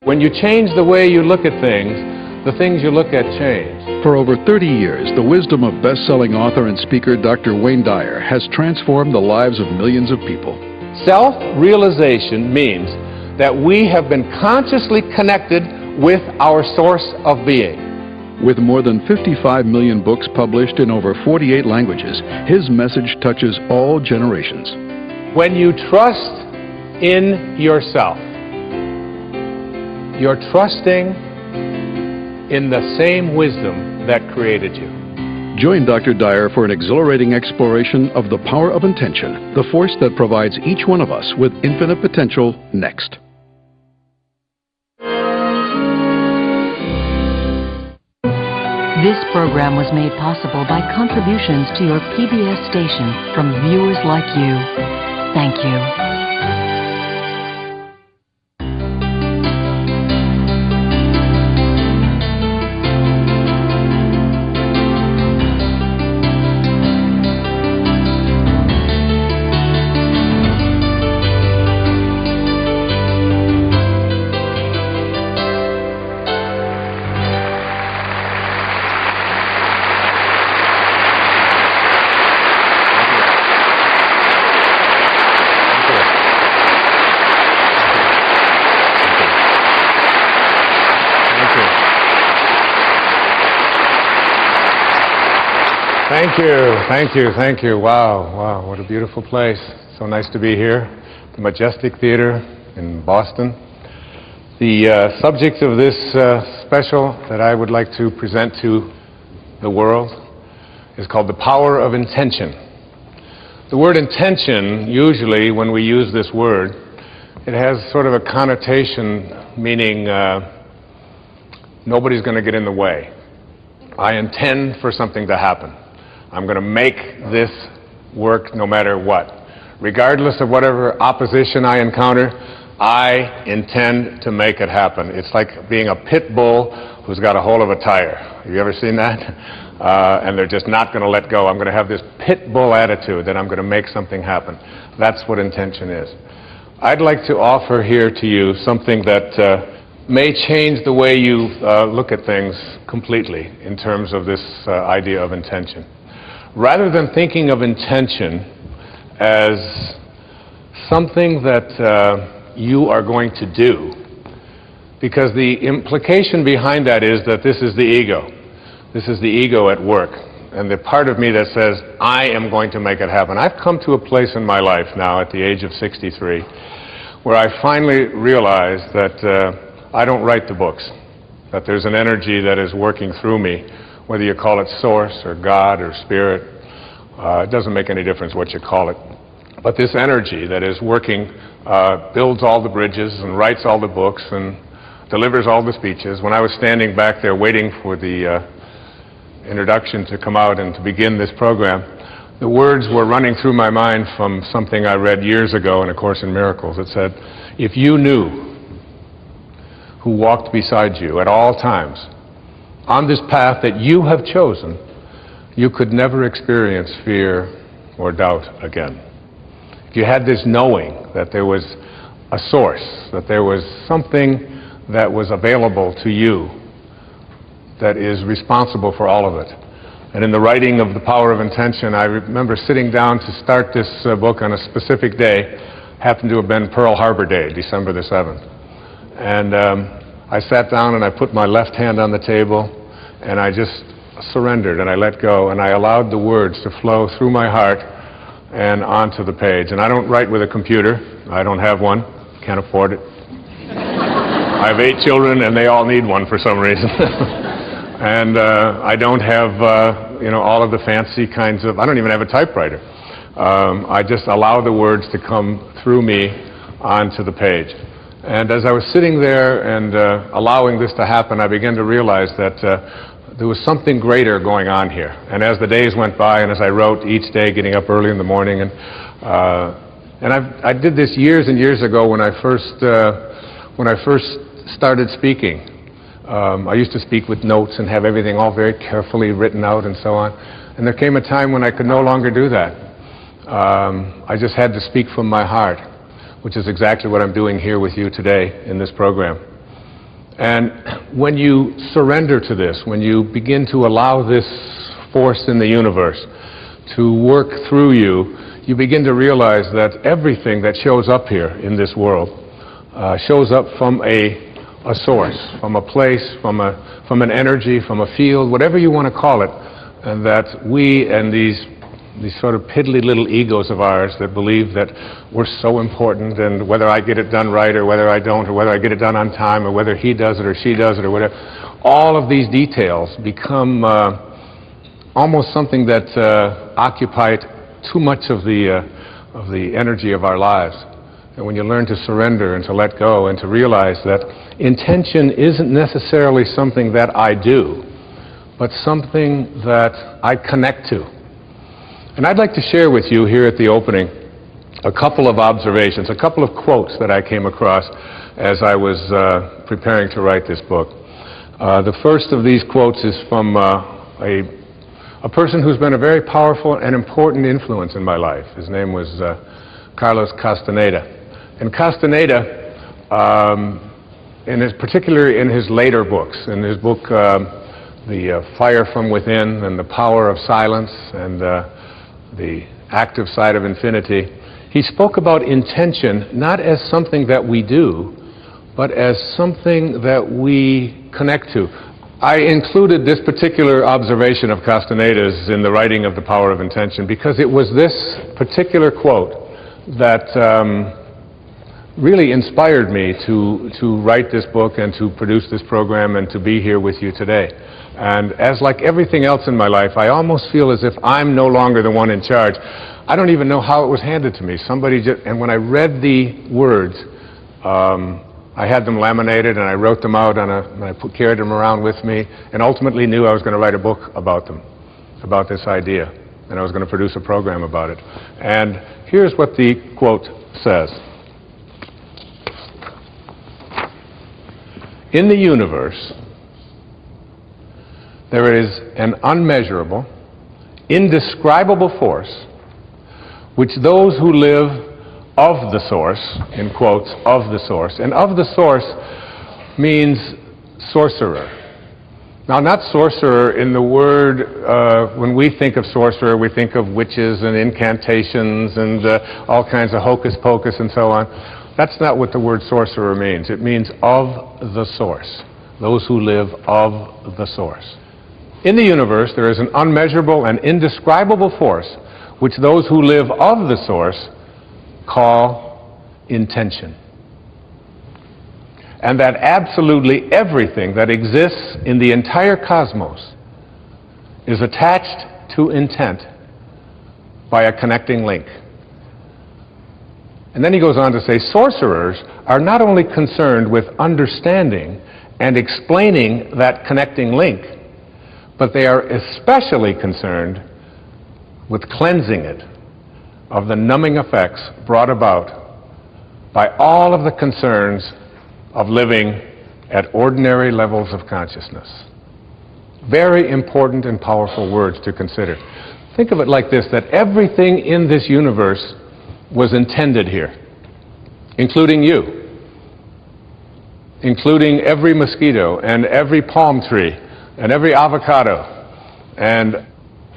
When you change the way you look at things, the things you look at change. For over 30 years, the wisdom of best-selling author and speaker Dr. Wayne Dyer has transformed the lives of millions of people. Self-realization means that we have been consciously connected with our source of being. With more than 55 million books published in over 48 languages, his message touches all generations. When you trust in yourself, you're trusting in the same wisdom that created you. Join Dr. Dyer for an exhilarating exploration of the power of intention, the force that provides each one of us with infinite potential next. This program was made possible by contributions to your PBS station from viewers like you. Thank you. Thank you. Wow, what a beautiful place. So nice to be here. The Majestic Theater in Boston. The subject of this special that I would like to present to the world is called the power of intention. The word intention, usually when we use this word, it has sort of a connotation meaning nobody's going to get in the way. I intend for something to happen. I'm going to make this work no matter what. Regardless of whatever opposition I encounter, I intend to make it happen. It's like being a pit bull who's got a hold of a tire. Have you ever seen that? And they're just not going to let go. I'm going to have this pit bull attitude that I'm going to make something happen. That's what intention is. I'd like to offer here to you something that may change the way you look at things completely in terms of this idea of intention. Rather than thinking of intention as something that you are going to do, because the implication behind that is that this is the ego. This is the ego at work, and the part of me that says, I am going to make it happen. I've come to a place in my life now at the age of 63 where I finally realize that I don't write the books, that there's an energy that is working through me. Whether you call it source or God or spirit, it doesn't make any difference what you call it. But this energy that is working builds all the bridges and writes all the books and delivers all the speeches. When I was standing back there waiting for the introduction to come out and to begin this program, the words were running through my mind from something I read years ago in A Course in Miracles. It said, if you knew who walked beside you at all times on this path that you have chosen, you could never experience fear or doubt again. If you had this knowing that there was a source, that there was something that was available to you that is responsible for all of it. And in the writing of The Power of Intention, I remember sitting down to start this book on a specific day, happened to have been Pearl Harbor Day, December the 7th. And I sat down and I put my left hand on the table and I just surrendered and I let go and I allowed the words to flow through my heart and onto the page. And I don't write with a computer. I don't have one. Can't afford it. I have 8 children and they all need one for some reason. And I don't have, all of the fancy kinds of, I don't even have a typewriter. I just allow the words to come through me onto the page. And as I was sitting there and allowing this to happen, I began to realize that there was something greater going on here. And as the days went by, and as I wrote each day, getting up early in the morning, and I did this years and years ago when I first started speaking. I used to speak with notes and have everything all very carefully written out and so on. And there came a time when I could no longer do that. I just had to speak from my heart, which is exactly what I'm doing here with you today in this program. And when you surrender to this, when you begin to allow this force in the universe to work through you, you begin to realize that everything that shows up here in this world shows up from a source, from a place, from an energy, from a field, whatever you want to call it, and that we and these sort of piddly little egos of ours that believe that we're so important, and whether I get it done right or whether I don't, or whether I get it done on time or whether he does it or she does it or whatever, all of these details become almost something that occupy too much of the energy of our lives. And when you learn to surrender and to let go and to realize that intention isn't necessarily something that I do, but something that I connect to. And I'd like to share with you here at the opening a couple of observations, a couple of quotes that I came across as I was preparing to write this book. The first of these quotes is from a person who's been a very powerful and important influence in my life. His name was Carlos Castaneda. And Castaneda, particularly in his later books, in his book The Fire from Within and The Power of Silence and The Active Side of Infinity, he spoke about intention not as something that we do, but as something that we connect to. I included this particular observation of Castaneda's in the writing of The Power of Intention because it was this particular quote that really inspired me to write this book and to produce this program and to be here with you today. And as like everything else in my life, I almost feel as if I'm no longer the one in charge. I don't even know how it was handed to me. And when I read the words, I had them laminated and I wrote them out and I carried them around with me and ultimately knew I was going to write a book about them, about this idea. And I was going to produce a program about it. And here's what the quote says. In the universe, there is an unmeasurable, indescribable force which those who live of the source, in quotes, of the source, and of the source means sorcerer. Now, not sorcerer in the word, when we think of sorcerer, we think of witches and incantations and all kinds of hocus pocus and so on. That's not what the word sorcerer means. It means of the source, those who live of the source. In the universe, there is an unmeasurable and indescribable force which those who live of the source call intention. And that absolutely everything that exists in the entire cosmos is attached to intent by a connecting link. And then he goes on to say, sorcerers are not only concerned with understanding and explaining that connecting link, but they are especially concerned with cleansing it of the numbing effects brought about by all of the concerns of living at ordinary levels of consciousness. Very important and powerful words to consider. Think of it like this, that everything in this universe was intended here, including you, including every mosquito and every palm tree and every avocado and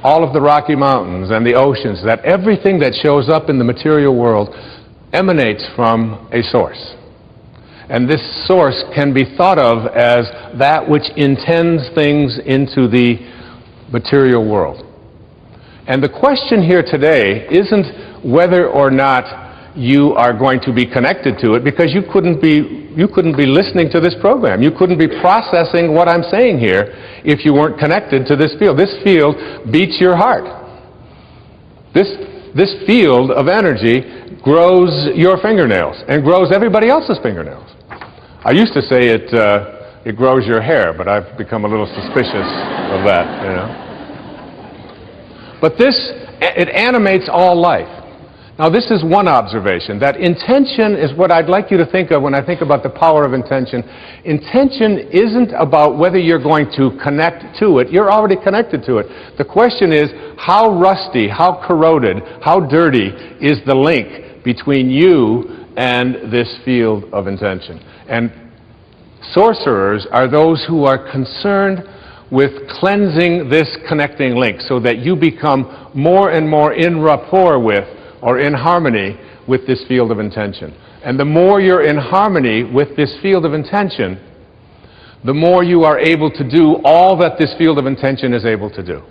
all of the Rocky Mountains and the oceans, that everything that shows up in the material world emanates from a source. And this source can be thought of as that which intends things into the material world. And the question here today isn't whether or not you are going to be connected to it, because you couldn't be listening to this program. You couldn't be processing what I'm saying here if you weren't connected to this field. This field beats your heart. This field of energy grows your fingernails and grows everybody else's fingernails. I used to say it grows your hair, but I've become a little suspicious of that, you know. But it animates all life. Now, this is one observation, that intention is what I'd like you to think of when I think about the power of intention. Intention isn't about whether you're going to connect to it. You're already connected to it. The question is, how rusty, how corroded, how dirty is the link between you and this field of intention? And Sorcerers are those who are concerned with cleansing this connecting link so that you become more and more in rapport with or in harmony with this field of intention. And the more you're in harmony with this field of intention, the more you are able to do all that this field of intention is able to do.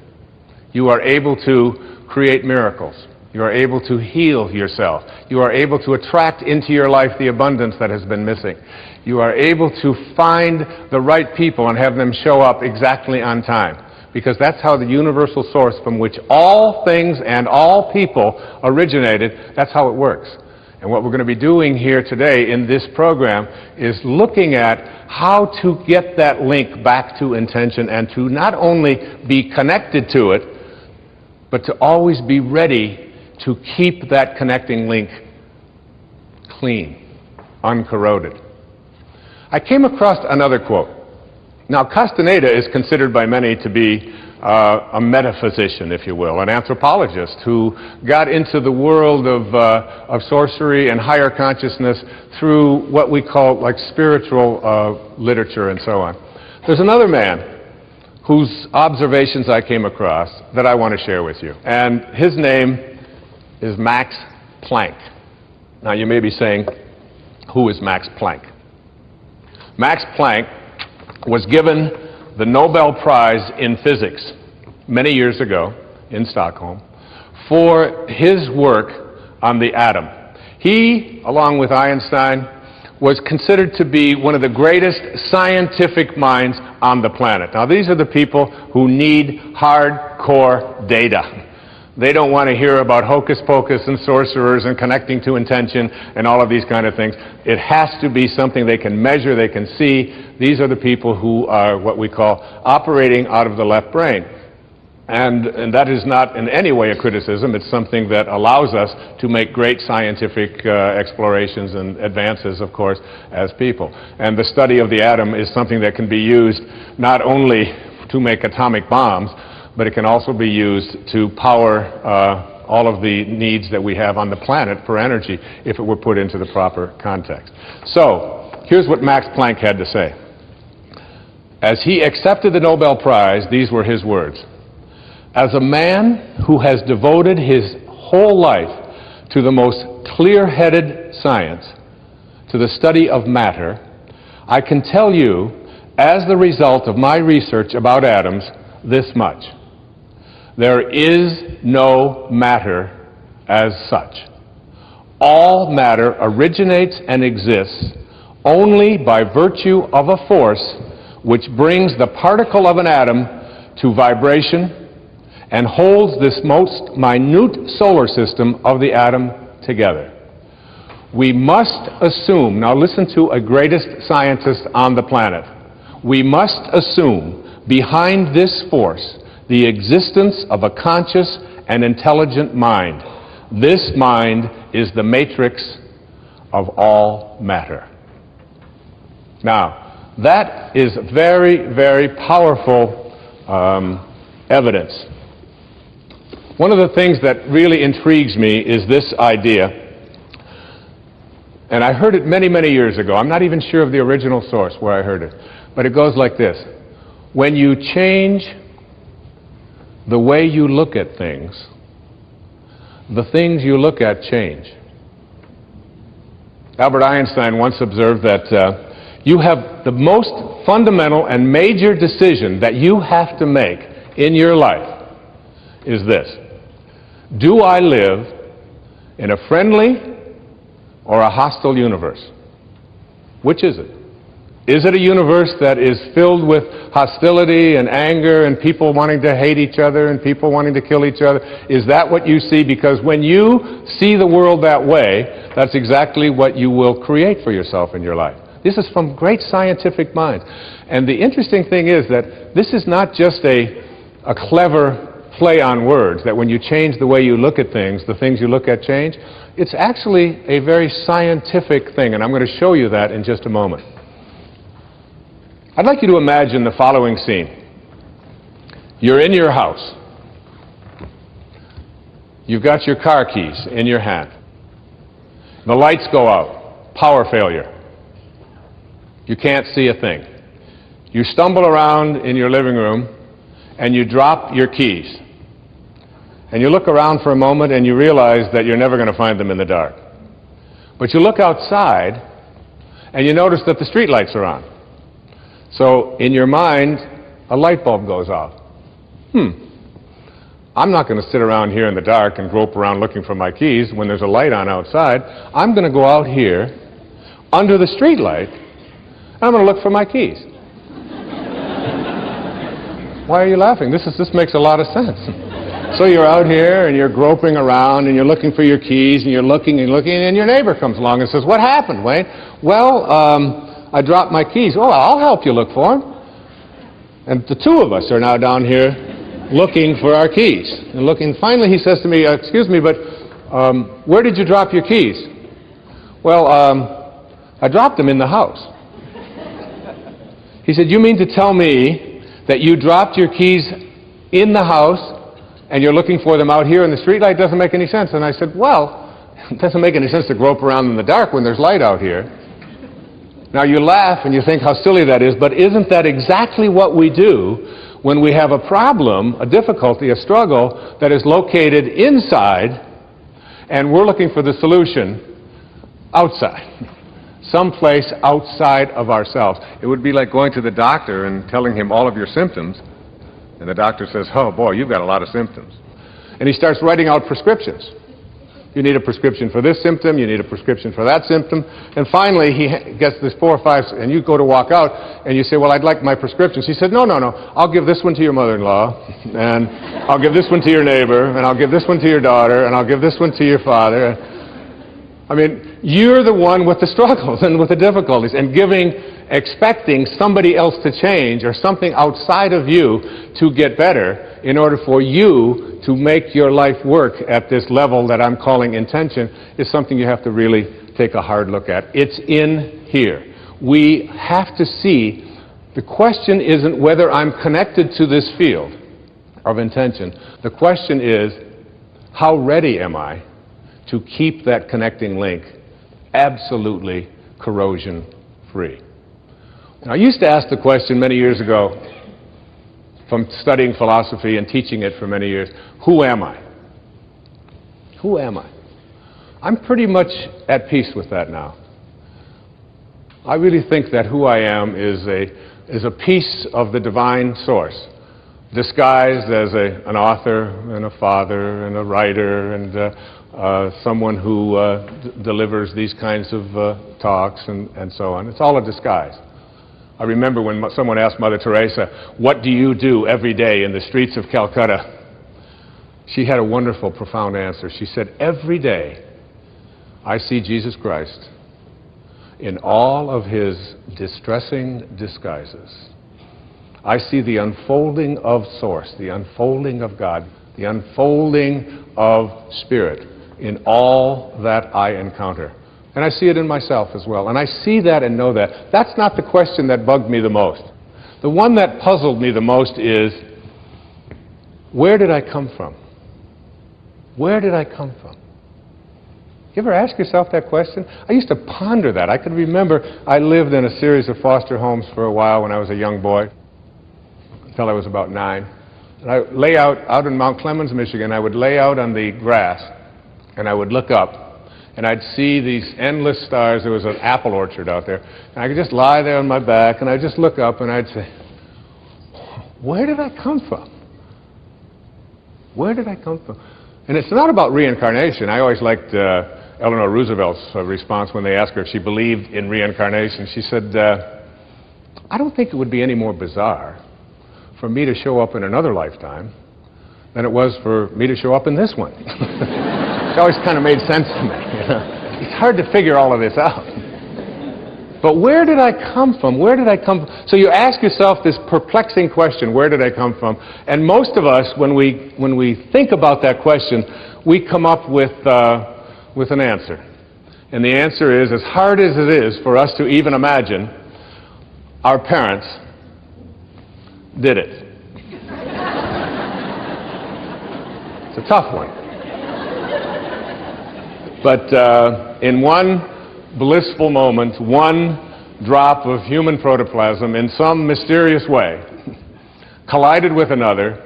You are able to create miracles. You are able to heal yourself. You are able to attract into your life the abundance that has been missing. You are able to find the right people and have them show up exactly on time. Because that's how the universal source from which all things and all people originated, that's how it works. And what we're going to be doing here today in this program is looking at how to get that link back to intention and to not only be connected to it, but to always be ready to keep that connecting link clean, uncorroded. I came across another quote. Now, Castaneda is considered by many to be a metaphysician, if you will, an anthropologist who got into the world of sorcery and higher consciousness through what we call like spiritual literature and so on. There's another man whose observations I came across that I want to share with you. And his name is Max Planck. Now, you may be saying, who is Max Planck? Max Planck was given the Nobel Prize in Physics many years ago in Stockholm for his work on the atom. He, along with Einstein, was considered to be one of the greatest scientific minds on the planet. Now, these are the people who need hardcore data. They don't want to hear about hocus pocus and sorcerers and connecting to intention and all of these kind of things. It has to be something they can measure, they can see. These are the people who are what we call operating out of the left brain. And that is not in any way a criticism. It's something that allows us to make great scientific explorations and advances, of course, as people. And the study of the atom is something that can be used not only to make atomic bombs, but it can also be used to power all of the needs that we have on the planet for energy if it were put into the proper context. So, here's what Max Planck had to say. As he accepted the Nobel Prize, these were his words. As a man who has devoted his whole life to the most clear-headed science, to the study of matter, I can tell you, as the result of my research about atoms, this much. There is no matter as such. All matter originates and exists only by virtue of a force which brings the particle of an atom to vibration and holds this most minute solar system of the atom together. We must assume, now listen to a greatest scientist on the planet, we must assume behind this force the existence of a conscious and intelligent mind. This mind is the matrix of all matter. Now, that is very, very powerful evidence. One of the things that really intrigues me is this idea, and I heard it many, many years ago. I'm not even sure of the original source where I heard it, but it goes like this. When you change the way you look at things, the things you look at change. Albert Einstein once observed that you have the most fundamental and major decision that you have to make in your life is this. Do I live in a friendly or a hostile universe? Which is it? Is it a universe that is filled with hostility and anger and people wanting to hate each other and people wanting to kill each other? Is that what you see? Because when you see the world that way, that's exactly what you will create for yourself in your life. This is from great scientific minds. And the interesting thing is that this is not just a clever play on words, that when you change the way you look at things, the things you look at change. It's actually a very scientific thing, and I'm going to show you that in just a moment. I'd like you to imagine the following scene. You're in your house. You've got your car keys in your hand. The lights go out. Power failure. You can't see a thing. You stumble around in your living room and you drop your keys. And you look around for a moment and you realize that you're never going to find them in the dark. But you look outside and you notice that the street lights are on. So in your mind, a light bulb goes off. I'm not going to sit around here in the dark and grope around looking for my keys when there's a light on outside. I'm going to go out here under the street light and I'm going to look for my keys. Why are you laughing? This makes a lot of sense. So you're out here and you're groping around and you're looking for your keys and you're looking and looking, and your neighbor comes along and says, "What happened, Wayne?" "Well, I dropped my keys." "Oh, I'll help you look for them." And the two of us are now down here looking for our keys. And looking. Finally he says to me, "Excuse me, but where did you drop your keys?" "Well, I dropped them in the house." He said, "You mean to tell me that you dropped your keys in the house and you're looking for them out here in the street light? Doesn't make any sense." And I said, "Well, it doesn't make any sense to grope around in the dark when there's light out here." Now you laugh and you think how silly that is, but isn't that exactly what we do when we have a problem, a difficulty, a struggle that is located inside and we're looking for the solution outside? Someplace outside of ourselves. It would be like going to the doctor and telling him all of your symptoms, and the doctor says, "Oh boy, you've got a lot of symptoms." And he starts writing out prescriptions. You need a prescription for this symptom, you need a prescription for that symptom, and finally he gets this 4 or 5, and you go to walk out, and you say, "Well, I'd like my prescriptions." He said, no, I'll give this one to your mother-in-law, and I'll give this one to your neighbor, and I'll give this one to your daughter, and I'll give this one to your father. I mean, you're the one with the struggles and with the difficulties, and expecting somebody else to change or something outside of you to get better in order for you to make your life work at this level that I'm calling intention is something you have to really take a hard look at. It's in here. We have to see, the question isn't whether I'm connected to this field of intention. The question is, how ready am I to keep that connecting link absolutely corrosion-free? Now, I used to ask the question many years ago, from studying philosophy and teaching it for many years, who am I? Who am I? I'm pretty much at peace with that now. I really think that who I am is a piece of the divine source, disguised as an author and a father and a writer and someone who delivers these kinds of talks and so on. It's all a disguise. I remember when someone asked Mother Teresa, "What do you do every day in the streets of Calcutta?" She had a wonderful, profound answer. She said, "Every day I see Jesus Christ in all of his distressing disguises. I see the unfolding of Source, the unfolding of God, the unfolding of Spirit in all that I encounter." And I see it in myself as well. And I see that and know that. That's not the question that bugged me the most. The one that puzzled me the most is, where did I come from? Where did I come from? You ever ask yourself that question? I used to ponder that. I could remember I lived in a series of foster homes for a while when I was a young boy, until I was about 9. And I lay out in Mount Clemens, Michigan. I would lay out on the grass, and I would look up. And I'd see these endless stars. There was an apple orchard out there. And I could just lie there on my back, and I'd just look up, and I'd say, where did I come from? Where did I come from? And it's not about reincarnation. I always liked Eleanor Roosevelt's response when they asked her if she believed in reincarnation. She said, "I don't think it would be any more bizarre for me to show up in another lifetime than it was for me to show up in this one." It always kind of made sense to me. You know? It's hard to figure all of this out. But where did I come from? Where did I come from? So you ask yourself this perplexing question, where did I come from? And most of us, when we think about that question, we come up with an answer. And the answer is, as hard as it is for us to even imagine, our parents did it. It's a tough one. But in one blissful moment, one drop of human protoplasm in some mysterious way collided with another,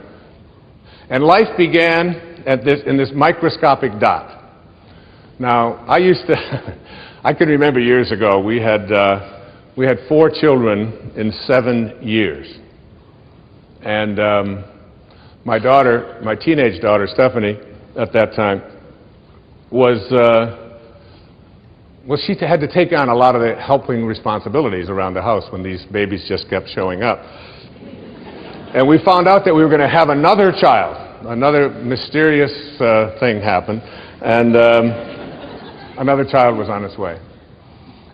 and life began in this microscopic dot. Now, I can remember years ago, we had 4 children in 7 years. And my teenage daughter, Stephanie, at that time, she had to take on a lot of the helping responsibilities around the house when these babies just kept showing up. And we found out that we were going to have another child. Another mysterious thing happened, and another child was on its way.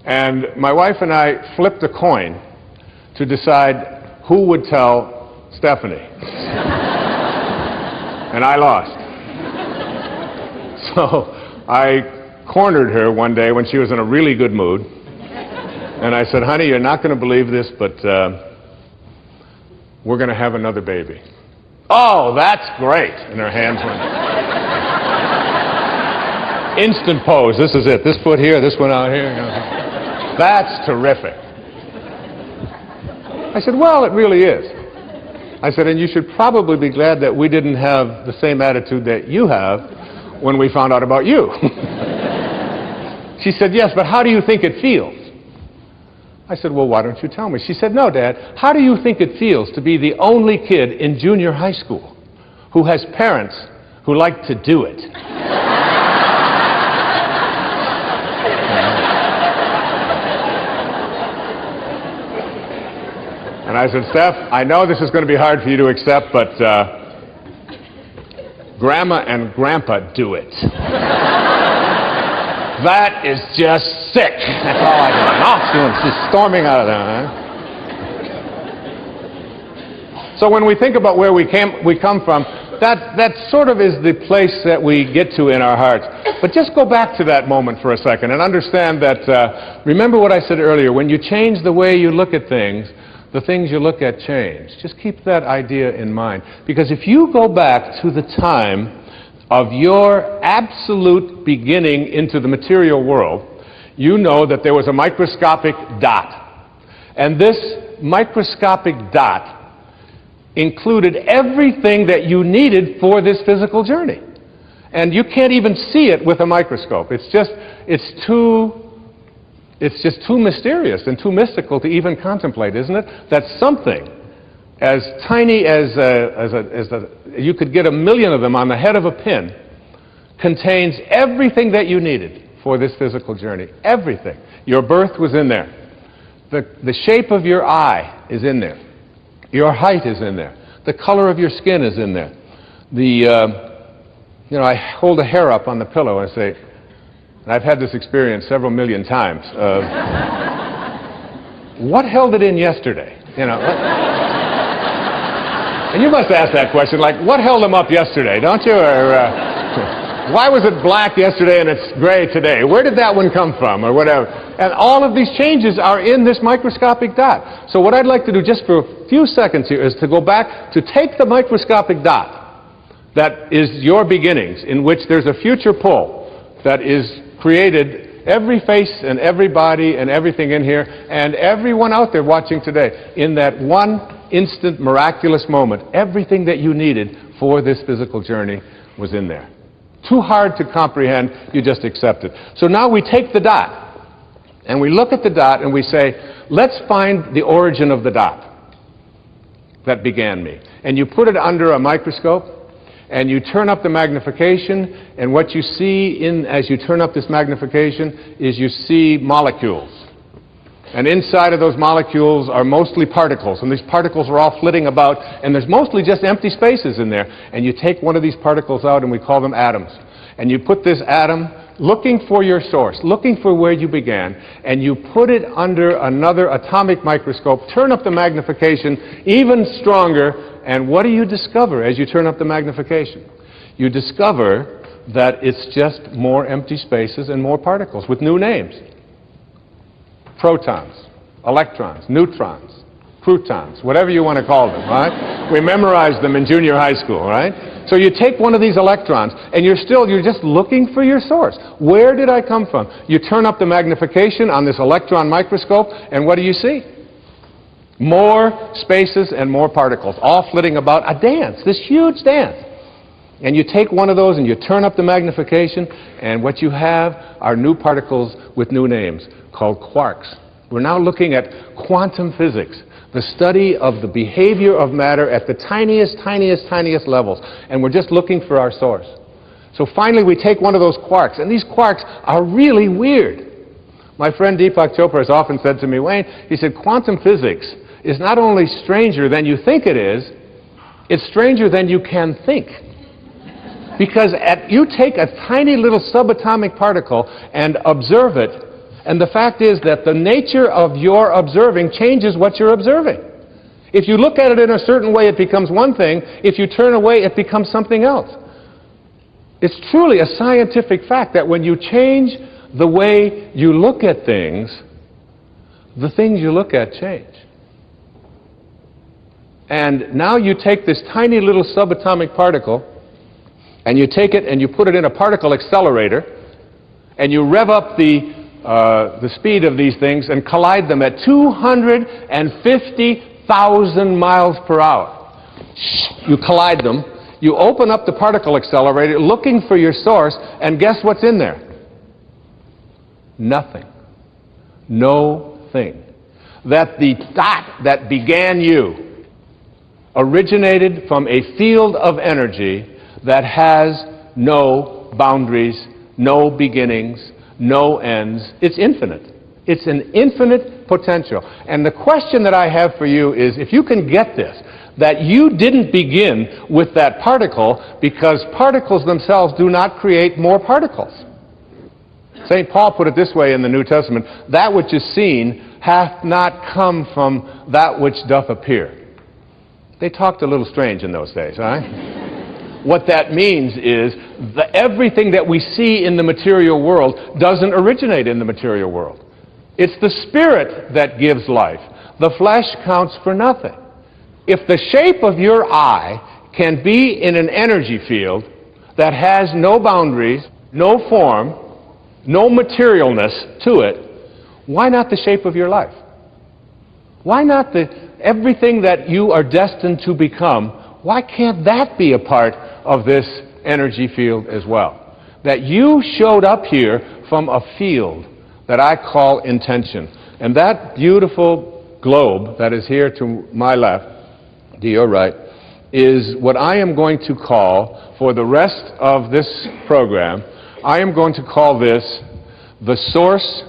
And my wife and I flipped a coin to decide who would tell Stephanie. And I lost. So I cornered her one day when she was in a really good mood, and I said, honey, you're not going to believe this, but we're going to have another baby. Oh, that's great. And her hands went. Instant pose. This is it. This foot here, this one out here. That's terrific. I said, well, it really is. I said, and you should probably be glad that we didn't have the same attitude that you have when we found out about you. She said, yes, but how do you think it feels? I said, well, why don't you tell me? She said, no, Dad, how do you think it feels to be the only kid in junior high school who has parents who like to do it? And I said, Steph, I know this is going to be hard for you to accept, but Grandma and Grandpa do it. That is just sick. That's all I can. Oh, she's storming out of there. Huh? So when we think about where we come from, that sort of is the place that we get to in our hearts. But just go back to that moment for a second and understand that, remember what I said earlier, when you change the way you look at things, the things you look at change. Just keep that idea in mind. Because if you go back to the time of your absolute beginning into the material world, you know that there was a microscopic dot. And this microscopic dot included everything that you needed for this physical journey. And you can't even see it with a microscope. It's just too mysterious and too mystical to even contemplate, isn't it? That something as tiny as you could get 1,000,000 of them on the head of a pin contains everything that you needed for this physical journey. Everything. Your birth was in there. The shape of your eye is in there. Your height is in there. The color of your skin is in there. I hold a hair up on the pillow and say, and I've had this experience several million times, what held it in yesterday? And you must ask that question, like, what held them up yesterday, don't you? Or why was it black yesterday and it's gray today? Where did that one come from, or whatever? And all of these changes are in this microscopic dot. So what I'd like to do just for a few seconds here is to go back to take the microscopic dot that is your beginnings, in which there's a future pull that is created every face and every body and everything in here and everyone out there watching today. In that one instant miraculous moment, everything that you needed for this physical journey was in there. Too hard to comprehend, you just accept it. So now we take the dot and we look at the dot and we say, let's find the origin of the dot that began me. And you put it under a microscope and you turn up the magnification, and what you see as you turn up this magnification is you see molecules. And inside of those molecules are mostly particles, and these particles are all flitting about, and there's mostly just empty spaces in there. And you take one of these particles out, and we call them atoms. And you put this atom, looking for your source, looking for where you began, and you put it under another atomic microscope, turn up the magnification even stronger, and what do you discover as you turn up the magnification? You discover that it's just more empty spaces and more particles with new names. Protons, electrons, neutrons, protons, whatever you want to call them, right? We memorized them in junior high school, right? So you take one of these electrons, and you're just looking for your source. Where did I come from? You turn up the magnification on this electron microscope, and what do you see? More spaces and more particles, all flitting about, a dance, this huge dance. And you take one of those and you turn up the magnification, and what you have are new particles with new names called quarks. We're now looking at quantum physics, the study of the behavior of matter at the tiniest, tiniest, tiniest levels. And we're just looking for our source. So finally we take one of those quarks, and these quarks are really weird. My friend Deepak Chopra has often said to me, Wayne, he said, quantum physics is not only stranger than you think it is, it's stranger than you can think. Because you take a tiny little subatomic particle and observe it, and the fact is that the nature of your observing changes what you're observing. If you look at it in a certain way, it becomes one thing. If you turn away, it becomes something else. It's truly a scientific fact that when you change the way you look at things, the things you look at change. And now you take this tiny little subatomic particle, and you take it and you put it in a particle accelerator, and you rev up the speed of these things and collide them at 250,000 miles per hour. You collide them, you open up the particle accelerator looking for your source, and guess what's in there? Nothing. No thing. That the dot that began you originated from a field of energy that has no boundaries, no beginnings, no ends. It's infinite. It's an infinite potential. And the question that I have for you is, if you can get this, that you didn't begin with that particle, because particles themselves do not create more particles. St. Paul put it this way in the New Testament, that which is seen hath not come from that which doth appear. They talked a little strange in those days, right? What that means is that everything that we see in the material world doesn't originate in the material world. It's the spirit that gives life. The flesh counts for nothing. If the shape of your eye can be in an energy field that has no boundaries, no form, no materialness to it, why not the shape of your life? Why not everything that you are destined to become? Why can't that be a part of this energy field as well? That you showed up here from a field that I call intention. And that beautiful globe that is here to my left, to your right, is what I am going to call, for the rest of this program, I am going to call this the source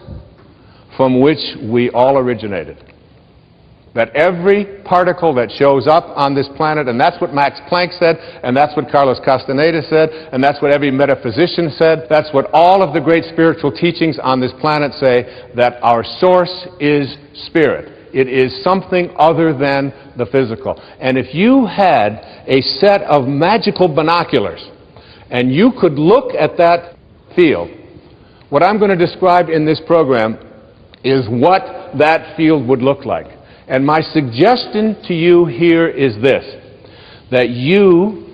from which we all originated. That every particle that shows up on this planet, and that's what Max Planck said, and that's what Carlos Castaneda said, and that's what every metaphysician said, that's what all of the great spiritual teachings on this planet say, that our source is spirit. It is something other than the physical. And if you had a set of magical binoculars, and you could look at that field, what I'm going to describe in this program is what that field would look like. And my suggestion to you here is this, that you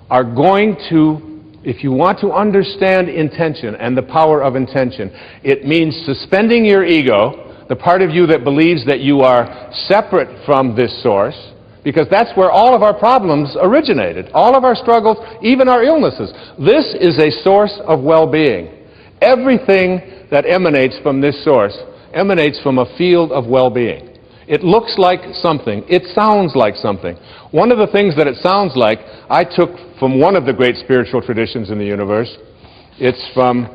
are going to, if you want to understand intention and the power of intention, it means suspending your ego, the part of you that believes that you are separate from this source, because that's where all of our problems originated, all of our struggles, even our illnesses. This is a source of well-being. Everything that emanates from this source emanates from a field of well-being. It looks like something. It sounds like something. One of the things that it sounds like, I took from one of the great spiritual traditions in the universe. It's from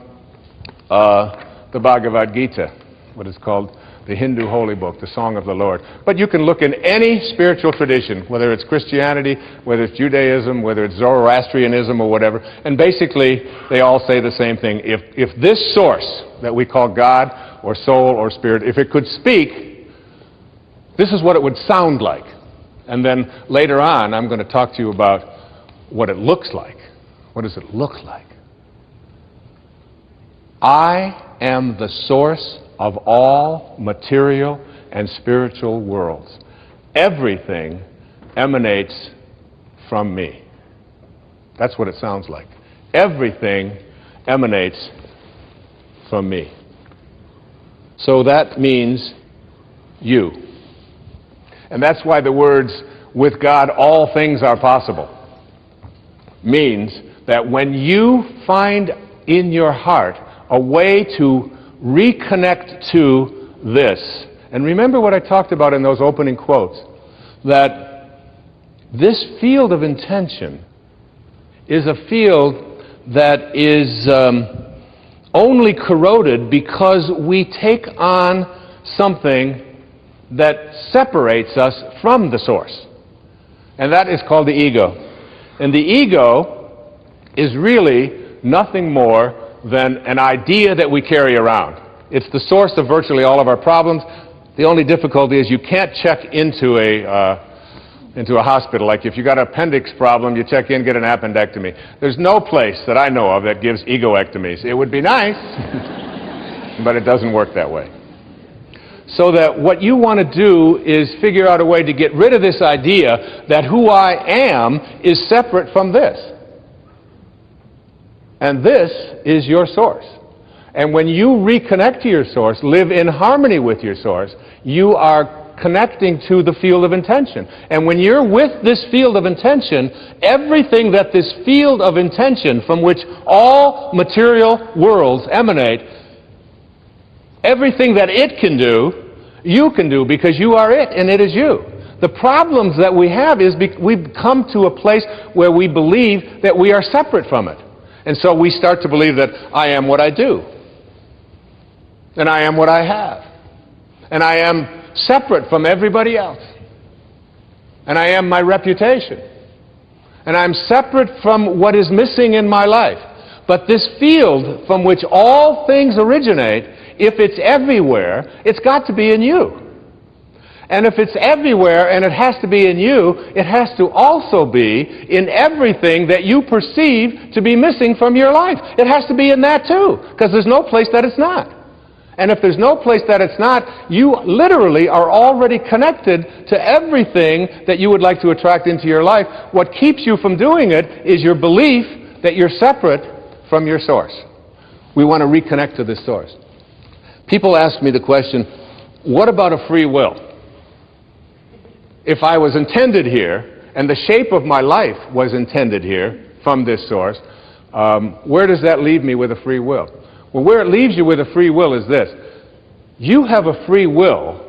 the Bhagavad Gita, what is called the Hindu holy book, the Song of the Lord. But you can look in any spiritual tradition, whether it's Christianity, whether it's Judaism, whether it's Zoroastrianism or whatever, and basically they all say the same thing. If this source that we call God or soul or spirit, if it could speak, this is what it would sound like. And then later on, I'm going to talk to you about what it looks like. What does it look like? I am the source of all material and spiritual worlds. Everything emanates from me. That's what it sounds like. Everything emanates from me. So that means you. And that's why the words, with God all things are possible, means that when you find in your heart a way to reconnect to this, and remember what I talked about in those opening quotes, that this field of intention is a field that is only corroded because we take on something that separates us from the source. And that is called the ego. And the ego is really nothing more than an idea that we carry around. It's the source of virtually all of our problems. The only difficulty is you can't check into a hospital. Like if you got an appendix problem, you check in, get an appendectomy. There's no place that I know of that gives egoectomies. It would be nice, but it doesn't work that way. So that what you want to do is figure out a way to get rid of this idea that who I am is separate from this. And this is your source. And when you reconnect to your source, live in harmony with your source, you are connecting to the field of intention. And when you're with this field of intention, everything that this field of intention from which all material worlds emanate, everything that it can do, you can do because you are it and it is you. The problems that we have is we've come to a place where we believe that we are separate from it. And so we start to believe that I am what I do. And I am what I have. And I am separate from everybody else. And I am my reputation. And I'm separate from what is missing in my life. But this field from which all things originate, if it's everywhere, it's got to be in you. And if it's everywhere and it has to be in you, it has to also be in everything that you perceive to be missing from your life. It has to be in that too, because there's no place that it's not. And if there's no place that it's not, you literally are already connected to everything that you would like to attract into your life. What keeps you from doing it is your belief that you're separate from your source. We want to reconnect to this source. People ask me the question, what about a free will? If I was intended here, and the shape of my life was intended here from this source, where does that leave me with a free will? Well, where it leaves you with a free will is this. You have a free will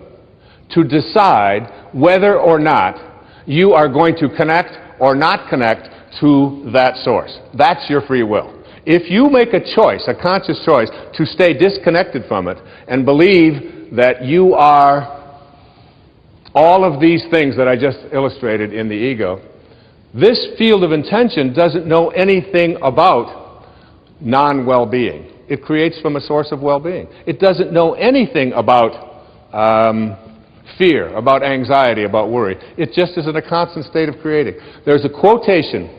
to decide whether or not you are going to connect or not connect to that source. That's your free will. If you make a choice, a conscious choice, to stay disconnected from it and believe that you are all of these things that I just illustrated in the ego, this field of intention doesn't know anything about non-well-being. It creates from a source of well-being. It doesn't know anything about fear, about anxiety, about worry. It just is in a constant state of creating. There's a quotation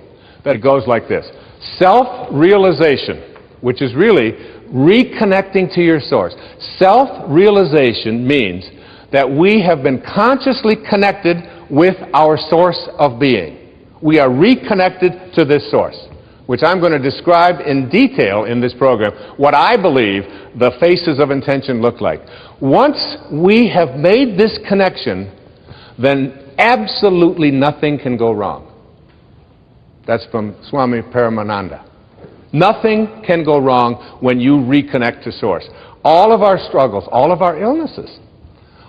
that goes like this. Self-realization, which is really reconnecting to your source. Self-realization means that we have been consciously connected with our source of being. We are reconnected to this source, which I'm going to describe in detail in this program, what I believe the faces of intention look like. Once we have made this connection, then absolutely nothing can go wrong. That's from Swami Paramananda. Nothing can go wrong when you reconnect to source. All of our struggles, all of our illnesses,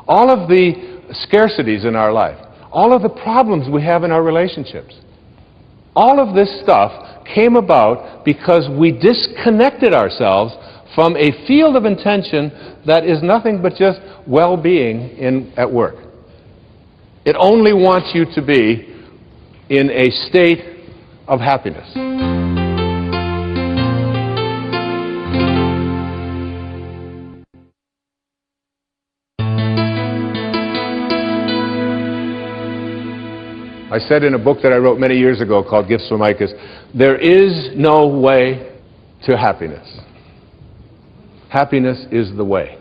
all of the scarcities in our life, all of the problems we have in our relationships, all of this stuff came about because we disconnected ourselves from a field of intention that is nothing but just well-being at work. It only wants you to be in a state of happiness. I said in a book that I wrote many years ago called Gifts from Icus, there is no way to happiness. Happiness is the way.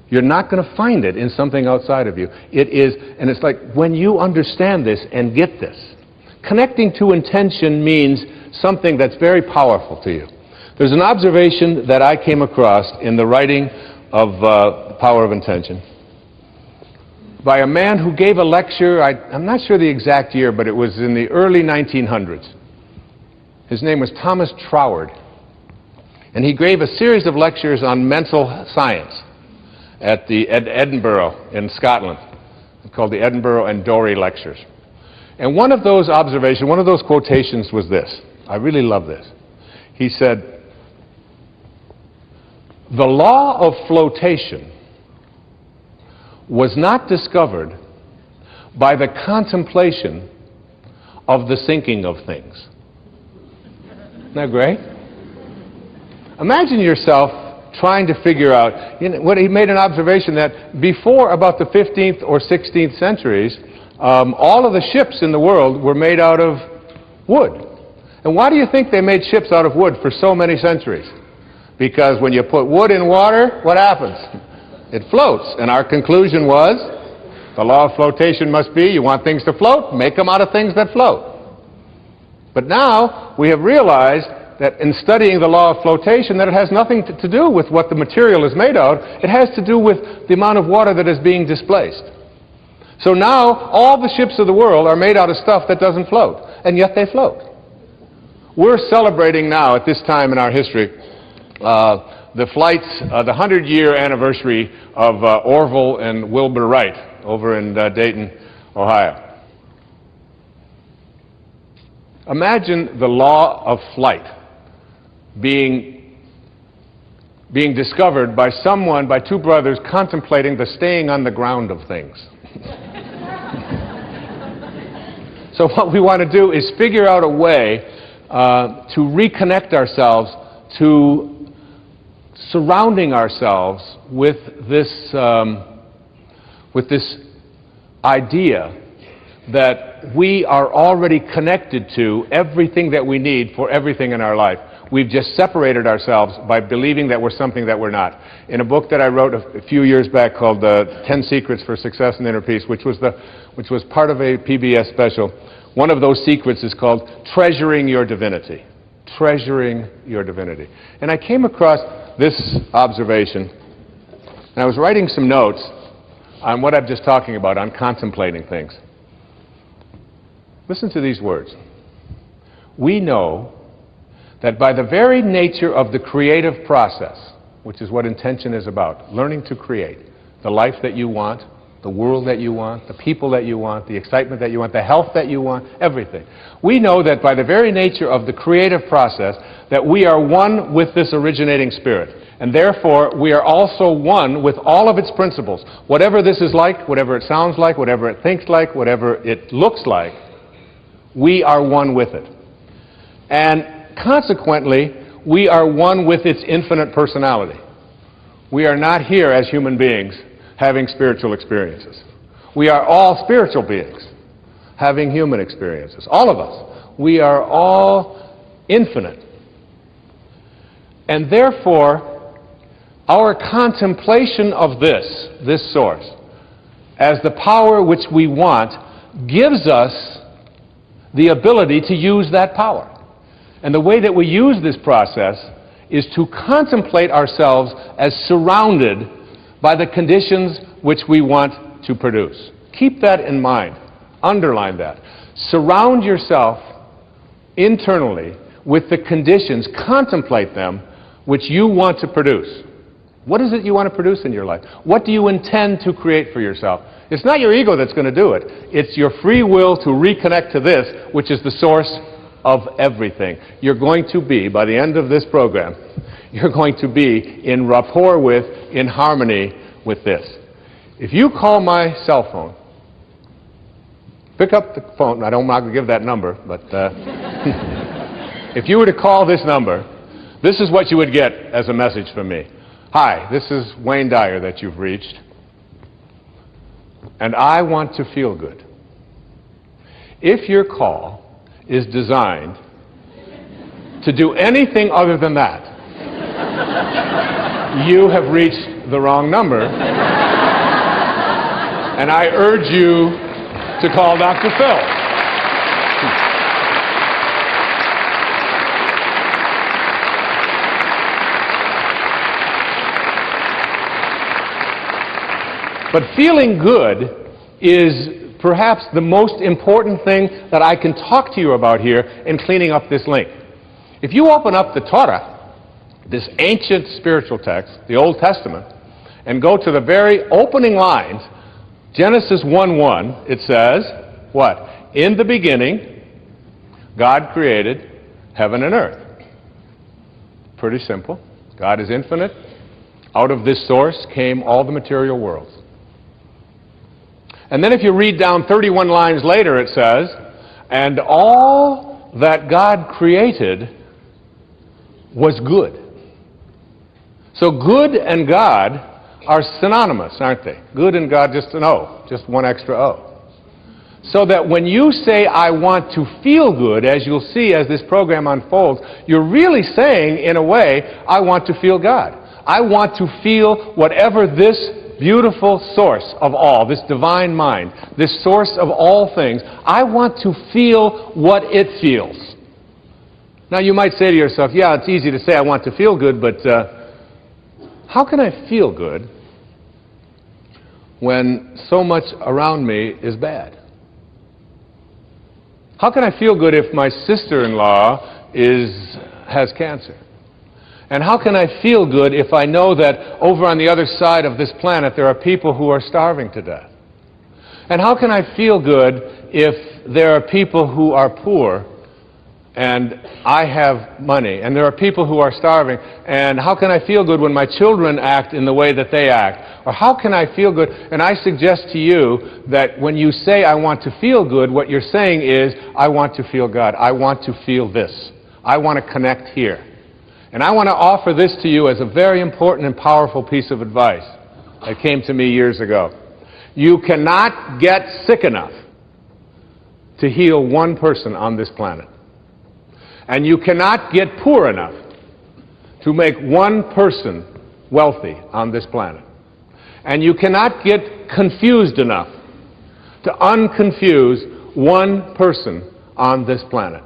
You're not going to find it in something outside of you. It is, and it's like when you understand this and get this, connecting to intention means something that's very powerful to you. There's an observation that I came across in the writing of The Power of Intention by a man who gave a lecture, I'm not sure the exact year, but it was in the early 1900s. His name was Thomas Troward, and he gave a series of lectures on mental science at Edinburgh in Scotland, called the Edinburgh and Dorey Lectures. And one of those observations, one of those quotations was this. I really love this. He said, "The law of flotation was not discovered by the contemplation of the sinking of things." Isn't that great? Imagine yourself trying to figure out, what he made an observation that before about the 15th or 16th centuries, all of the ships in the world were made out of wood. And why do you think they made ships out of wood for so many centuries? Because when you put wood in water, what happens? It floats. And our conclusion was, the law of flotation must be, you want things to float, make them out of things that float. But now we have realized that in studying the law of flotation, that it has nothing to do with what the material is made out. It has to do with the amount of water that is being displaced. So now all the ships of the world are made out of stuff that doesn't float, and yet they float. We're celebrating now at this time in our history the 100-year anniversary of Orville and Wilbur Wright over in Dayton, Ohio. Imagine the law of flight being discovered by two brothers contemplating the staying on the ground of things. So what we want to do is figure out a way to reconnect ourselves to surrounding ourselves with this idea that we are already connected to everything that we need for everything in our life. We've just separated ourselves by believing that we're something that we're not. In a book that I wrote a few years back called 10 Secrets for Success and Inner Peace, which was part of a PBS special, one of those secrets is called Treasuring Your Divinity. Treasuring Your Divinity. And I came across this observation, and I was writing some notes on what I'm just talking about, on contemplating things. Listen to these words. We know that by the very nature of the creative process, which is what intention is about, learning to create the life that you want, the world that you want, the people that you want, the excitement that you want, the health that you want, everything. We know that by the very nature of the creative process that we are one with this originating spirit. And therefore, we are also one with all of its principles. Whatever this is like, whatever it sounds like, whatever it thinks like, whatever it looks like, we are one with it. And consequently, we are one with its infinite personality. We are not here as human beings having spiritual experiences. We are all spiritual beings having human experiences. All of us. We are all infinite. And therefore, our contemplation of this source, as the power which we want, gives us the ability to use that power. And the way that we use this process is to contemplate ourselves as surrounded by the conditions which we want to produce. Keep that in mind. Underline that. Surround yourself internally with the conditions, contemplate them, which you want to produce. What is it you want to produce in your life? What do you intend to create for yourself? It's not your ego that's going to do it. It's your free will to reconnect to this, which is the source of everything. You're going to be, by the end of this program, you're going to be in rapport with, in harmony with this. If you call my cell phone, pick up the phone, I'm not going to give that number, but if you were to call this number, this is what you would get as a message from me. Hi, this is Wayne Dyer that you've reached, and I want to feel good. If your call is designed to do anything other than that, you have reached the wrong number, and I urge you to call Dr. Phil. But feeling good is perhaps the most important thing that I can talk to you about here in cleaning up this link. If you open up the Torah, this ancient spiritual text, the Old Testament, and go to the very opening lines, Genesis 1:1, it says, what? In the beginning, God created heaven and earth. Pretty simple. God is infinite. Out of this source came all the material worlds. And then if you read down 31 lines later, it says, and all that God created was good. So good and God are synonymous, aren't they? Good and God, just an O, just one extra O. So that when you say, I want to feel good, as you'll see as this program unfolds, you're really saying, in a way, I want to feel God. I want to feel whatever this beautiful source of all, this divine mind, this source of all things, I want to feel what it feels. Now you might say to yourself, yeah, it's easy to say I want to feel good, but how can I feel good when so much around me is bad? How can I feel good if my sister-in-law has cancer? And how can I feel good if I know that over on the other side of this planet there are people who are starving to death? And how can I feel good if there are people who are poor and I have money, and there are people who are starving? And how can I feel good when my children act in the way that they act? Or how can I feel good? And I suggest to you that when you say I want to feel good, what you're saying is I want to feel God. I want to feel this. I want to connect here. And I want to offer this to you as a very important and powerful piece of advice that came to me years ago. You cannot get sick enough to heal one person on this planet. And you cannot get poor enough to make one person wealthy on this planet. And you cannot get confused enough to unconfuse one person on this planet.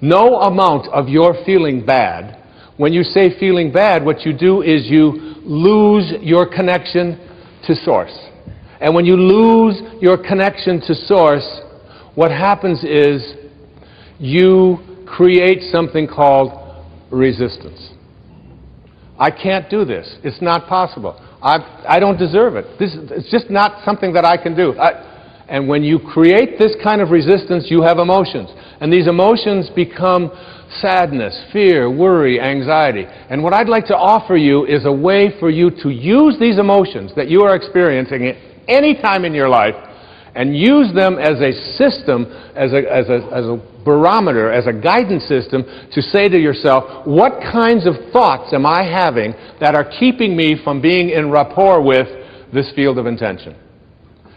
No amount of your feeling bad, when you say feeling bad, what you do is you lose your connection to Source. And when you lose your connection to Source, what happens is you create something called resistance. I can't do this. It's not possible. I don't deserve it. It's just not something that I can do. And when you create this kind of resistance, you have emotions. And these emotions become sadness, fear, worry, anxiety. And what I'd like to offer you is a way for you to use these emotions that you are experiencing at any time in your life and use them as a system, as a barometer, as a guidance system to say to yourself, what kinds of thoughts am I having that are keeping me from being in rapport with this field of intention?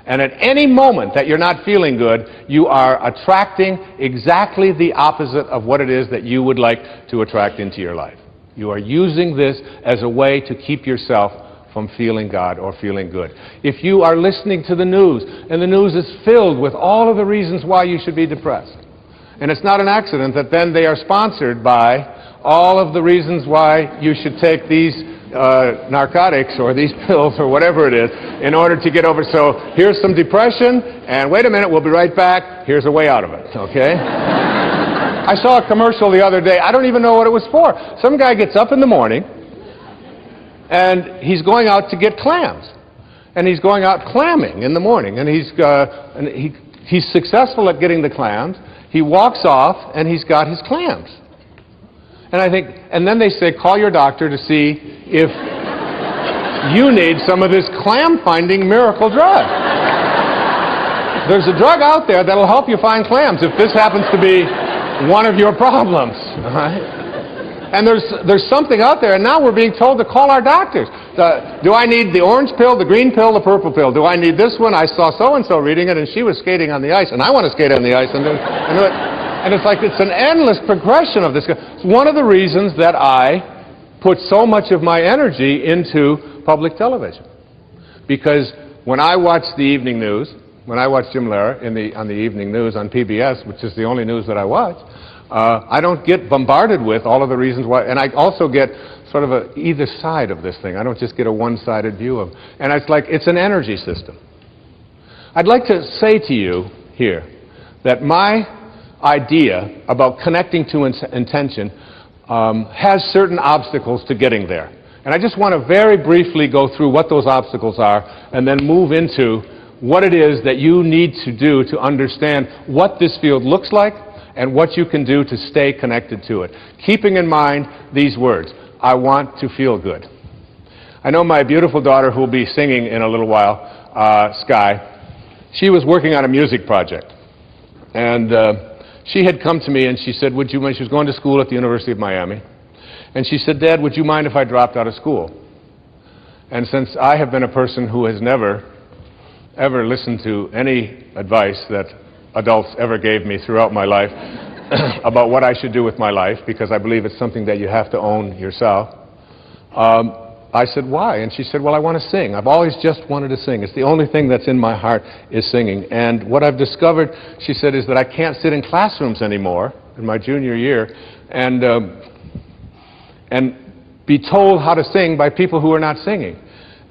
And at any moment that you're not feeling good, you are attracting exactly the opposite of what it is that you would like to attract into your life. You are using this as a way to keep yourself from feeling God or feeling good. If you are listening to the news, and the news is filled with all of the reasons why you should be depressed, and it's not an accident that then they are sponsored by all of the reasons why you should take these narcotics or these pills or whatever it is in order to get over. So here's some depression, and wait a minute, we'll be right back. Here's a way out of it, okay? I saw a commercial the other day. I don't even know what it was for. Some guy gets up in the morning, and he's going out to get clams. And he's going out clamming in the morning, and he's successful at getting the clams. He walks off, and he's got his clams. And I think, and then they say, call your doctor to see if you need some of this clam-finding miracle drug. There's a drug out there that'll help you find clams if this happens to be one of your problems. All right? And there's something out there, and now we're being told to call our doctors. Do I need the orange pill, the green pill, the purple pill? Do I need this one? I saw so-and-so reading it, and she was skating on the ice, and I want to skate on the ice. And it's like it's an endless progression of this. It's one of the reasons that I put so much of my energy into public television. Because when I watch the evening news, when I watch Jim Lehrer on the evening news on PBS, which is the only news that I watch, I don't get bombarded with all of the reasons why. And I also get sort of either side of this thing. I don't just get a one-sided view of, and it's like it's an energy system. I'd like to say to you here that my idea about connecting to intention has certain obstacles to getting there. And I just want to very briefly go through what those obstacles are and then move into what it is that you need to do to understand what this field looks like and what you can do to stay connected to it. Keeping in mind these words, I want to feel good. I know my beautiful daughter, who will be singing in a little while, Sky, she was working on a music project. And she had come to me and she said, would you mind, she was going to school at the University of Miami. And she said, Dad, would you mind if I dropped out of school? And since I have been a person who has never, ever listened to any advice that adults ever gave me throughout my life about what I should do with my life, because I believe it's something that you have to own yourself, I said, why? And she said, well, I want to sing. I've always just wanted to sing. It's the only thing that's in my heart is singing. And what I've discovered, she said, is that I can't sit in classrooms anymore in my junior year and be told how to sing by people who are not singing.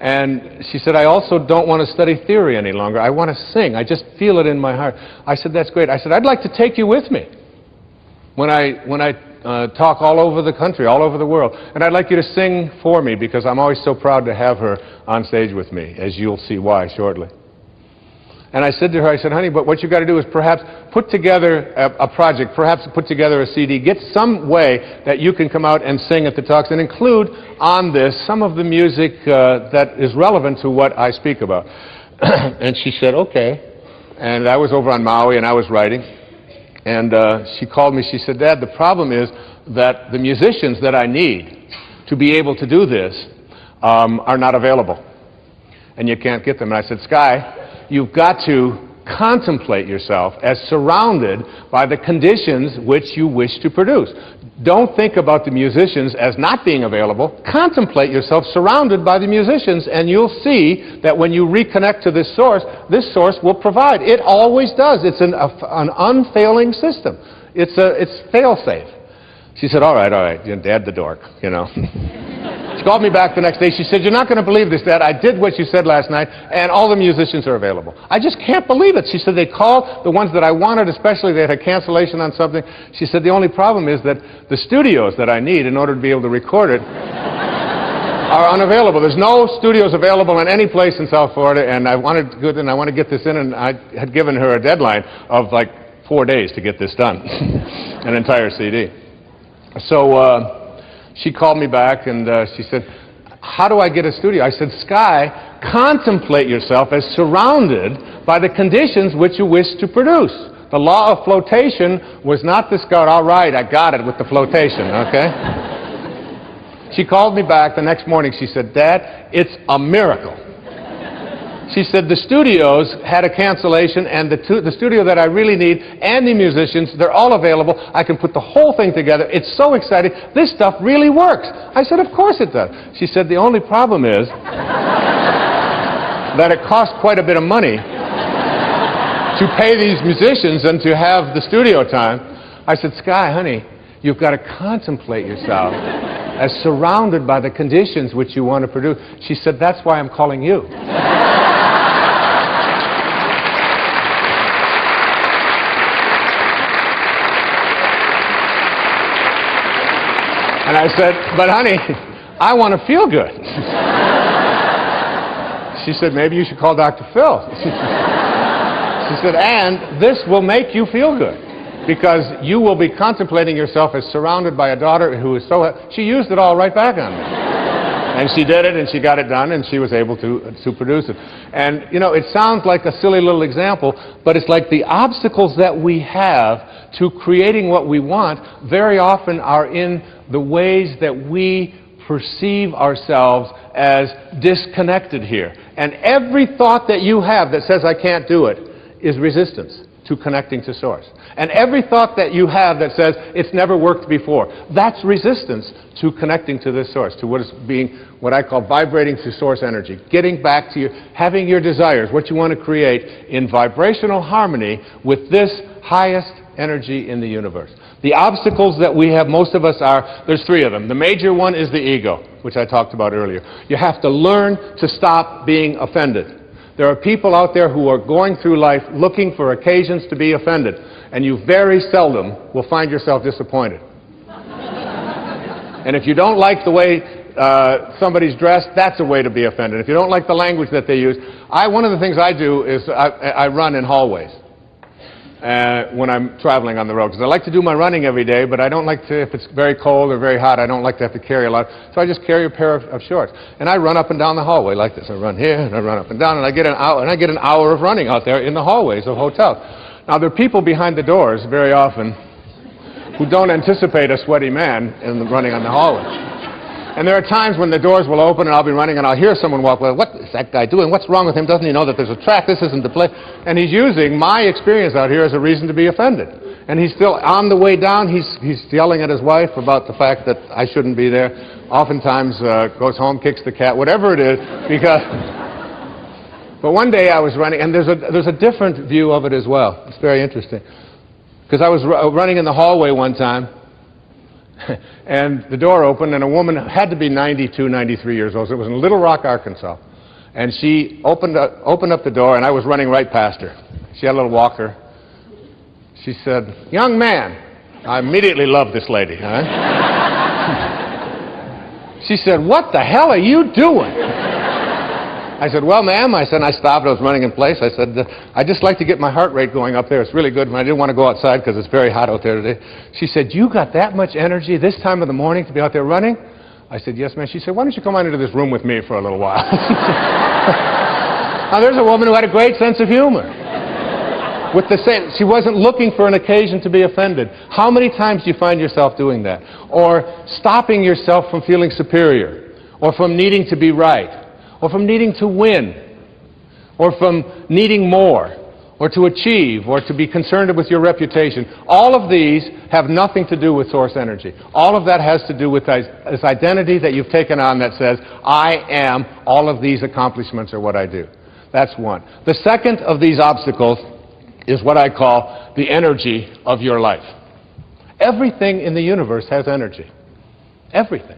And she said, I also don't want to study theory any longer. I want to sing. I just feel it in my heart. I said, that's great. I said, I'd like to take you with me when I talk all over the country, all over the world. And I'd like you to sing for me, because I'm always so proud to have her on stage with me, as you'll see why shortly. And I said to her, I said, honey, but what you've got to do is perhaps put together a project, perhaps put together a CD, get some way that you can come out and sing at the talks and include on this some of the music that is relevant to what I speak about. And she said, okay. And I was over on Maui and I was writing. And she called me, she said, Dad, the problem is that the musicians that I need to be able to do this are not available. And you can't get them. And I said, Sky, you've got to contemplate yourself as surrounded by the conditions which you wish to produce. Don't think about the musicians as not being available. Contemplate yourself surrounded by the musicians, and you'll see that when you reconnect to this source will provide. It always does. It's an unfailing system. It's fail-safe. She said, all right, Dad the dork, you know. She called me back the next day. She said, you're not going to believe this, Dad. I did what you said last night, and all the musicians are available. I just can't believe it. She said, they called the ones that I wanted, especially they had a cancellation on something. She said, the only problem is that the studios that I need in order to be able to record it are unavailable. There's no studios available in any place in South Florida, and I want to get this in, and I had given her a deadline of like 4 days to get this done, an entire CD. So she called me back and she said, how do I get a studio? I said, Sky, contemplate yourself as surrounded by the conditions which you wish to produce. The law of flotation was not discovered. All right, I got it with the flotation, okay? She called me back the next morning. She said, Dad, it's a miracle. She said, the studios had a cancellation, and the studio that I really need and the musicians, they're all available. I can put the whole thing together. It's so exciting. This stuff really works. I said, of course it does. She said, the only problem is that it costs quite a bit of money to pay these musicians and to have the studio time. I said, Sky, honey, you've got to contemplate yourself as surrounded by the conditions which you want to produce. She said, that's why I'm calling you. And I said, but honey, I want to feel good. She said, maybe you should call Dr. Phil. She said, and this will make you feel good, because you will be contemplating yourself as surrounded by a daughter who is so... She used it all right back on me. And she did it, and she got it done, and she was able to produce it. And, you know, it sounds like a silly little example, but it's like the obstacles that we have to creating what we want very often are in the ways that we perceive ourselves as disconnected here. And every thought that you have that says, I can't do it, is resistance to connecting to Source. And every thought that you have that says, it's never worked before, that's resistance to connecting to this Source, to what is being, what I call vibrating to Source energy, getting back to having your desires, what you want to create in vibrational harmony with this highest energy in the universe. The obstacles that we have, most of us are, there's three of them. The major one is the ego, which I talked about earlier. You have to learn to stop being offended. There are people out there who are going through life looking for occasions to be offended, and you very seldom will find yourself disappointed. And if you don't like the way somebody's dressed, that's a way to be offended. If you don't like the language that they use, one of the things I do is I run in hallways when I'm traveling on the road, because I like to do my running every day, but I don't like to, if it's very cold or very hot, I don't like to have to carry a lot, so I just carry a pair of shorts, and I run up and down the hallway like this. I run here and I run up and down, and I get an hour of running out there in the hallways of hotels. Now there are people behind the doors very often who don't anticipate a sweaty man in running on the hallway. And there are times when the doors will open and I'll be running and I'll hear someone walk by. What is that guy doing? What's wrong with him? Doesn't he know that there's a track? This isn't the place. And he's using my experience out here as a reason to be offended. And he's still on the way down. He's yelling at his wife about the fact that I shouldn't be there. Oftentimes goes home, kicks the cat, whatever it is. Because. But one day I was running, and there's a different view of it as well. It's very interesting. Because I was running in the hallway one time. And the door opened, and a woman had to be 92, 93 years old. So it was in Little Rock, Arkansas. And she opened up the door, and I was running right past her. She had a little walker. She said, "Young man." I immediately loved this lady. Huh? She said, "What the hell are you doing?" I said, "Well, ma'am," I said, and I stopped. I was running in place. I said, "I just like to get my heart rate going up there. It's really good. And I didn't want to go outside because it's very hot out there today." She said, "You got that much energy this time of the morning to be out there running?" I said, "Yes, ma'am." She said, "Why don't you come on into this room with me for a little while?" Now, there's a woman who had a great sense of humor. With the same, she wasn't looking for an occasion to be offended. How many times do you find yourself doing that? Or stopping yourself from feeling superior, or from needing to be right, or from needing to win, or from needing more, or to achieve, or to be concerned with your reputation. All of these have nothing to do with source energy. All of that has to do with this identity that you've taken on that says, I am all of these accomplishments are what I do. That's one. The second of these obstacles is what I call the energy of your life. Everything in the universe has energy. Everything.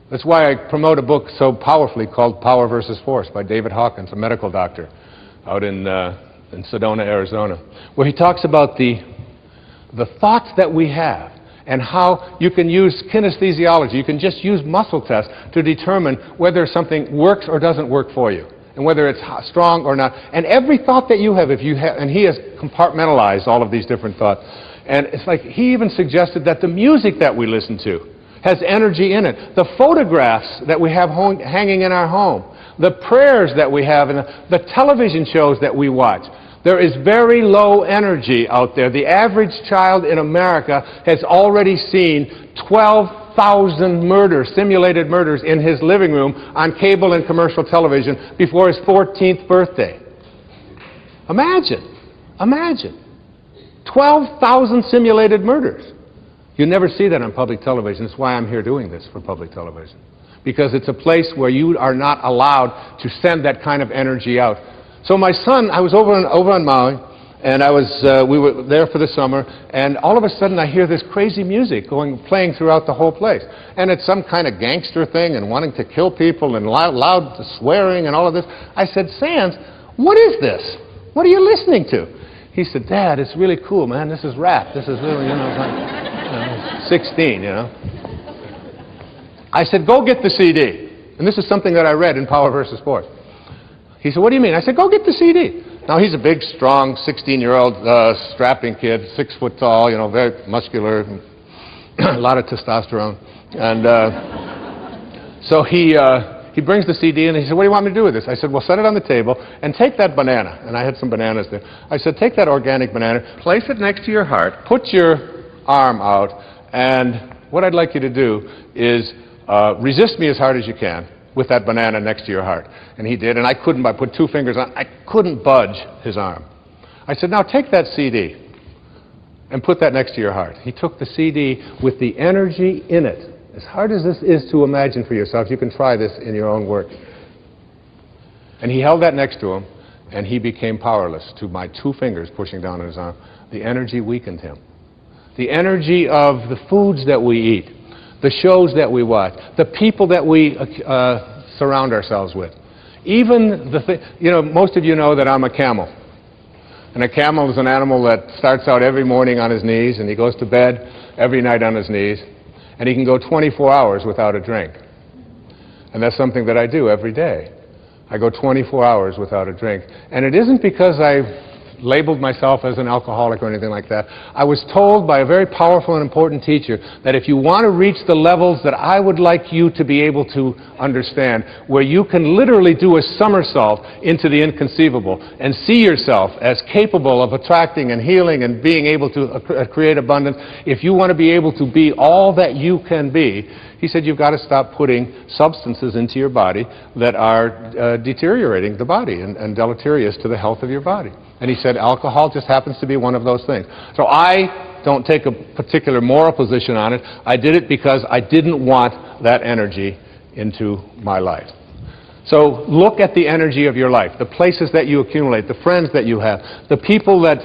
That's why I promote a book so powerfully called Power versus Force by David Hawkins, a medical doctor out in Sedona, Arizona, where he talks about the thoughts that we have and how you can use kinesthesiology. You can just use muscle tests to determine whether something works or doesn't work for you, and whether it's strong or not. And every thought that you have, and he has compartmentalized all of these different thoughts. And it's like he even suggested that the music that we listen to has energy in it. The photographs that we have hanging in our home, the prayers that we have, and the television shows that we watch. There is very low energy out there. The average child in America has already seen 12,000 murders, simulated murders, in his living room on cable and commercial television before his 14th birthday. Imagine. Imagine. 12,000 simulated murders. You never see that on public television. That's why I'm here doing this for public television. Because it's a place where you are not allowed to send that kind of energy out. So my son, I was over on Maui, and we were there for the summer, and all of a sudden I hear this crazy music playing throughout the whole place. And it's some kind of gangster thing and wanting to kill people and loud swearing and all of this. I said, "Sands, what is this? What are you listening to?" He said, "Dad, it's really cool, man. This is rap. This is really, like, 16, I said, "Go get the CD." And this is something that I read in Power versus Force. He said, "What do you mean?" I said, "Go get the CD." Now, he's a big, strong, 16-year-old strapping kid, 6 foot tall, very muscular, a lot of testosterone. And so he brings the CD in, and he said, "What do you want me to do with this?" I said, "Well, set it on the table and take that banana." And I had some bananas there. I said, "Take that organic banana, place it next to your heart, put your arm out, and what I'd like you to do is resist me as hard as you can with that banana next to your heart." And he did, and I put 2 fingers on, I couldn't budge his arm. I said, "Now take that CD and put that next to your heart." He took the CD with the energy in it. As hard as this is to imagine for yourself, you can try this in your own work. And he held that next to him, and he became powerless to my 2 fingers pushing down on his arm. The energy weakened him. The energy of the foods that we eat, the shows that we watch, the people that we surround ourselves with. Even most of you know that I'm a camel. And a camel is an animal that starts out every morning on his knees, and he goes to bed every night on his knees, and he can go 24 hours without a drink. And that's something that I do every day. I go 24 hours without a drink. And it isn't because I labeled myself as an alcoholic or anything like that. I was told by a very powerful and important teacher that if you want to reach the levels that I would like you to be able to understand, where you can literally do a somersault into the inconceivable and see yourself as capable of attracting and healing and being able to create abundance, if you want to be able to be all that you can be, he said you've got to stop putting substances into your body that are deteriorating the body and deleterious to the health of your body. And he said alcohol just happens to be one of those things. So I don't take a particular moral position on it. I did it because I didn't want that energy into my life. So look at the energy of your life, the places that you accumulate, the friends that you have, the people that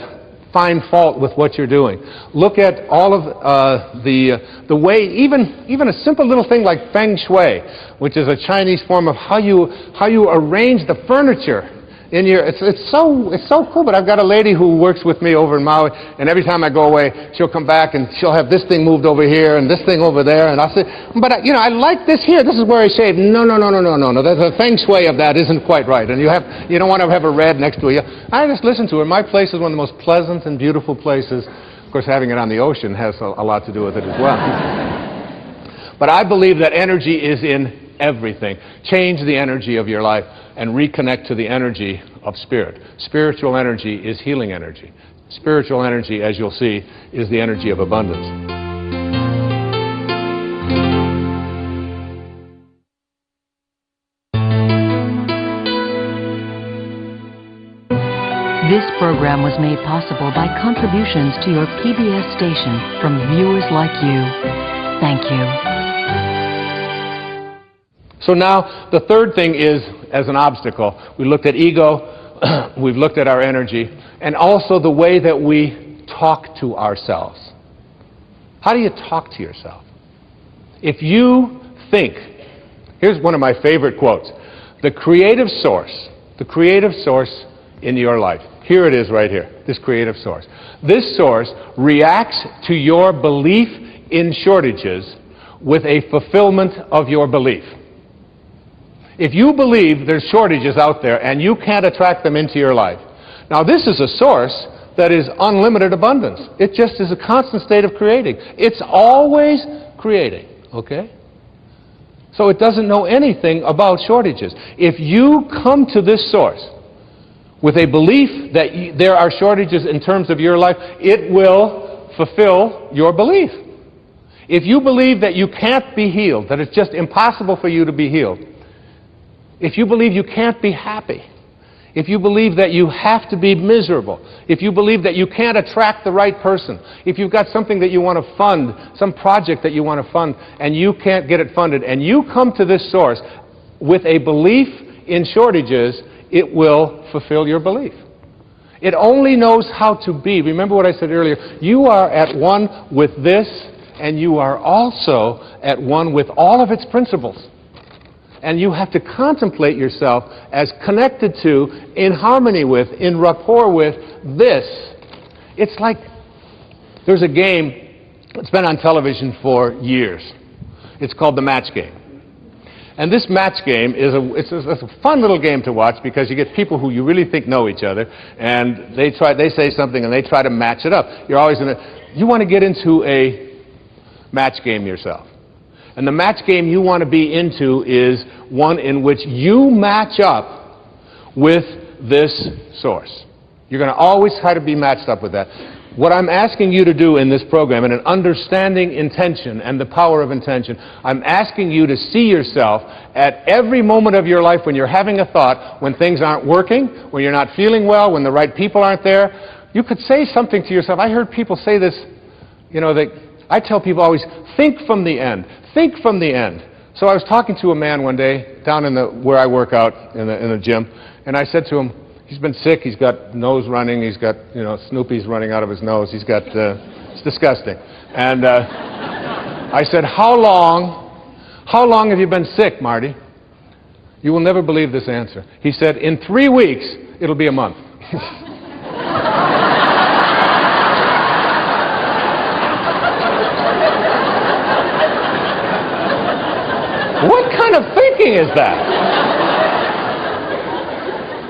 find fault with what you're doing. Look at all of the way, even a simple little thing like feng shui, which is a Chinese form of how you arrange the furniture in your, it's so cool. But I've got a lady who works with me over in Maui, and every time I go away, she'll come back and she'll have this thing moved over here and this thing over there, and I'll say, but I like this here. This is where I shave. No. The feng shui of that isn't quite right, and you don't want to have a red next to you. I just listen to her. My place is one of the most pleasant and beautiful places. Of course, having it on the ocean has a lot to do with it as well. But I believe that energy is in everything. Change the energy of your life and reconnect to the energy of spirit. Spiritual energy is healing energy. Spiritual energy, as you'll see, is the energy of abundance. This program was made possible by contributions to your PBS station from viewers like you. Thank you. So now, the third thing is, as an obstacle, we looked at ego, we've looked at our energy, and also the way that we talk to ourselves. How do you talk to yourself? If you think, here's one of my favorite quotes, the creative source in your life, here it is right here, this creative source. This source reacts to your belief in shortages with a fulfillment of your belief. If you believe there's shortages out there and you can't attract them into your life, now this is a source that is unlimited abundance. It just is a constant state of creating. It's always creating, okay? So it doesn't know anything about shortages. If you come to this source with a belief that there are shortages in terms of your life, it will fulfill your belief. If you believe that you can't be healed, that it's just impossible for you to be healed, if you believe you can't be happy, if you believe that you have to be miserable, if you believe that you can't attract the right person, if you've got something that you want to fund, some project that you want to fund, and you can't get it funded, and you come to this source with a belief in shortages, it will fulfill your belief. It only knows how to be. Remember what I said earlier. You are at one with this, and you are also at one with all of its principles. And you have to contemplate yourself as connected to, in harmony with, in rapport with this. It's like there's a game that's been on television for years. It's called the Match Game. And this match game is it's a fun little game to watch because you get people who you really think know each other, and they say something and they try to match it up. You want to get into a match game yourself. And the match game you want to be into is one in which you match up with this source. You're going to always try to be matched up with that. What I'm asking you to do in this program, and in understanding intention and the power of intention, I'm asking you to see yourself at every moment of your life when you're having a thought, when things aren't working, when you're not feeling well, when the right people aren't there. You could say something to yourself. I heard people say this, I tell people always, think from the end. Think from the end. So I was talking to a man one day down in where I work out in the gym, and I said to him, He's been sick. He's got nose running. He's got, you know, Snoopy's running out of his nose. He's got, it's disgusting. And I said, how long have you been sick, Marty? You will never believe this answer. He said, in 3 weeks, it'll be a month. What kind of thinking is that?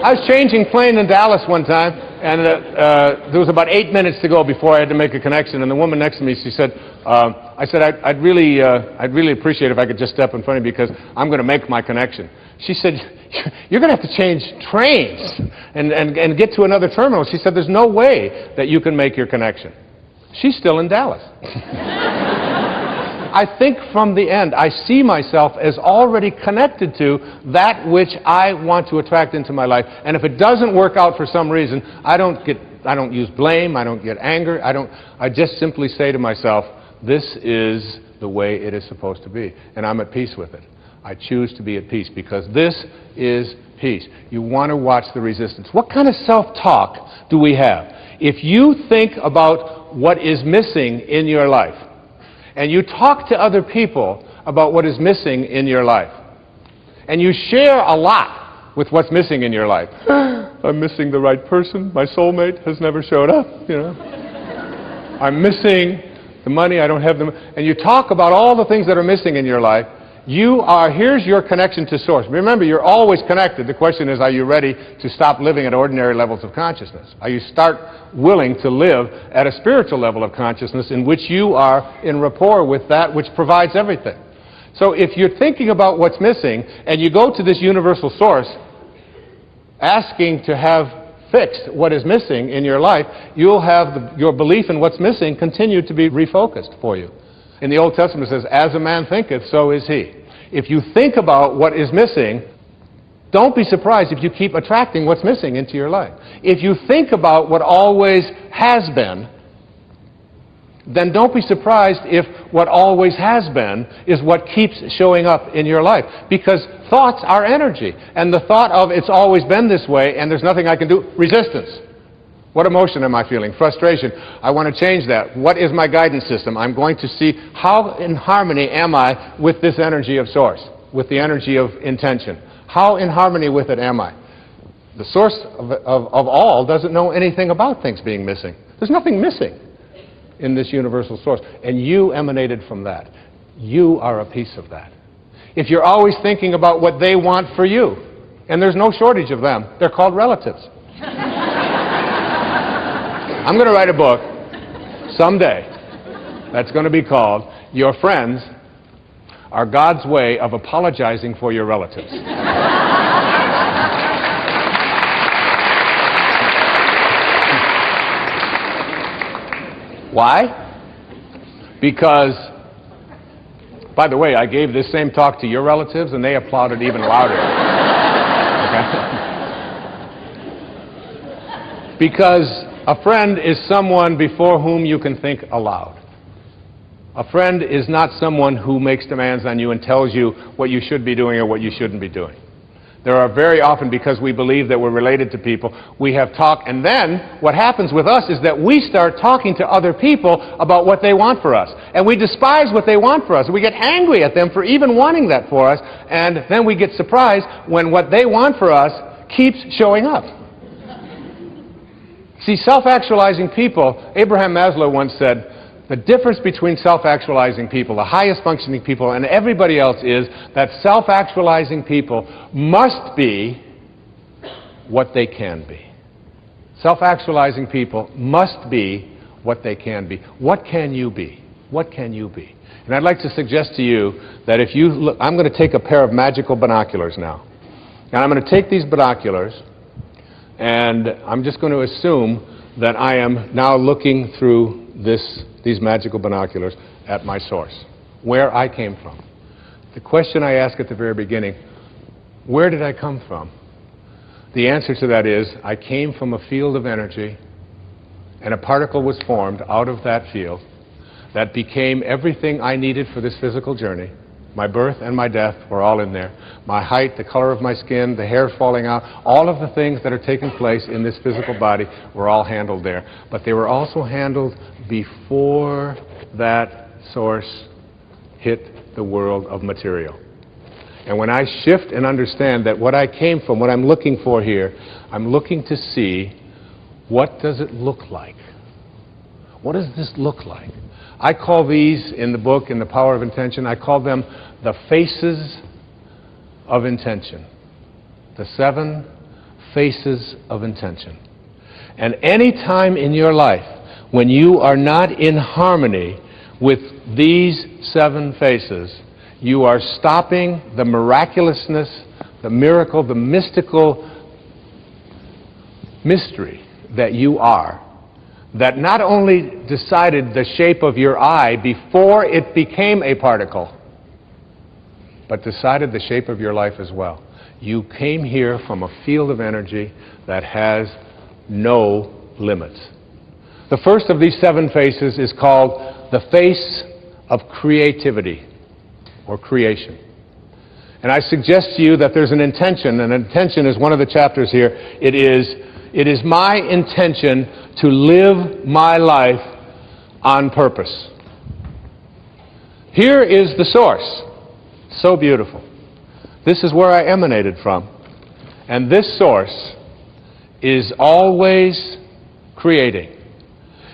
I was changing plane in Dallas one time, and there was about 8 minutes to go before I had to make a connection, and the woman next to me, she said, I said, I'd really appreciate if I could just step in front of you because I'm going to make my connection. She said, you're going to have to change trains and get to another terminal. She said, there's no way that you can make your connection. She's still in Dallas. I think from the end, I see myself as already connected to that which I want to attract into my life. And if it doesn't work out for some reason, I don't use blame, I don't get anger, I just simply say to myself, this is the way it is supposed to be. And I'm at peace with it. I choose to be at peace because this is peace. You want to watch the resistance. What kind of self-talk do we have? If you think about what is missing in your life, and you talk to other people about what is missing in your life, and you share a lot with what's missing in your life. I'm missing the right person. My soulmate has never showed up, you know. I'm missing the money. I don't have them. And you talk about all the things that are missing in your life. Here's your connection to Source. Remember, you're always connected. The question is, are you ready to stop living at ordinary levels of consciousness? Are you willing to live at a spiritual level of consciousness in which you are in rapport with that which provides everything? So if you're thinking about what's missing and you go to this universal source asking to have fixed what is missing in your life, you'll have your belief in what's missing continue to be refocused for you. In the Old Testament it says, as a man thinketh, so is he. If you think about what is missing, don't be surprised if you keep attracting what's missing into your life. If you think about what always has been, then don't be surprised if what always has been is what keeps showing up in your life. Because thoughts are energy. And the thought of it's always been this way and there's nothing I can do, resistance. What emotion am I feeling? Frustration. I want to change that. What is my guidance system? I'm going to see how in harmony am I with this energy of Source, with the energy of intention. How in harmony with it am I? The source of all doesn't know anything about things being missing. There's nothing missing in this universal source. And you emanated from that. You are a piece of that. If you're always thinking about what they want for you, and there's no shortage of them, they're called relatives. I'm going to write a book someday that's going to be called Your Friends Are God's Way of Apologizing for Your Relatives. Why? Because, by the way, I gave this same talk to your relatives and they applauded even louder. Okay? Because a friend is someone before whom you can think aloud. A friend is not someone who makes demands on you and tells you what you should be doing or what you shouldn't be doing. There are very often, because we believe that we're related to people, we have talk, and then what happens with us is that we start talking to other people about what they want for us. And we despise what they want for us. We get angry at them for even wanting that for us, and then we get surprised when what they want for us keeps showing up. See, self-actualizing people, Abraham Maslow once said, the difference between self-actualizing people, the highest functioning people, and everybody else is that self-actualizing people must be what they can be. Self-actualizing people must be what they can be. What can you be? What can you be? And I'd like to suggest to you that if you look, I'm going to take a pair of magical binoculars now. And I'm going to take these binoculars and I'm just going to assume that I am now looking through these magical binoculars at my source, where I came from. The question I asked at the very beginning, where did I come from? The answer to that is, I came from a field of energy, and a particle was formed out of that field that became everything I needed for this physical journey, My birth and my death were all in there. My height, the color of my skin, the hair falling out, all of the things that are taking place in this physical body were all handled there. But they were also handled before that source hit the world of material. And when I shift and understand that what I came from, what I'm looking for here, I'm looking to see, what does it look like? What does this look like? I call these in the book, in The Power of Intention, I call them the faces of intention. The 7 faces of intention. And any time in your life when you are not in harmony with these 7 faces, you are stopping the miraculousness, the miracle, the mystical mystery that you are, that not only decided the shape of your eye before it became a particle, but decided the shape of your life as well. You came here from a field of energy that has no limits. The first of these 7 faces is called the face of creativity, or creation. And I suggest to you that there's an intention, and intention is one of the chapters here. It is my intention to live my life on purpose. Here is the source. So beautiful. This is where I emanated from. And this source is always creating.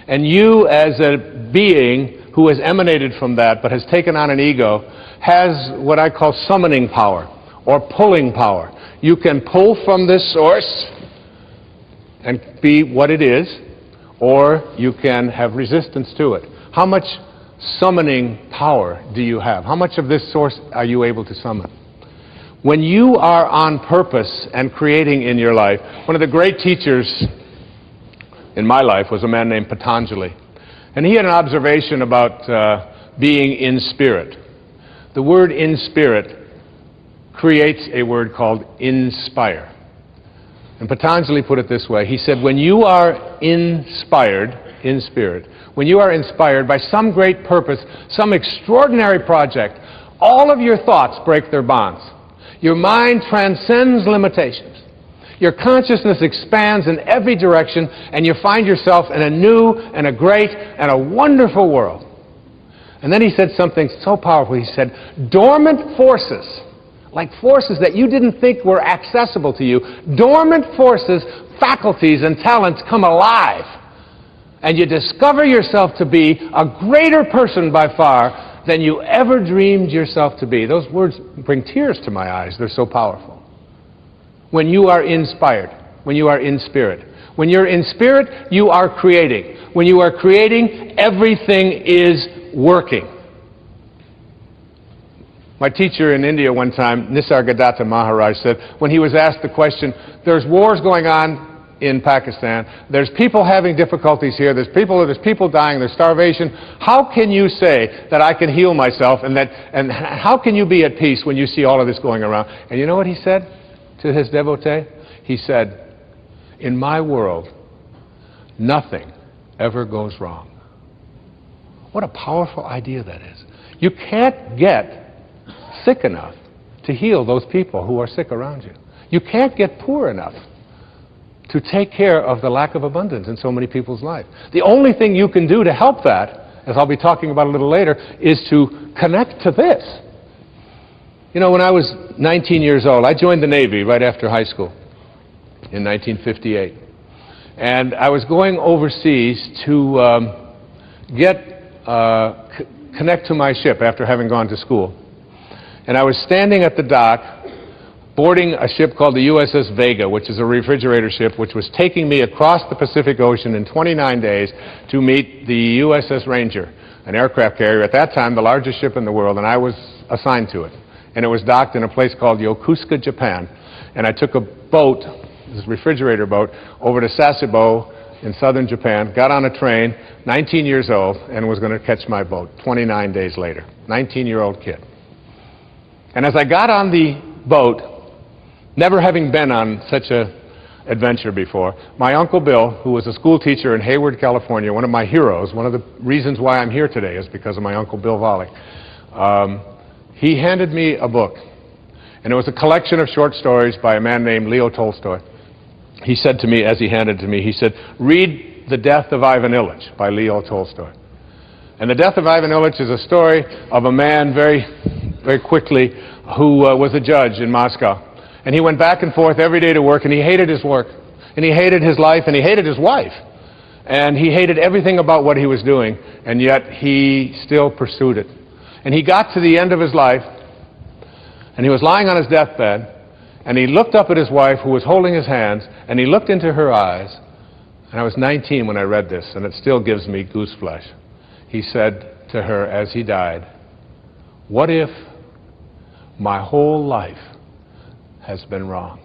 And you, as a being who has emanated from that but has taken on an ego, has what I call summoning power or pulling power. You can pull from this source and be what it is, or you can have resistance to it. How much summoning power do you have? How much of this source are you able to summon? When you are on purpose and creating in your life, one of the great teachers in my life was a man named Patanjali. And he had an observation about being in spirit. The word in spirit creates a word called inspire. And Patanjali put it this way. He said, when you are inspired, in spirit, when you are inspired by some great purpose, some extraordinary project, all of your thoughts break their bonds. Your mind transcends limitations. Your consciousness expands in every direction, and you find yourself in a new and a great and a wonderful world. And then he said something so powerful. He said, dormant forces, like forces that you didn't think were accessible to you, dormant forces, faculties, and talents come alive. And you discover yourself to be a greater person by far than you ever dreamed yourself to be. Those words bring tears to my eyes. They're so powerful. When you are inspired, when you are in spirit. When you're in spirit, you are creating. When you are creating, everything is working. My teacher in India one time, Nisargadatta Maharaj, said, when he was asked the question, there's wars going on in Pakistan, there's people having difficulties here, there's people dying, there's starvation. How can you say that I can heal myself, and how can you be at peace when you see all of this going around? And you know what he said to his devotee? He said, in my world, nothing ever goes wrong. What a powerful idea that is. You can't get sick enough to heal those people who are sick around you. You can't get poor enough to take care of the lack of abundance in so many people's lives. The only thing you can do to help that, as I'll be talking about a little later, is to connect to this. You know, when I was 19 years old, I joined the Navy right after high school in 1958. And I was going overseas to connect to my ship after having gone to school. And I was standing at the dock boarding a ship called the USS Vega, which is a refrigerator ship, which was taking me across the Pacific Ocean in 29 days to meet the USS Ranger, an aircraft carrier, at that time the largest ship in the world, and I was assigned to it. And it was docked in a place called Yokosuka, Japan. And I took a boat, this refrigerator boat, over to Sasebo in southern Japan, got on a train, 19 years old, and was going to catch my boat 29 days later. 19-year-old kid. And as I got on the boat, never having been on such an adventure before, my Uncle Bill, who was a school teacher in Hayward, California, one of my heroes, one of the reasons why I'm here today is because of my Uncle Bill Volley. he handed me a book, and it was a collection of short stories by a man named Leo Tolstoy. He said to me, as he handed it to me, he said, "Read The Death of Ivan Ilyich by Leo Tolstoy." And The Death of Ivan Ilyich is a story of a man very quickly who was a judge in Moscow. And he went back and forth every day to work, and he hated his work, and he hated his life, and he hated his wife. And he hated everything about what he was doing, and yet he still pursued it. And he got to the end of his life, and he was lying on his deathbed, and he looked up at his wife, who was holding his hands, and he looked into her eyes. And I was 19 when I read this, and it still gives me gooseflesh. He said to her as he died, "What if my whole life has been wrong?"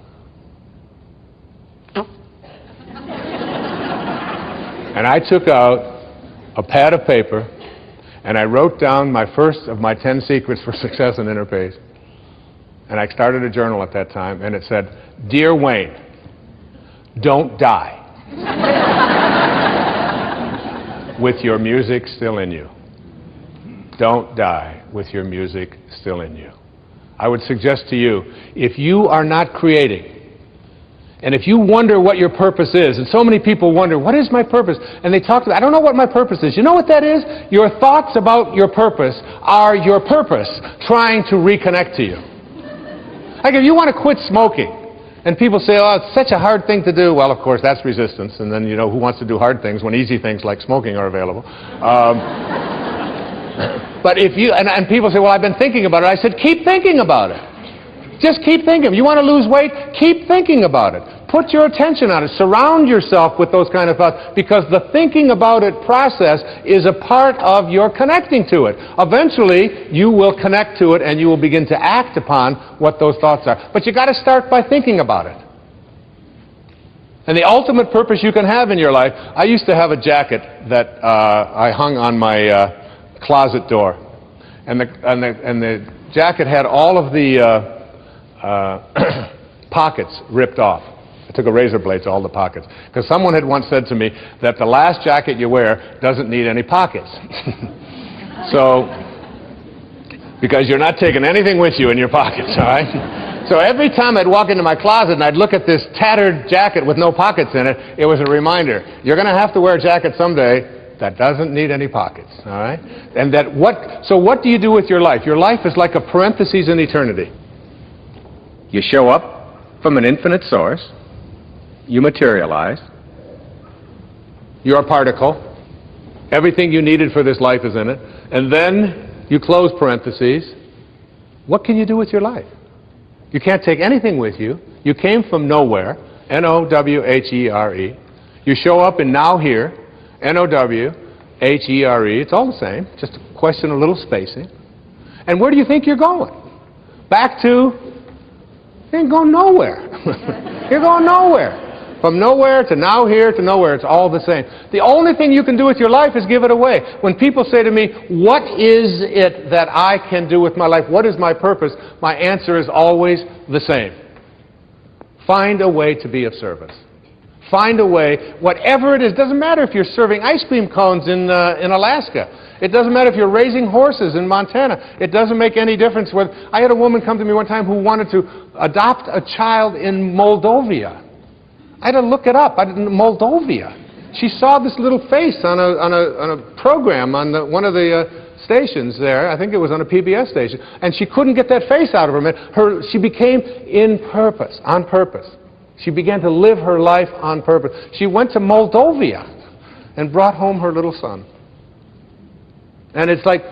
And I took out a pad of paper, and I wrote down my first of my 10 secrets for success in inner peace. And I started a journal at that time, and it said, "Dear Wayne, don't die with your music still in you. Don't die with your music still in you." I would suggest to you, if you are not creating, and if you wonder what your purpose is, and so many people wonder, what is my purpose? And they talk to, I don't know what my purpose is. You know what that is? Your thoughts about your purpose are your purpose trying to reconnect to you. Like if you want to quit smoking, and people say, "Oh, it's such a hard thing to do." Well, of course, that's resistance. And then, you know, who wants to do hard things when easy things like smoking are available? But if you, and people say, "Well, I've been thinking about it." I said, keep thinking about it. Just keep thinking. You want to lose weight? Keep thinking about it. Put your attention on it. Surround yourself with those kind of thoughts, because the thinking about it process is a part of your connecting to it. Eventually, you will connect to it and you will begin to act upon what those thoughts are. But you got to start by thinking about it. And the ultimate purpose you can have in your life, I used to have a jacket that I hung on my closet door. And the jacket had all of the pockets ripped off. I took a razor blade to all the pockets, because someone had once said to me that the last jacket you wear doesn't need any pockets. So, because you're not taking anything with you in your pockets, all right? So every time I'd walk into my closet and I'd look at this tattered jacket with no pockets in it, it was a reminder, you're going to have to wear a jacket someday that doesn't need any pockets, all right? And so what do you do with your life? Your life is like a parenthesis in eternity. You show up from an infinite source, you materialize, you're a particle, everything you needed for this life is in it, and then you close parentheses. What can you do with your life? You can't take anything with you. You came from nowhere, N-O-W-H-E-R-E. You show up in now here, N-O-W-H-E-R-E. It's all the same, just a question of a little spacing. And where do you think you're going? Back to, you ain't going nowhere. You're going nowhere. From nowhere to now here to nowhere, it's all the same. The only thing you can do with your life is give it away. When people say to me, what is it that I can do with my life? What is my purpose? My answer is always the same. Find a way to be of service. Find a way, whatever it is. Doesn't matter if you're serving ice cream cones in Alaska. It doesn't matter if you're raising horses in Montana. It doesn't make any difference. I had a woman come to me one time who wanted to adopt a child in Moldova. I had to look it up. Moldova. She saw this little face on a program on one of the stations there. I think it was on a PBS station. And she couldn't get that face out of her. She became on purpose. She began to live her life on purpose. She went to Moldova and brought home her little son. And it's like,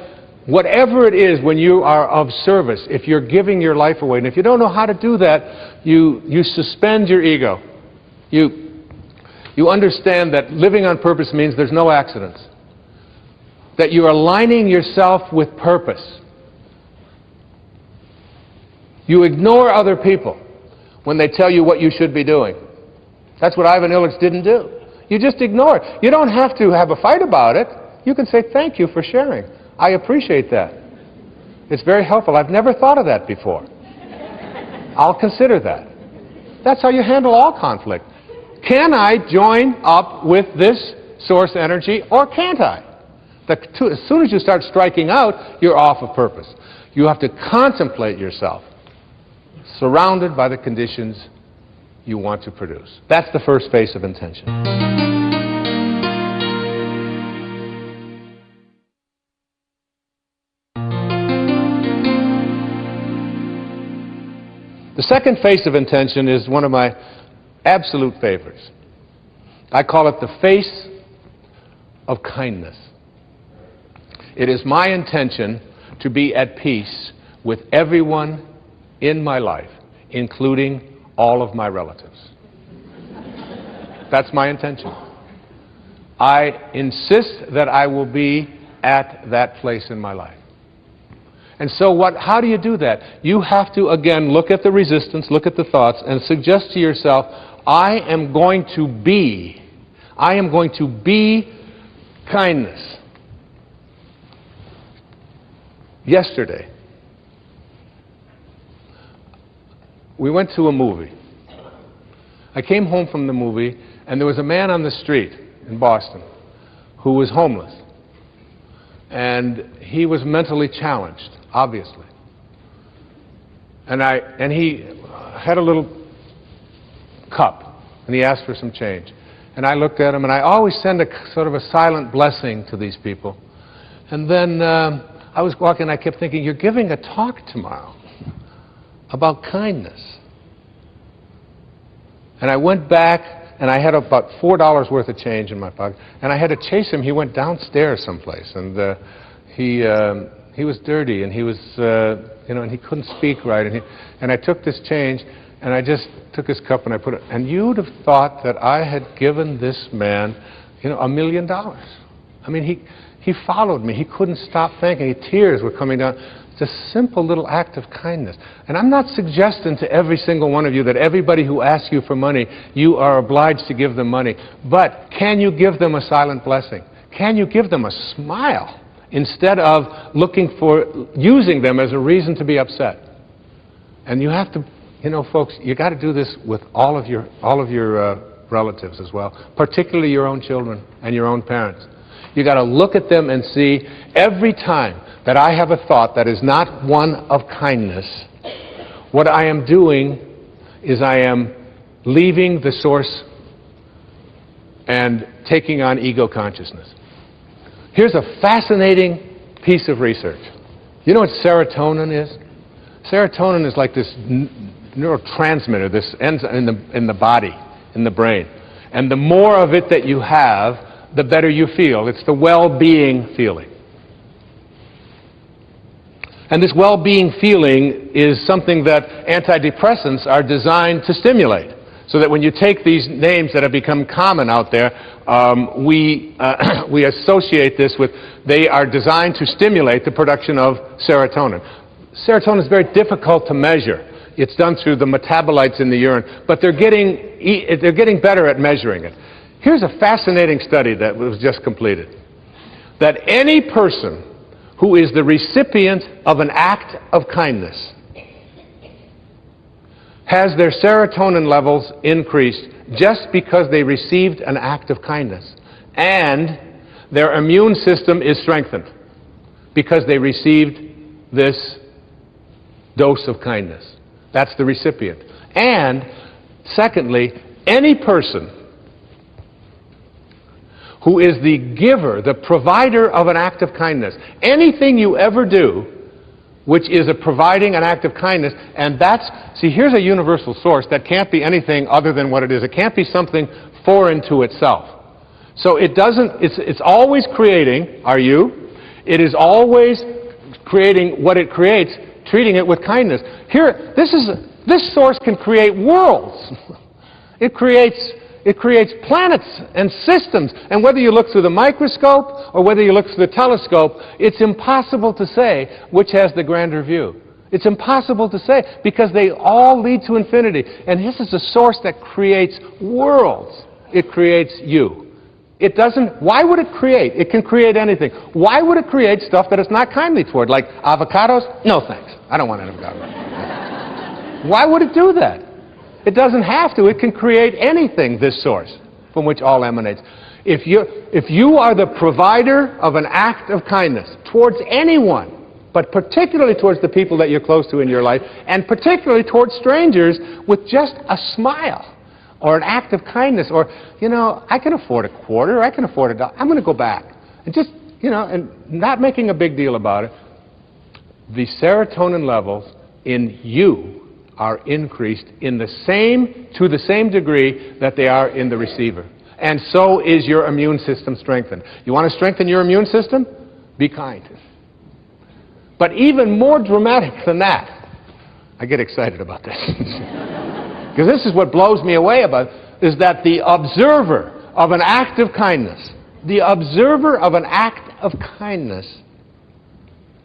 whatever it is, when you are of service, if you're giving your life away, and if you don't know how to do that, you suspend your ego. You understand that living on purpose means there's no accidents. That you're aligning yourself with purpose. You ignore other people when they tell you what you should be doing. That's what Ivan Ilyich didn't do. You just ignore it. You don't have to have a fight about it. You can say, thank you for sharing. I appreciate that. It's very helpful. I've never thought of that before. I'll consider that. That's how you handle all conflict. Can I join up with this source energy, or can't I? As soon as you start striking out, you're off of purpose. You have to contemplate yourself surrounded by the conditions you want to produce. That's the first phase of intention. The second face of intention is one of my absolute favorites. I call it the face of kindness. It is my intention to be at peace with everyone in my life, including all of my relatives. That's my intention. I insist that I will be at that place in my life. And so how do you do that? You have to, again, look at the resistance, look at the thoughts, and suggest to yourself, I am going to be kindness. Yesterday, we went to a movie. I came home from the movie, and there was a man on the street in Boston who was homeless. And he was mentally challenged, obviously. And he had a little cup, and he asked for some change. And I looked at him, and I always send a sort of a silent blessing to these people. And then I was walking, and I kept thinking, you're giving a talk tomorrow about kindness. And I went back, and I had about $4 worth of change in my pocket, and I had to chase him. He went downstairs someplace, and he was dirty, and he was, and he couldn't speak right. And I took this change, and I just took his cup, and I put it. And you'd have thought that I had given this man, $1 million. I mean, he followed me. He couldn't stop thanking. Tears were coming down. It's a simple little act of kindness. And I'm not suggesting to every single one of you that everybody who asks you for money, you are obliged to give them money. But can you give them a silent blessing? Can you give them a smile instead of using them as a reason to be upset? And you have to, folks, you got to do this with all of your relatives as well, particularly your own children and your own parents. You got to look at them and see every time that I have a thought that is not one of kindness, what I am doing is I am leaving the source and taking on ego consciousness. Here's a fascinating piece of research. You know what serotonin is? Serotonin is like this neurotransmitter, this enzyme in the body, in the brain. And the more of it that you have, the better you feel. It's the well-being feeling. And this well-being feeling is something that antidepressants are designed to stimulate. So that when you take these names that have become common out there, we associate this with, they are designed to stimulate the production of serotonin. Serotonin is very difficult to measure. It's done through the metabolites in the urine, but they're getting better at measuring it. Here's a fascinating study that was just completed. That any person who is the recipient of an act of kindness has their serotonin levels increased just because they received an act of kindness. And their immune system is strengthened because they received this dose of kindness. That's the recipient. And secondly, any person who is the giver, the provider of an act of kindness, anything you ever do which is providing an act of kindness, and see, here's a universal source that can't be anything other than what it is. It can't be something foreign to itself. So it's always creating, it is always creating what it creates, treating it with kindness. Here, this source can create worlds. It creates planets and systems, and whether you look through the microscope or whether you look through the telescope, it's impossible to say which has the grander view. It's impossible to say because they all lead to infinity. And this is a source that creates worlds. It creates you. It doesn't, why would it create? It can create anything. Why would it create stuff that it's not kindly toward, like avocados? No thanks. I don't want an avocado. Why would it do that? It doesn't have to. It can create anything, this source, from which all emanates. If you are the provider of an act of kindness towards anyone, but particularly towards the people that you're close to in your life, and particularly towards strangers, with just a smile or an act of kindness, or, you know, I can afford a quarter, I can afford $1, I'm going to go back. And just, you know, and not making a big deal about it, the serotonin levels in you are increased to the same degree that they are in the receiver. And so is your immune system strengthened. You want to strengthen your immune system? Be kind. But even more dramatic than that, I get excited about this, because this is what blows me away about it, is that the observer of an act of kindness,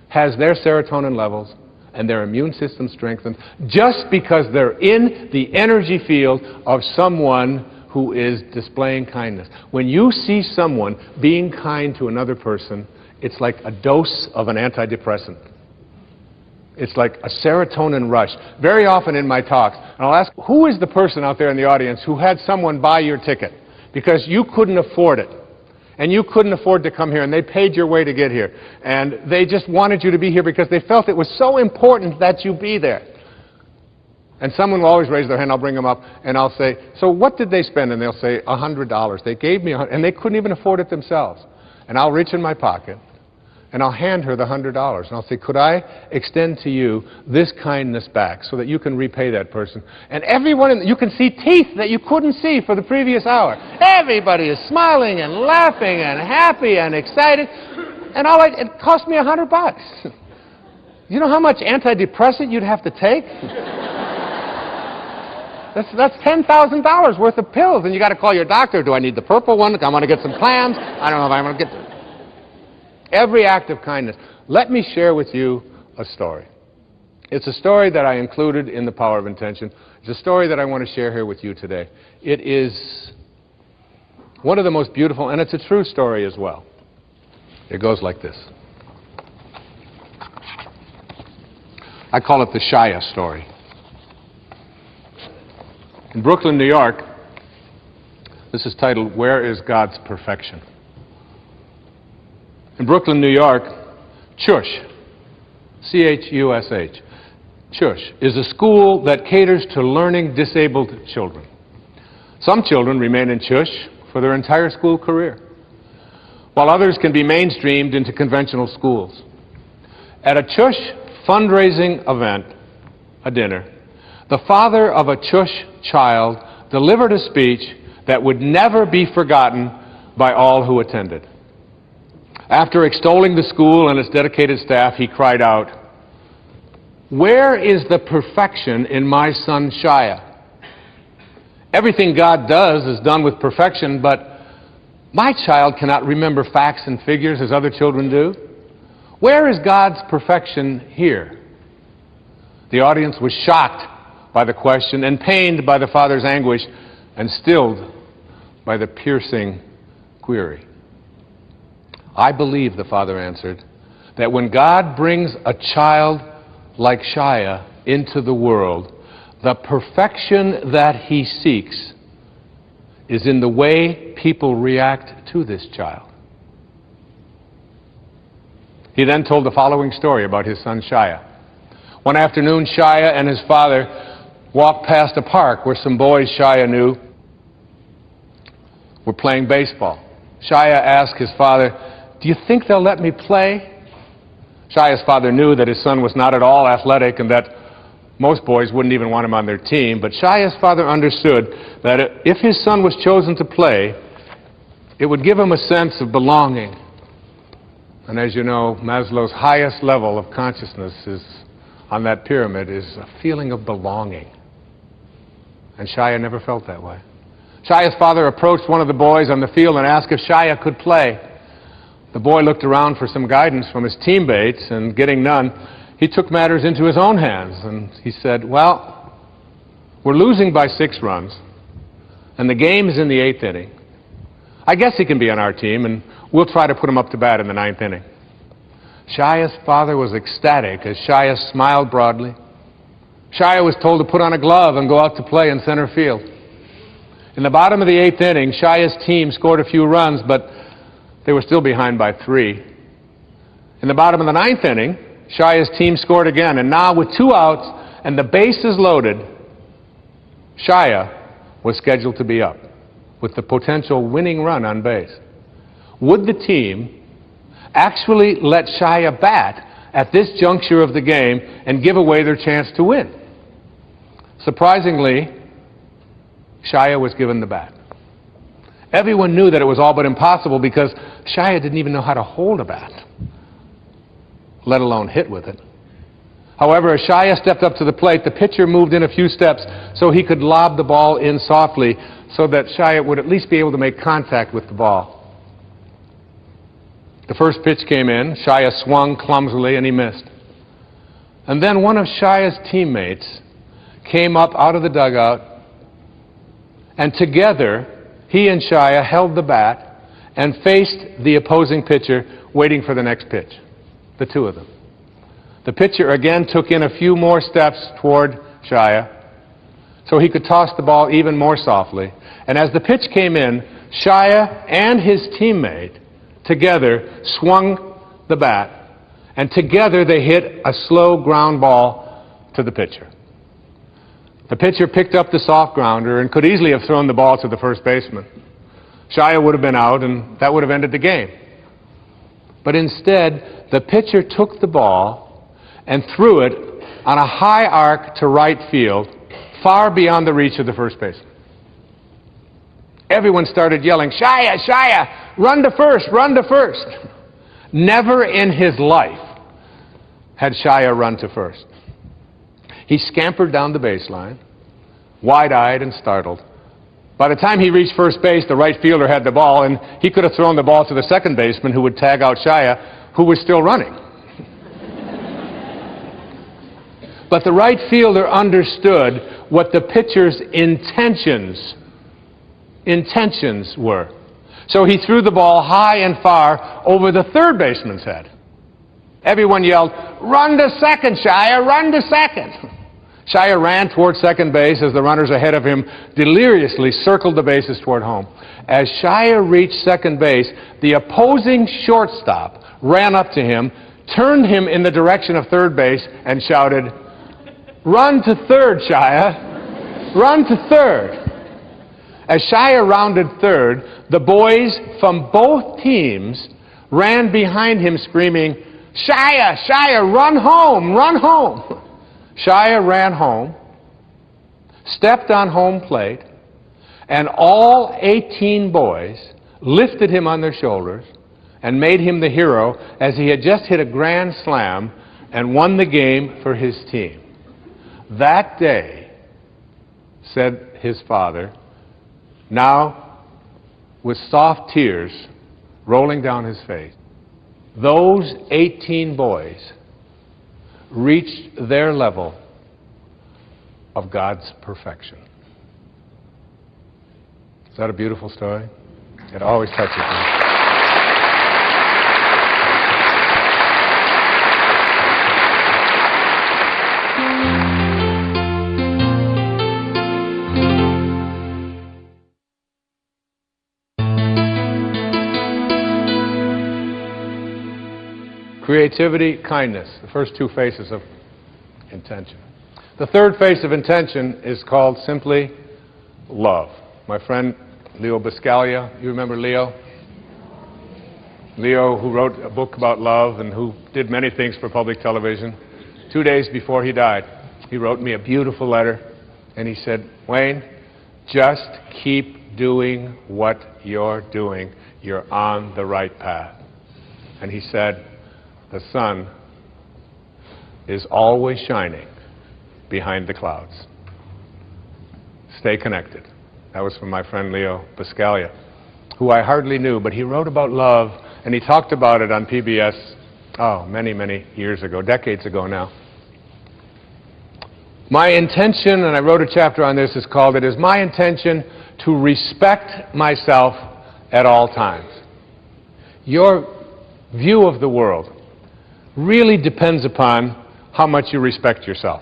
has their serotonin levels and their immune system strengthened just because they're in the energy field of someone who is displaying kindness. When you see someone being kind to another person, it's like a dose of an antidepressant. It's like a serotonin rush. Very often in my talks, and I'll ask, who is the person out there in the audience who had someone buy your ticket because you couldn't afford it? And you couldn't afford to come here, and they paid your way to get here. And they just wanted you to be here because they felt it was so important that you be there. And someone will always raise their hand, I'll bring them up, and I'll say, so what did they spend? And they'll say, $100. They gave me $100, and they couldn't even afford it themselves. And I'll reach in my pocket, and I'll hand her the $100. And I'll say, could I extend to you this kindness back so that you can repay that person? And everyone, you can see teeth that you couldn't see for the previous hour. Everybody is smiling and laughing and happy and excited. And it cost me $100. You know how much antidepressant you'd have to take? That's $10,000 worth of pills. And you got to call your doctor. Do I need the purple one? I want to get some clams. I don't know if I'm going to get... Every act of kindness. Let me share with you a story. It's a story that I included in The Power of Intention. It's a story that I want to share here with you today. It is one of the most beautiful, and it's a true story as well. It goes like this. I call it the Shia story. In Brooklyn, New York, this is titled, Where is God's Perfection? In Brooklyn, New York, CHUSH, C-H-U-S-H, CHUSH is a school that caters to learning disabled children. Some children remain in CHUSH for their entire school career, while others can be mainstreamed into conventional schools. At a CHUSH fundraising event, a dinner, the father of a CHUSH child delivered a speech that would never be forgotten by all who attended. After extolling the school and its dedicated staff, he cried out, "Where is the perfection in my son Shia? Everything God does is done with perfection, but my child cannot remember facts and figures as other children do. Where is God's perfection here?" The audience was shocked by the question and pained by the father's anguish and stilled by the piercing query. "I believe," the father answered, "that when God brings a child like Shia into the world, the perfection that he seeks is in the way people react to this child." He then told the following story about his son Shia. One afternoon, Shia and his father walked past a park where some boys Shia knew were playing baseball. Shia asked his father, "Do you think they'll let me play?" Shia's father knew that his son was not at all athletic and that most boys wouldn't even want him on their team, but Shia's father understood that if his son was chosen to play, it would give him a sense of belonging. And as you know, Maslow's highest level of consciousness is on that pyramid is a feeling of belonging. And Shia never felt that way. Shia's father approached one of the boys on the field and asked if Shia could play. The boy looked around for some guidance from his teammates, and getting none, he took matters into his own hands, and he said, "Well, we're losing by 6 runs, and the game is in the 8th inning. I guess he can be on our team, and we'll try to put him up to bat in the 9th inning." Shia's father was ecstatic as Shia smiled broadly. Shia was told to put on a glove and go out to play in center field. In the bottom of the 8th inning, Shia's team scored a few runs, but they were still behind by 3. In the bottom of the 9th inning, Shaya's team scored again, and now with 2 outs and the bases loaded, Shaya was scheduled to be up with the potential winning run on base. Would the team actually let Shaya bat at this juncture of the game and give away their chance to win? Surprisingly, Shaya was given the bat. Everyone knew that it was all but impossible because Shaya didn't even know how to hold a bat, let alone hit with it. However, as Shaya stepped up to the plate, the pitcher moved in a few steps so he could lob the ball in softly so that Shaya would at least be able to make contact with the ball. The first pitch came in, Shaya swung clumsily and he missed. And then one of Shaya's teammates came up out of the dugout, and together he and Shaya held the bat and faced the opposing pitcher, waiting for the next pitch, the two of them. The pitcher again took in a few more steps toward Shaya so he could toss the ball even more softly. And as the pitch came in, Shaya and his teammate together swung the bat, and together they hit a slow ground ball to the pitcher. The pitcher picked up the soft grounder and could easily have thrown the ball to the first baseman. Shaya would have been out, and that would have ended the game. But instead, the pitcher took the ball and threw it on a high arc to right field, far beyond the reach of the first baseman. Everyone started yelling, "Shaya, Shaya, run to first, run to first." Never in his life had Shaya run to first. He scampered down the baseline, wide-eyed and startled. By the time he reached first base, the right fielder had the ball, and he could have thrown the ball to the second baseman, who would tag out Shaya, who was still running. But the right fielder understood what the pitcher's intentions were. So he threw the ball high and far over the third baseman's head. Everyone yelled, "Run to second, Shaya, run to second." Shaya ran toward second base as the runners ahead of him deliriously circled the bases toward home. As Shaya reached second base, the opposing shortstop ran up to him, turned him in the direction of third base, and shouted, "Run to third, Shaya, run to third." As Shaya rounded third, the boys from both teams ran behind him screaming, "Shaya, Shaya, run home, run home." Shaya ran home, stepped on home plate, and all 18 boys lifted him on their shoulders and made him the hero as he had just hit a grand slam and won the game for his team. That day, said his father, now with soft tears rolling down his face, those 18 boys reached their level of God's perfection. Is that a beautiful story? It always touches me. Creativity, kindness, the first two faces of intention. The third face of intention is called simply love. My friend Leo Biscaglia, you remember Leo? Leo, who wrote a book about love and who did many things for public television. 2 days before he died, he wrote me a beautiful letter, and he said, "Wayne, just keep doing what you're doing. You're on the right path." And he said, "The sun is always shining behind the clouds. Stay connected." That was from my friend Leo Biscaglia, who I hardly knew, but he wrote about love, and he talked about it on PBS, many, many years ago, decades ago now. My intention, and I wrote a chapter on this, is called, "It is my intention to respect myself at all times." Your view of the world really depends upon how much you respect yourself.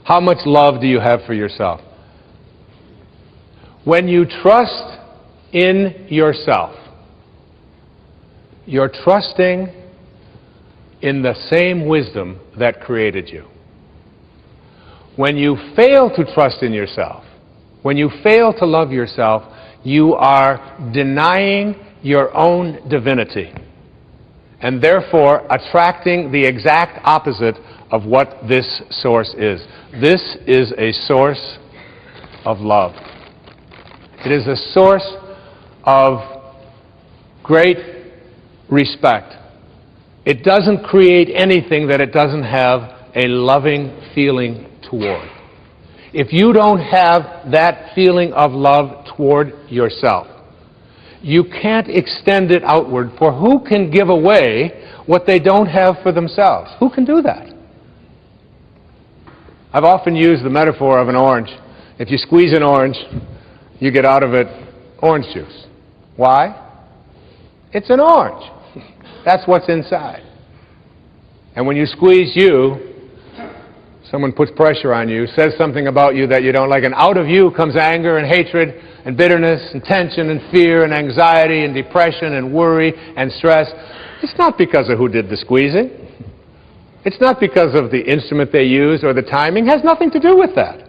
How much love do you have for yourself? When you trust in yourself, you're trusting in the same wisdom that created you. When you fail to trust in yourself, when you fail to love yourself, you are denying your own divinity, and therefore attracting the exact opposite of what this source is. This is a source of love. It is a source of great respect. It doesn't create anything that it doesn't have a loving feeling toward. If you don't have that feeling of love toward yourself, you can't extend it outward, for who can give away what they don't have for themselves? Who can do that? I've often used the metaphor of an orange. If you squeeze an orange, you get out of it orange juice. Why? It's an orange. That's what's inside. And when you squeeze you, someone puts pressure on you, says something about you that you don't like, and out of you comes anger and hatred and bitterness and tension and fear and anxiety and depression and worry and stress. It's not because of who did the squeezing. It's not because of the instrument they used or the timing. It has nothing to do with that.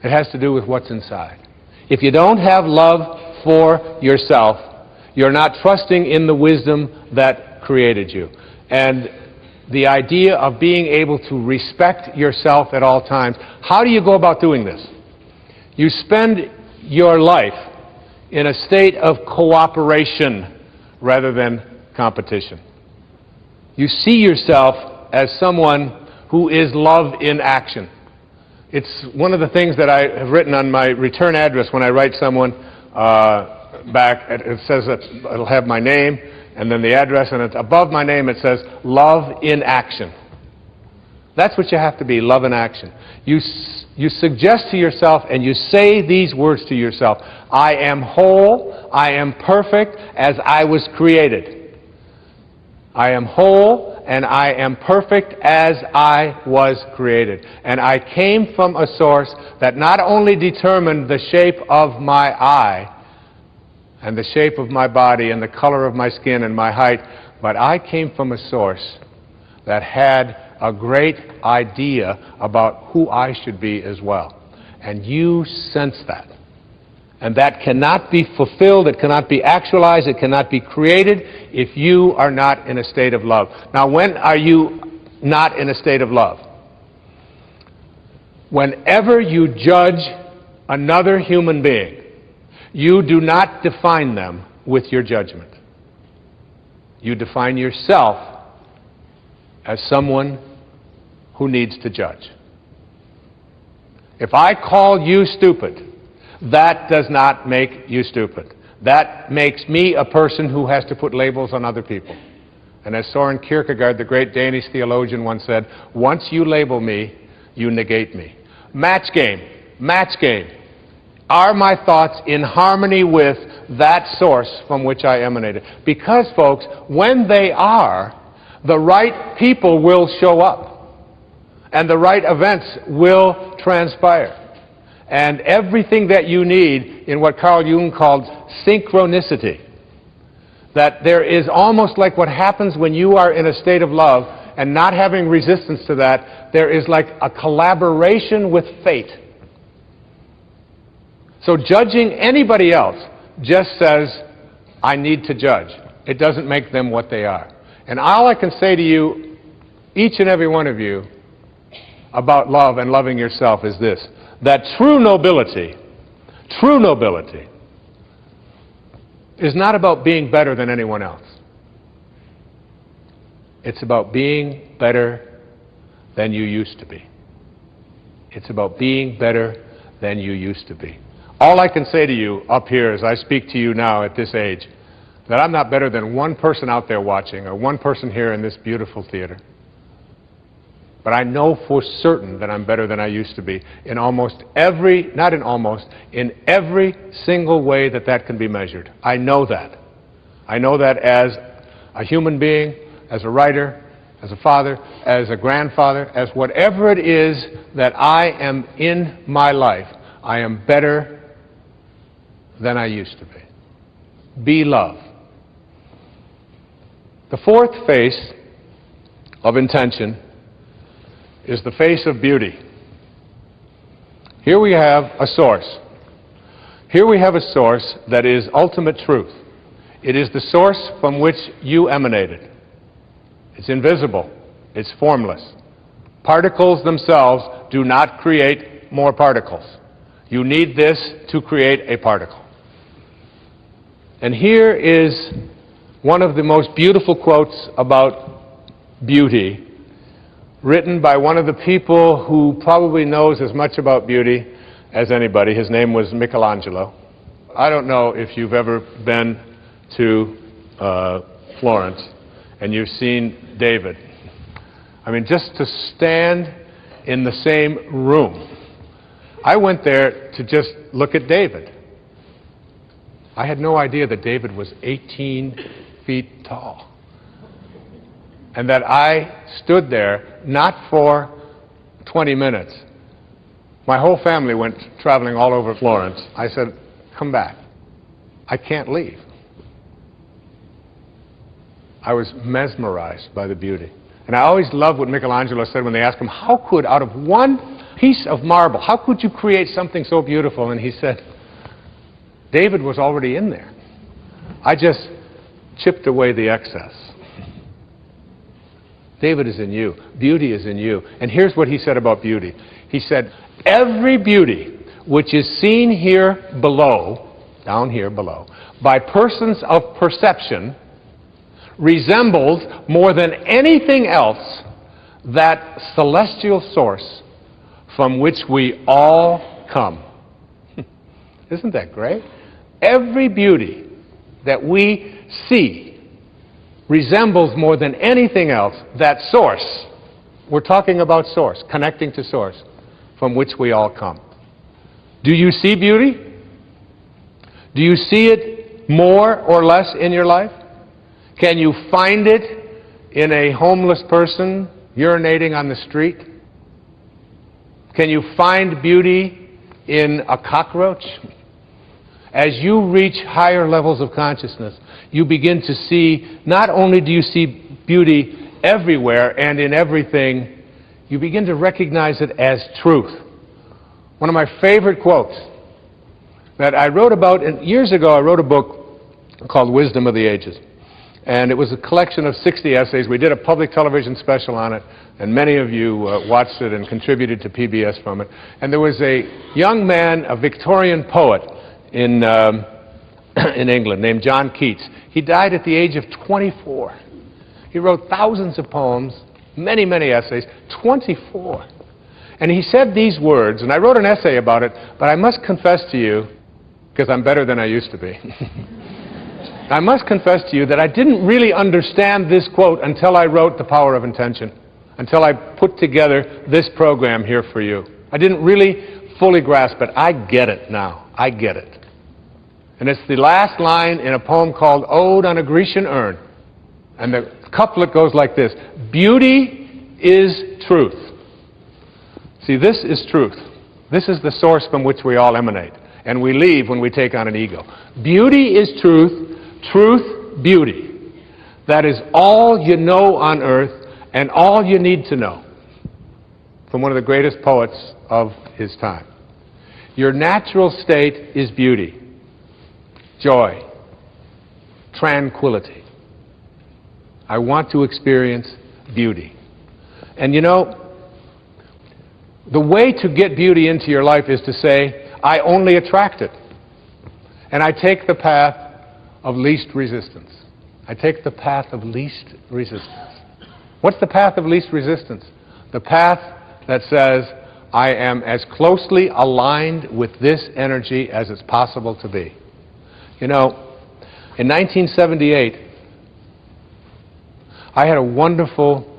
It has to do with what's inside. If you don't have love for yourself, you're not trusting in the wisdom that created you. And the idea of being able to respect yourself at all times, how do you go about doing this? You spend your life in a state of cooperation rather than competition. You see yourself as someone who is love in action. It's one of the things that I have written on my return address when I write someone back. It says that it'll have my name and then the address, and it's above my name it says love in action. That's what you have to be, love in action. You suggest to yourself and you say these words to yourself: I am whole, I am perfect as I was created. I am whole and I am perfect as I was created. And I came from a source that not only determined the shape of my eye and the shape of my body and the color of my skin and my height, but I came from a source that had a great idea about who I should be as well. And you sense that. And that cannot be fulfilled, it cannot be actualized, it cannot be created if you are not in a state of love. Now, when are you not in a state of love? Whenever you judge another human being, you do not define them with your judgment. You define yourself as someone who needs to judge. If I call you stupid, that does not make you stupid. That makes me a person who has to put labels on other people. And as Søren Kierkegaard, the great Danish theologian, once said, once you label me, you negate me. Match game. Match game. Are my thoughts in harmony with that source from which I emanated? Because, folks, when they are, the right people will show up. And the right events will transpire. And everything that you need in what Carl Jung called synchronicity, that there is almost like what happens when you are in a state of love and not having resistance to that, there is like a collaboration with fate. So judging anybody else just says, I need to judge. It doesn't make them what they are. And all I can say to you, each and every one of you, about love and loving yourself is this: that true nobility is not about being better than anyone else. It's about being better than you used to be. It's about being better than you used to be. All I can say to you up here as I speak to you now at this age, that I'm not better than one person out there watching or one person here in this beautiful theater. But I know for certain that I'm better than I used to be in almost every, not in almost, in every single way that that can be measured. I know that. I know that as a human being, as a writer, as a father, as a grandfather, as whatever it is that I am in my life, I am better than I used to be. Be love. The fourth face of intention is the face of beauty. Here we have a source. Here we have a source that is ultimate truth. It is the source from which you emanated. It's invisible. It's formless. Particles themselves do not create more particles. You need this to create a particle. And here is one of the most beautiful quotes about beauty, written by one of the people who probably knows as much about beauty as anybody. His name was Michelangelo. I don't know if you've ever been to Florence and you've seen David. I mean, just to stand in the same room. I went there to just look at David. I had no idea that David was 18 feet tall. And that I stood there not for 20 minutes. My whole family went traveling all over Florence. I said, come back. I can't leave. I was mesmerized by the beauty. And I always loved what Michelangelo said when they asked him, how could, out of one piece of marble, how could you create something so beautiful? And he said, David was already in there. I just chipped away the excess. David is in you. Beauty is in you. And here's what he said about beauty. He said, every beauty which is seen here below, down here below, by persons of perception resembles more than anything else that celestial source from which we all come. Isn't that great? Every beauty that we see resembles more than anything else that source. We're talking about source, connecting to source, from which we all come. Do you see beauty? Do you see it more or less in your life? Can you find it in a homeless person urinating on the street? Can you find beauty in a cockroach? As you reach higher levels of consciousness, you begin to see, not only do you see beauty everywhere and in everything, you begin to recognize it as truth. One of my favorite quotes that I wrote about, and years ago I wrote a book called Wisdom of the Ages. And it was a collection of 60 essays. We did a public television special on it, and many of you watched it and contributed to PBS from it. And there was a young man, a Victorian poet in England named John Keats. He died at the age of 24. He wrote thousands of poems, many, many essays, 24. And he said these words, and I wrote an essay about it, but I must confess to you, because I'm better than I used to be, I must confess to you that I didn't really understand this quote until I wrote The Power of Intention, until I put together this program here for you. I didn't really fully grasp it. I get it now. I get it. And it's the last line in a poem called Ode on a Grecian Urn. And the couplet goes like this: beauty is truth. See, this is truth. This is the source from which we all emanate. And we leave when we take on an ego. Beauty is truth. Truth, beauty. That is all you know on earth and all you need to know. From one of the greatest poets of his time. Your natural state is beauty, joy, tranquility. I want to experience beauty. And you know, the way to get beauty into your life is to say, I only attract it. And I take the path of least resistance. I take the path of least resistance. What's the path of least resistance? The path that says, I am as closely aligned with this energy as it's possible to be. You know, in 1978, I had a wonderful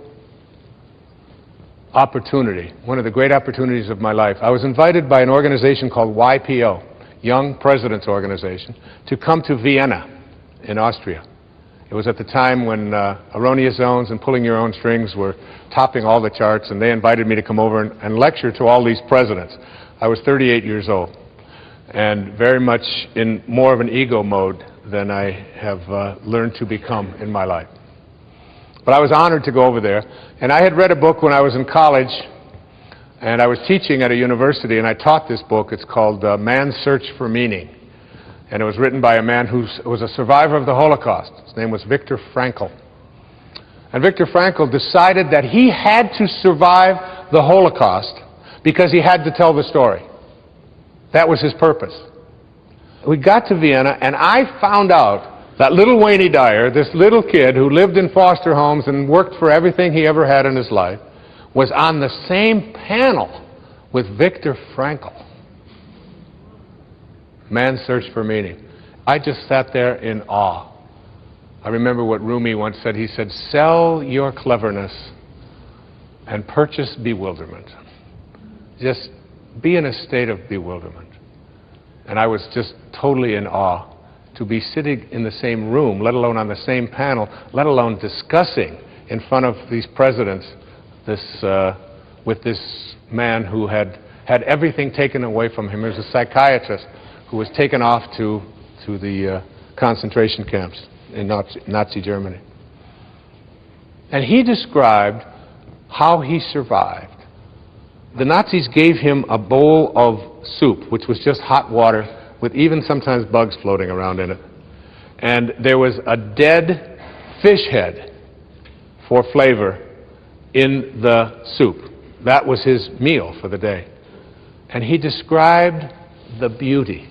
opportunity, one of the great opportunities of my life. I was invited by an organization called YPO, Young Presidents Organization, to come to Vienna in Austria. It was at the time when erroneous zones and pulling your own strings were topping all the charts, and they invited me to come over and lecture to all these presidents. I was 38 years old and very much in more of an ego mode than I have learned to become in my life. But I was honored to go over there. And I had read a book when I was in college, and I was teaching at a university, and I taught this book. It's called Man's Search for Meaning. And it was written by a man who was a survivor of the Holocaust. His name was Viktor Frankl. And Viktor Frankl decided that he had to survive the Holocaust because he had to tell the story. That was his purpose. We got to Vienna, and I found out that little Wayne Dyer, this little kid who lived in foster homes and worked for everything he ever had in his life, was on the same panel with Viktor Frankl. Man's Search for Meaning. I just sat there in awe. I remember what Rumi once said. He said, "Sell your cleverness and purchase bewilderment." Just be in a state of bewilderment. And I was just totally in awe to be sitting in the same room, let alone on the same panel, let alone discussing in front of these presidents with this man who had everything taken away from him. He was a psychiatrist who was taken off to the concentration camps in Nazi Germany. And he described how he survived. The Nazis gave him a bowl of soup, which was just hot water with even sometimes bugs floating around in it. And there was a dead fish head for flavor in the soup. That was his meal for the day. And he described the beauty.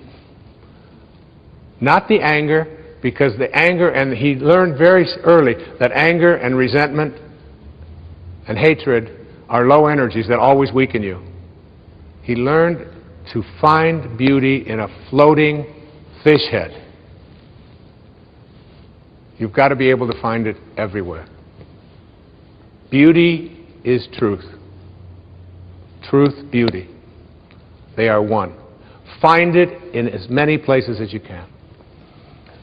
Not the anger, because the anger, and he learned very early that anger and resentment and hatred are low energies that always weaken you. He learned to find beauty in a floating fish head. You've got to be able to find it everywhere. Beauty is truth. Truth, beauty. They are one. Find it in as many places as you can.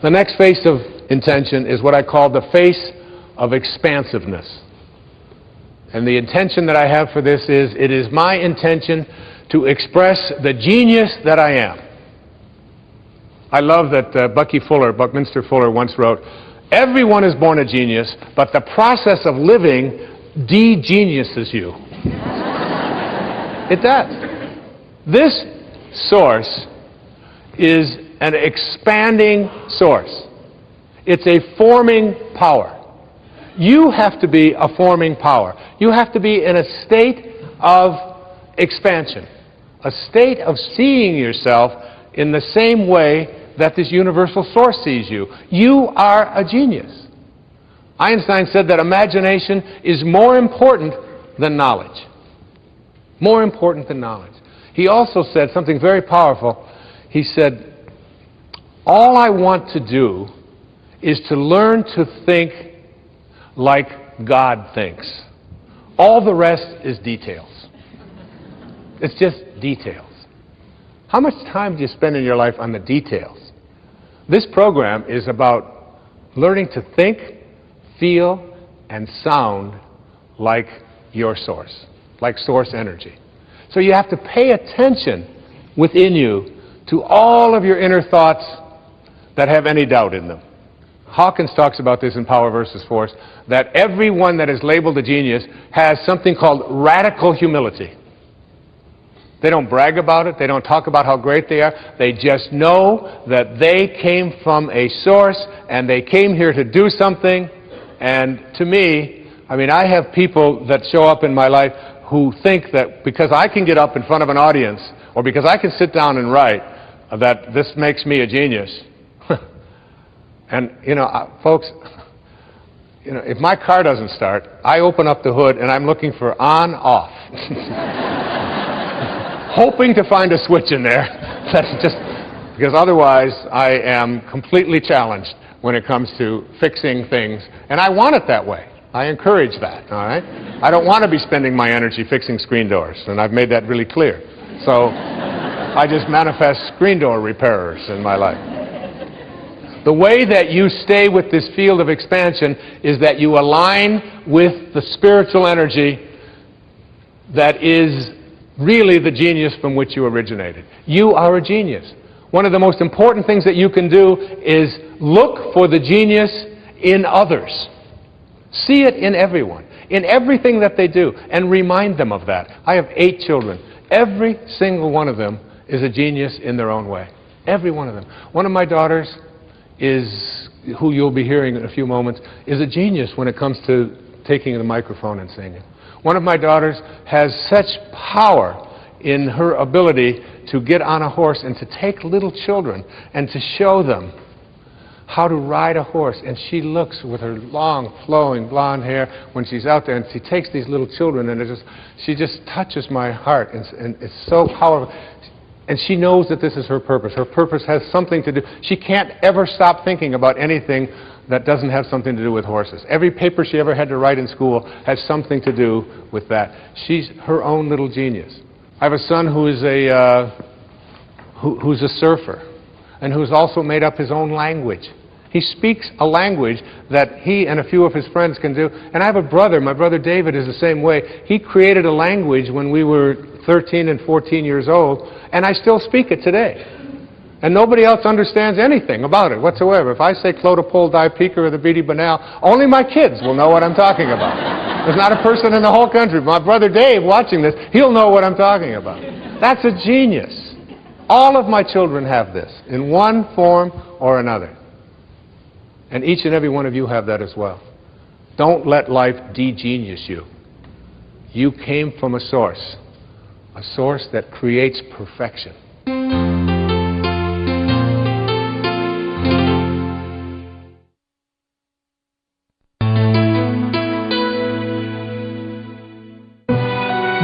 The next face of intention is what I call the face of expansiveness. And the intention that I have for this is, it is my intention to express the genius that I am. I love that Buckminster Fuller once wrote, "Everyone is born a genius, but the process of living de-geniuses you." It does. This source is an expanding source. It's a forming power. You have to be a forming power. You have to be in a state of expansion, a state of seeing yourself in the same way that this universal source sees you. You are a genius. Einstein said that imagination is more important than knowledge. More important than knowledge. He also said something very powerful. He said, all I want to do is to learn to think like God thinks. All the rest is details. It's just details. How much time do you spend in your life on the details? This program is about learning to think, feel, and sound like your source, like source energy. So you have to pay attention within you to all of your inner thoughts that have any doubt in them. Hawkins talks about this in Power versus Force, that everyone that is labeled a genius has something called radical humility. They don't brag about it. They don't talk about how great they are. They just know that they came from a source and they came here to do something. And to me, I mean, I have people that show up in my life who think that because I can get up in front of an audience or because I can sit down and write, that this makes me a genius. And, you know, folks, you know, if my car doesn't start, I open up the hood and I'm looking for on, off. Hoping to find a switch in there. That's just, because otherwise I am completely challenged when it comes to fixing things. And I want it that way. I encourage that, all right? I don't want to be spending my energy fixing screen doors, and I've made that really clear. So I just manifest screen door repairers in my life. The way that you stay with this field of expansion is that you align with the spiritual energy that is really the genius from which you originated. You are a genius. One of the most important things that you can do is look for the genius in others. See it in everyone, in everything that they do, and remind them of that. I have 8 children. Every single one of them is a genius in their own way. Every one of them. One of my daughters is, who you'll be hearing in a few moments, is a genius when it comes to taking the microphone and singing. One of my daughters has such power in her ability to get on a horse and to take little children and to show them how to ride a horse. And she looks with her long, flowing blonde hair when she's out there, and she takes these little children, and she just touches my heart, and it's so powerful. And she knows that this is her purpose. Her purpose has something to do. She can't ever stop thinking about anything that doesn't have something to do with horses. Every paper she ever had to write in school has something to do with that. She's her own little genius. I have a son who is who's a surfer, and who's also made up his own language. He speaks a language that he and a few of his friends can do. And I have a brother, my brother David is the same way. He created a language when we were 13 and 14 years old, and I still speak it today. And nobody else understands anything about it whatsoever. If I say Clodopole, Dipeka, or the Beady Banal, only my kids will know what I'm talking about. There's not a person in the whole country. My brother Dave, watching this, he'll know what I'm talking about. That's a genius. All of my children have this, in one form or another. And each and every one of you have that as well. Don't let life de-genius you. You came from a source that creates perfection.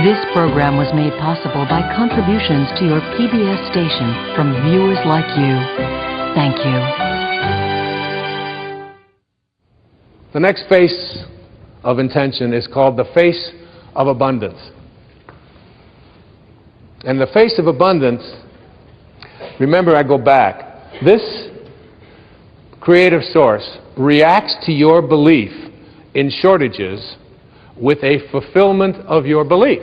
This program was made possible by contributions to your PBS station from viewers like you. Thank you. The next face of intention is called the face of abundance. And the face of abundance, remember, I go back. This creative source reacts to your belief in shortages with a fulfillment of your belief.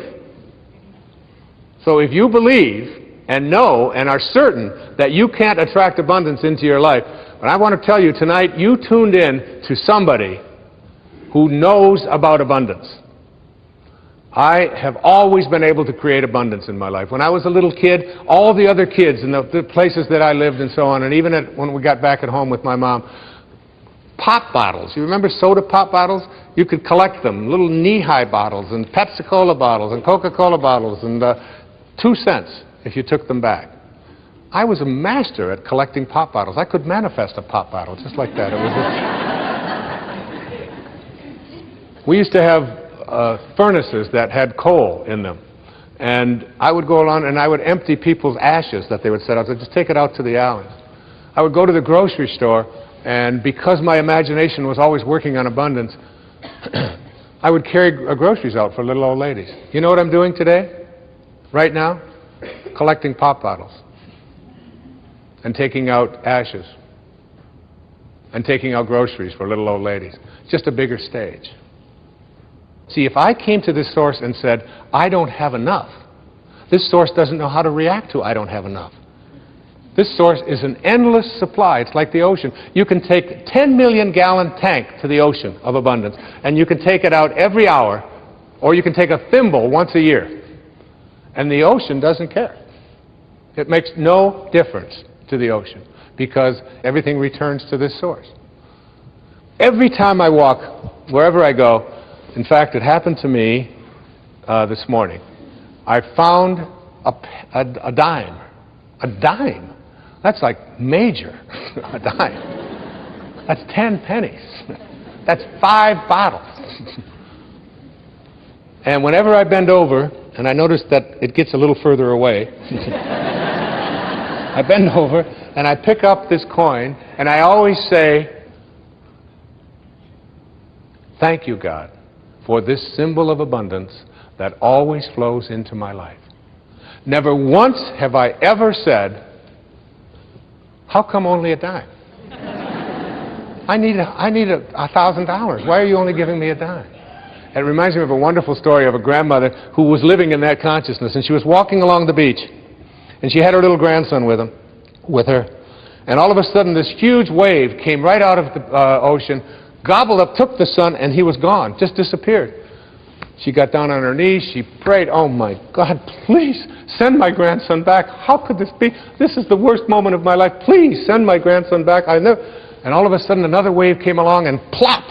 So if you believe and know and are certain that you can't attract abundance into your life, but I want to tell you tonight, you tuned in to somebody who knows about abundance. I have always been able to create abundance in my life. When I was a little kid, all the other kids in the places that I lived and so on, and even when we got back at home with my mom, pop bottles. You remember soda pop bottles? You could collect them, little knee-high bottles, and Pepsi-Cola bottles, and Coca-Cola bottles, and 2 cents if you took them back. I was a master at collecting pop bottles. I could manifest a pop bottle just like that. It was we used to have furnaces that had coal in them. And I would go along and I would empty people's ashes that they would set out. I'd just take it out to the alleys. I would go to the grocery store, and because my imagination was always working on abundance, I would carry groceries out for little old ladies. You know what I'm doing today? Right now? Collecting pop bottles. And taking out ashes. And taking out groceries for little old ladies. Just a bigger stage. See, if I came to this source and said, I don't have enough, this source doesn't know how to react to I don't have enough. This source is an endless supply. It's like the ocean. You can take a 10 million gallon tank to the ocean of abundance, and you can take it out every hour, or you can take a thimble once a year. And the ocean doesn't care. It makes no difference to the ocean, because everything returns to this source. Every time I walk, wherever I go, in fact, it happened to me this morning. I found a dime. A dime? That's like major. A dime. That's 10 pennies. That's 5 bottles. And whenever I bend over, and I notice that it gets a little further away, I bend over and I pick up this coin, and I always say, thank you, God, for this symbol of abundance that always flows into my life. Never once have I ever said, how come only a dime? I need $1,000. Why are you only giving me a dime? It reminds me of a wonderful story of a grandmother who was living in that consciousness, and she was walking along the beach, and she had her little grandson with her, and all of a sudden this huge wave came right out of the ocean, gobbled up, took the son, and he was gone, just disappeared. She got down on her knees, she prayed, oh my God, please send my grandson back. How could this be? This is the worst moment of my life. Please send my grandson back. And all of a sudden another wave came along and plop!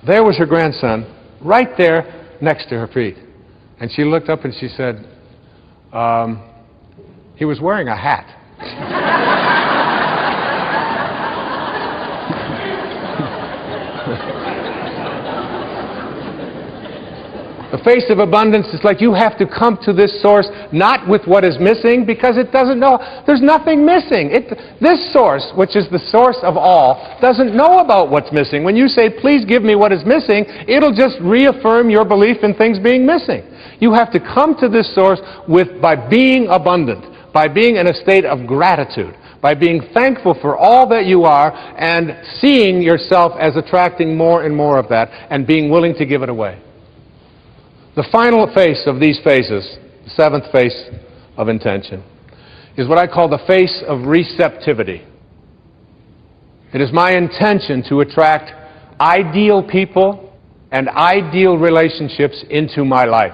There was her grandson, right there next to her feet. And she looked up and she said, he was wearing a hat. The face of abundance is like you have to come to this source not with what is missing, because it doesn't know. There's nothing missing. This source, which is the source of all, doesn't know about what's missing. When you say, please give me what is missing, it'll just reaffirm your belief in things being missing. You have to come to this source by being abundant, by being in a state of gratitude, by being thankful for all that you are and seeing yourself as attracting more and more of that and being willing to give it away. The final face of these phases, the seventh face of intention, is what I call the face of receptivity. It is my intention to attract ideal people and ideal relationships into my life.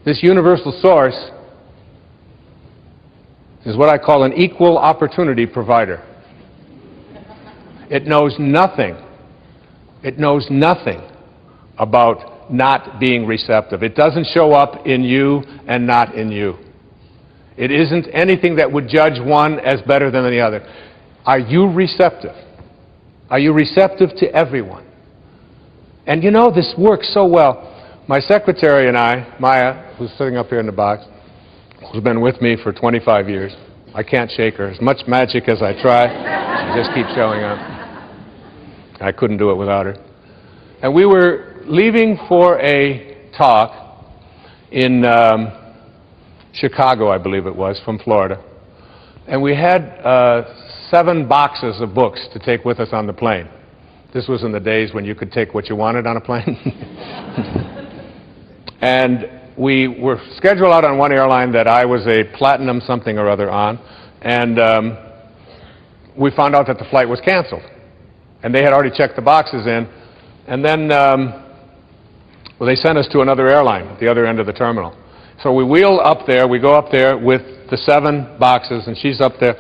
This universal source is what I call an equal opportunity provider. It knows nothing. It knows nothing about not being receptive. It doesn't show up in you and not in you. It isn't anything that would judge one as better than the other. Are you receptive? Are you receptive to everyone? And you know, this works so well. My secretary and I, Maya, who's sitting up here in the box, who's been with me for 25 years. I can't shake her. As much magic as I try, she just keeps showing up. I couldn't do it without her. And we were leaving for a talk in Chicago, I believe it was, from Florida. And we had 7 boxes of books to take with us on the plane. This was in the days when you could take what you wanted on a plane. And we were scheduled out on one airline that I was a platinum something or other on, and we found out that the flight was canceled. And they had already checked the boxes in, and then well, they sent us to another airline at the other end of the terminal. So we wheel up there, we go up there with the 7 boxes, and she's up there,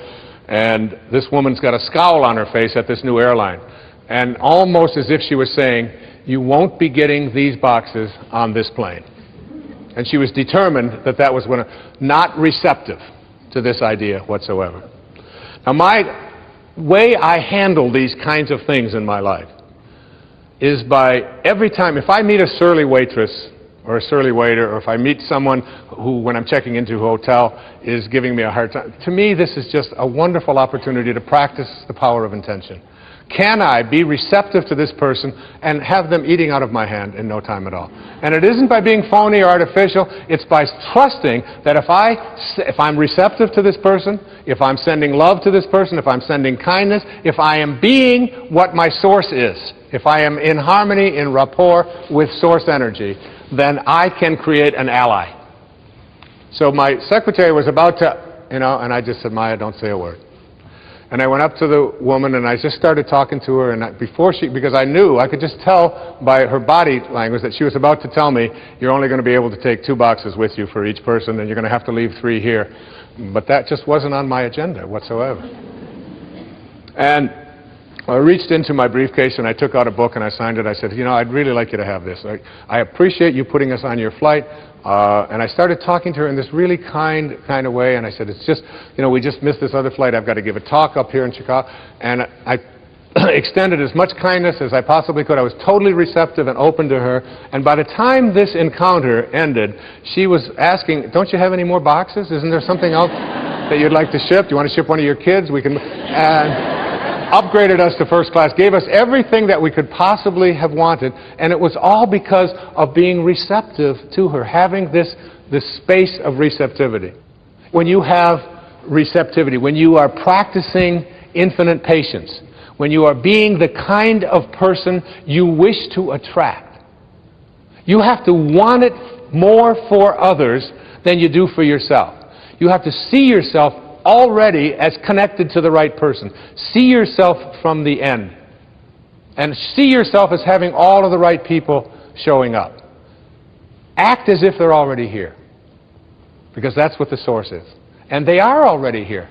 and this woman's got a scowl on her face at this new airline. And almost as if she was saying, you won't be getting these boxes on this plane. And she was determined that that was not receptive to this idea whatsoever. Now, my way I handle these kinds of things in my life is by every time, if I meet a surly waitress or a surly waiter, or if I meet someone who, when I'm checking into a hotel, is giving me a hard time, to me this is just a wonderful opportunity to practice the power of intention. Can I be receptive to this person and have them eating out of my hand in no time at all? And it isn't by being phony or artificial, it's by trusting that if I'm receptive to this person, if I'm sending love to this person, if I'm sending kindness, if I am being what my source is, if I am in harmony, in rapport with source energy, then I can create an ally. So my secretary was about to, and I just said, Maya, don't say a word. And I went up to the woman and I just started talking to her, and because I knew, I could just tell by her body language that she was about to tell me, you're only going to be able to take 2 boxes with you for each person, and you're going to have to leave 3 here. But that just wasn't on my agenda whatsoever. And I reached into my briefcase and I took out a book and I signed it. I said, I'd really like you to have this. I appreciate you putting us on your flight. And I started talking to her in this really kind of way, and I said, it's just, we just missed this other flight. I've got to give a talk up here in Chicago. And I extended as much kindness as I possibly could. I was totally receptive and open to her. And by the time this encounter ended, she was asking, don't you have any more boxes? Isn't there something else that you'd like to ship? Do you want to ship one of your kids? We can... And upgraded us to first class, gave us everything that we could possibly have wanted, and it was all because of being receptive to her, having this space of receptivity. When you have receptivity, when you are practicing infinite patience, when you are being the kind of person you wish to attract, you have to want it more for others than you do for yourself. You have to see yourself already as connected to the right person. See yourself from the end. and see yourself as having all of the right people showing up. Act as if they're already here, because that's what the source is. And they are already here.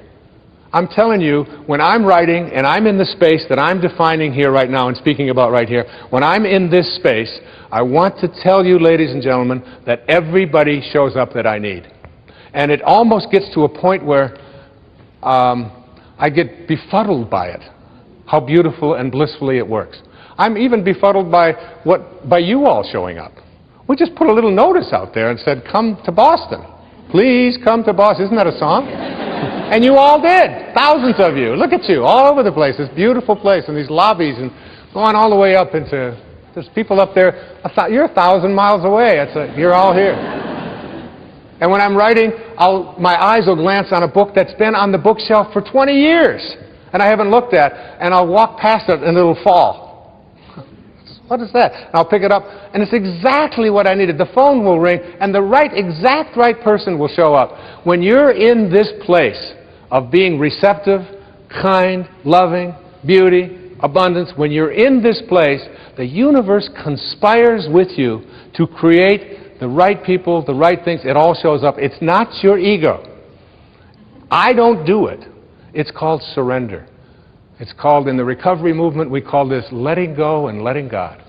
I'm telling you, when I'm writing and I'm in the space that I'm defining here right now and speaking about right here, when I'm in this space, I want to tell you, ladies and gentlemen, that everybody shows up that I need. And it almost gets to a point where I get befuddled by it, how beautiful and blissfully it works. I'm even befuddled by you all showing up. We just put a little notice out there and said, come to Boston. Please come to Boston. Isn't that a song? And you all did. Thousands of you. Look at you, all over the place. This beautiful place and these lobbies and going all the way up into, there's people up there. You're 1,000 miles away. You're all here. And when I'm writing, my eyes will glance on a book that's been on the bookshelf for 20 years and I haven't looked at, and I'll walk past it and it'll fall. What is that? And I'll pick it up, and it's exactly what I needed. The phone will ring, and the exact right person will show up. When you're in this place of being receptive, kind, loving, beauty, abundance, when you're in this place, the universe conspires with you to create the right people, the right things. It all shows up. It's not your ego. I don't do it. It's called surrender. It's called, in the recovery movement, we call this letting go and letting God.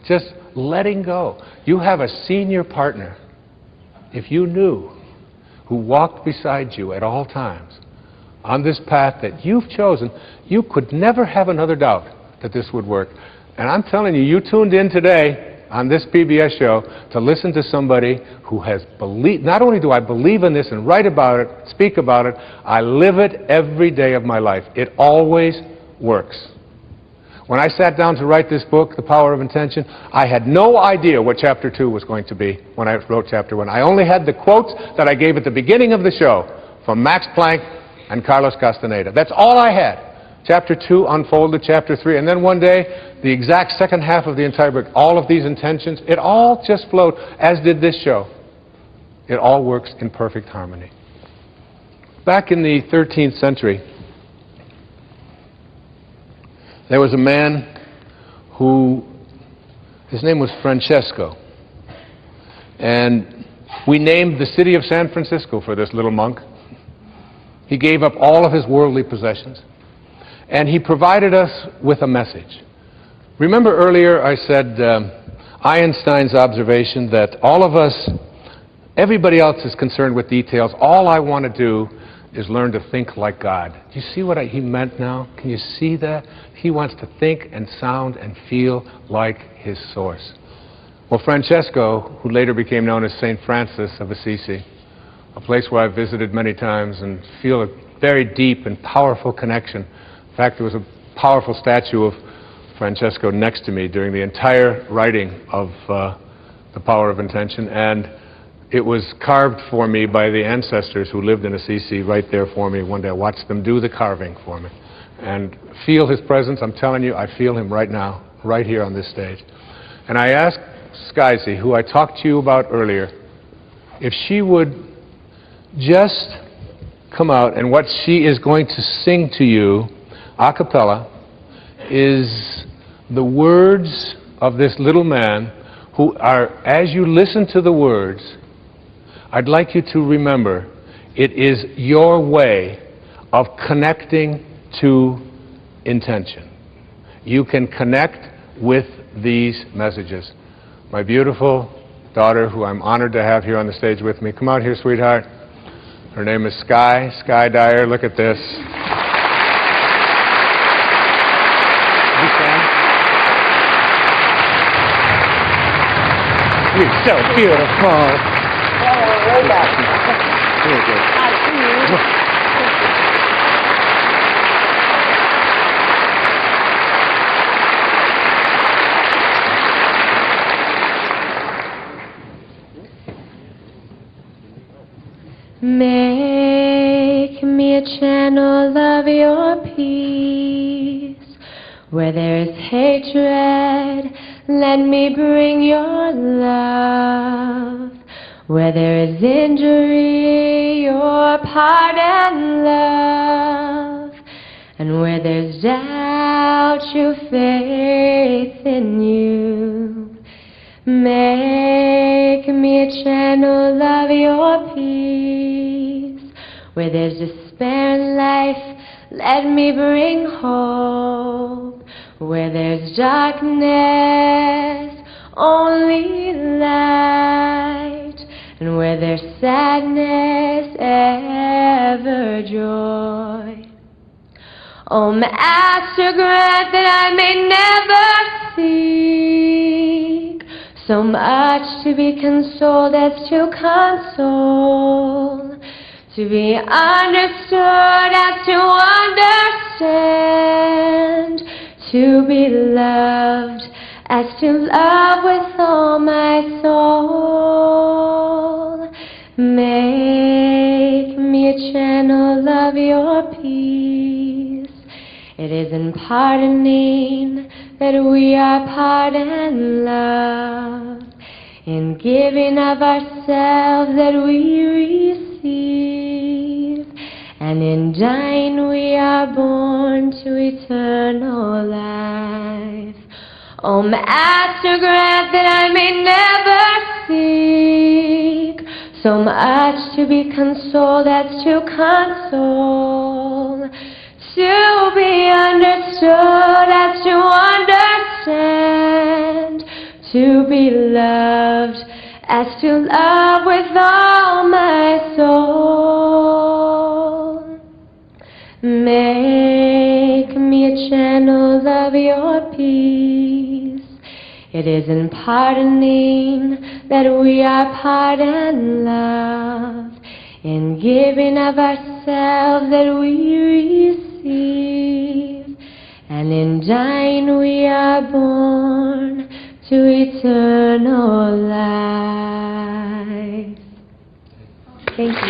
Just letting go. You have a senior partner, if you knew, who walked beside you at all times on this path that you've chosen. You could never have another doubt that this would work. And I'm telling you, you tuned in today on this PBS show to listen to somebody who has believed. Not only do I believe in this and write about it, speak about it, I live it every day of my life. It always works. When I sat down to write this book, The Power of Intention, I had no idea what Chapter 2 was going to be when I wrote Chapter 1. I only had the quotes that I gave at the beginning of the show from Max Planck and Carlos Castaneda. That's all I had. Chapter 2 unfolded Chapter 3, and then one day, the exact second half of the entire book, all of these intentions, it all just flowed, as did this show. It all works in perfect harmony. Back in the 13th century, there was a man who, his name was Francesco, and we named the city of San Francisco for this little monk. He gave up all of his worldly possessions, and he provided us with a message. Remember earlier I said Einstein's observation that all of us, everybody else is concerned with details. All I want to do is learn to think like God. Do you see what he meant now? Can you see that? He wants to think and sound and feel like his source. Well, Francesco, who later became known as St. Francis of Assisi, a place where I've visited many times and feel a very deep and powerful connection. In fact, there was a powerful statue of Francesco next to me during the entire writing of The Power of Intention, and it was carved for me by the ancestors who lived in Assisi right there for me. One day I watched them do the carving for me and feel his presence. I'm telling you, I feel him right now, right here on this stage. And I asked Skyzy, who I talked to you about earlier, if she would just come out, and what she is going to sing to you a cappella is the words of this little man who are, as you listen to the words, I'd like you to remember, it is your way of connecting to intention. You can connect with these messages. My beautiful daughter, who I'm honored to have here on the stage with me, come out here, sweetheart. Her name is Sky Dyer. Look at this. You're so beautiful. Make me a channel of your peace. Where there is hatred, let me bring your love. Where there is injury, your pardon, love. And where there's doubt, without true faith in you. Make me a channel of your peace. Where there's despair in life, let me bring hope. Where there's darkness, only light. And where there's sadness, ever joy. Oh, Master, grant that I may never seek so much to be consoled as to console, to be understood as to understand, to be loved as to love with all my soul. Make me a channel of your peace. It is in pardoning that we are pardoned, love. In giving of ourselves that we receive. And in dying we are born to eternal life. Oh, Master, grant that I may never seek so much to be consoled as to console, to be understood as to understand, to be loved as to love with all my soul. Make me a channel of your peace. It is in pardoning that we are pardoned, love. In giving of ourselves that we receive. And in dying we are born to eternal life. Thank you.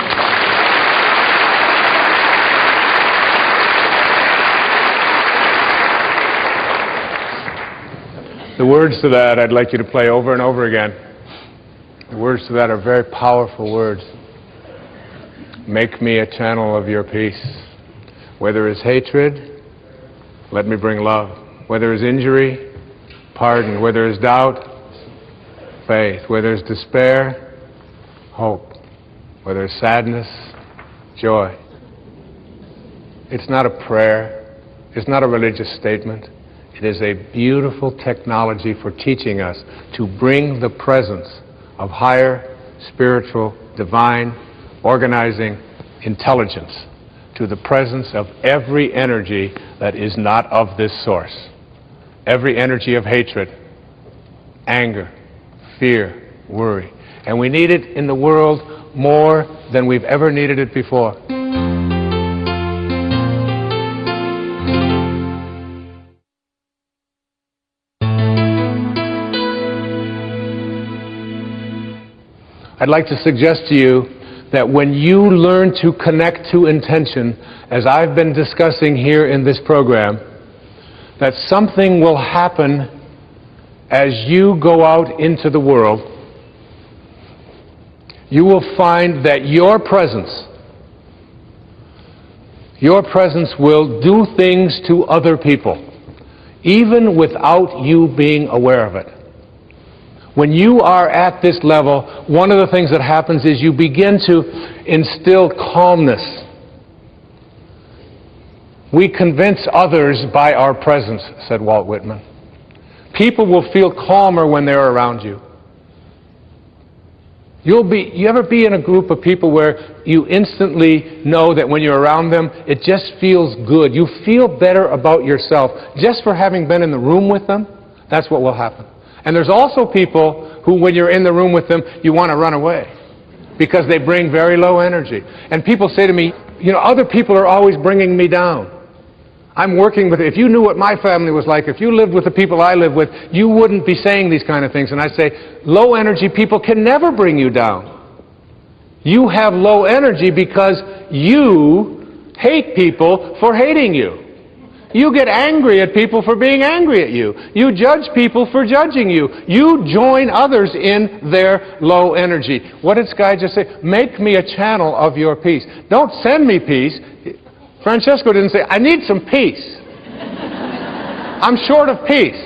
The words to that I'd like you to play over and over again. The words to that are very powerful words. Make me a channel of your peace. Where there is hatred, let me bring love. Where there is injury, pardon. Where there is doubt, faith. Where there is despair, hope. Where there is sadness, joy. It's not a prayer. It's not a religious statement. It is a beautiful technology for teaching us to bring the presence of higher, spiritual, divine, organizing intelligence to the presence of every energy that is not of this source. Every energy of hatred, anger, fear, worry. And we need it in the world more than we've ever needed it before. I'd like to suggest to you that when you learn to connect to intention, as I've been discussing here in this program, that something will happen as you go out into the world. You will find that your presence will do things to other people, even without you being aware of it. When you are at this level, one of the things that happens is you begin to instill calmness. We convince others by our presence, said Walt Whitman. People will feel calmer when they're around you. You ever be in a group of people where you instantly know that when you're around them, it just feels good. You feel better about yourself just for having been in the room with them? That's what will happen. And there's also people who, when you're in the room with them, you want to run away because they bring very low energy. And people say to me, you know, other people are always bringing me down. I'm working with, if you knew what my family was like, if you lived with the people I live with, you wouldn't be saying these kind of things. And I say, low energy people can never bring you down. You have low energy because you hate people for hating you. You get angry at people for being angry at you. You judge people for judging you. You join others in their low energy. What did Sky just say? Make me a channel of your peace. Don't send me peace. Francesco didn't say, I need some peace. I'm short of peace.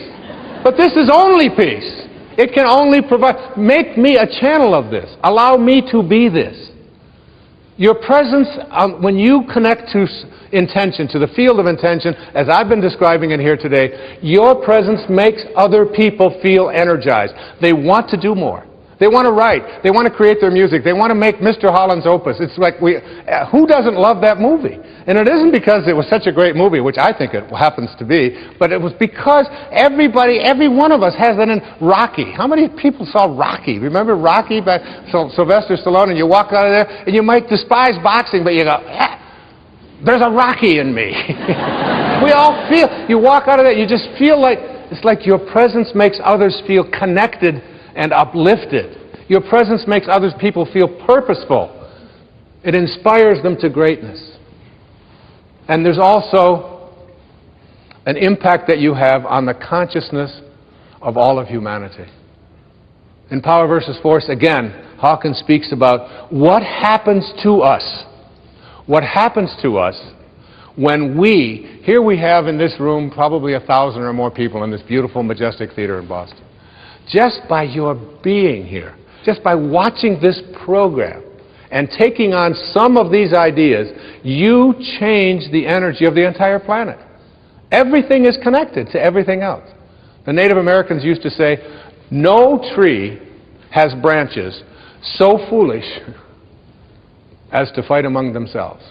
But this is only peace. It can only provide. Make me a channel of this. Allow me to be this. Your presence, when you connect to intention, to the field of intention, as I've been describing it here today, your presence makes other people feel energized. They want to do more. They want to write. They want to create their music. They want to make Mr. Holland's Opus. It's like who doesn't love that movie? And it isn't because it was such a great movie, which I think it happens to be, but it was because every one of us has that in Rocky. How many people saw Rocky? Remember Rocky by Sylvester Stallone? And you walk out of there, and you might despise boxing, but you go, there's a Rocky in me. We all feel, you walk out of there, you just feel like, it's like your presence makes others feel connected and uplifted. Your presence makes other people feel purposeful. It inspires them to greatness. And there's also an impact that you have on the consciousness of all of humanity. In Power versus Force, again, Hawkins speaks about what happens to us. What happens to us when here we have in this room probably 1,000 or more people in this beautiful, majestic theater in Boston. Just by your being here, just by watching this program and taking on some of these ideas, you change the energy of the entire planet. Everything is connected to everything else. The Native Americans used to say, no tree has branches so foolish as to fight among themselves.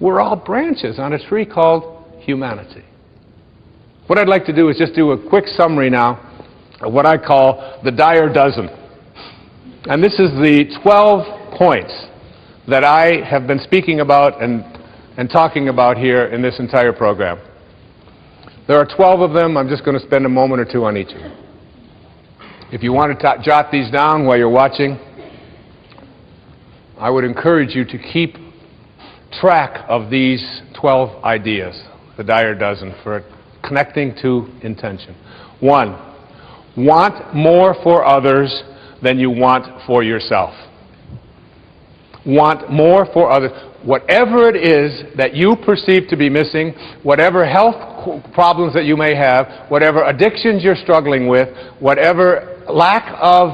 We're all branches on a tree called humanity. What I'd like to do is just do a quick summary now of what I call the Dyer dozen. And this is the 12 points that I have been speaking about and talking about here in this entire program. There are 12 of them. I'm just going to spend a moment or two on each of them. If you want to jot these down while you're watching, I would encourage you to keep track of these 12 ideas, the Dyer dozen, for connecting to intention. 1. Want more for others than you want for yourself. Want more for others. Whatever it is that you perceive to be missing, whatever health problems that you may have, whatever addictions you're struggling with, whatever lack of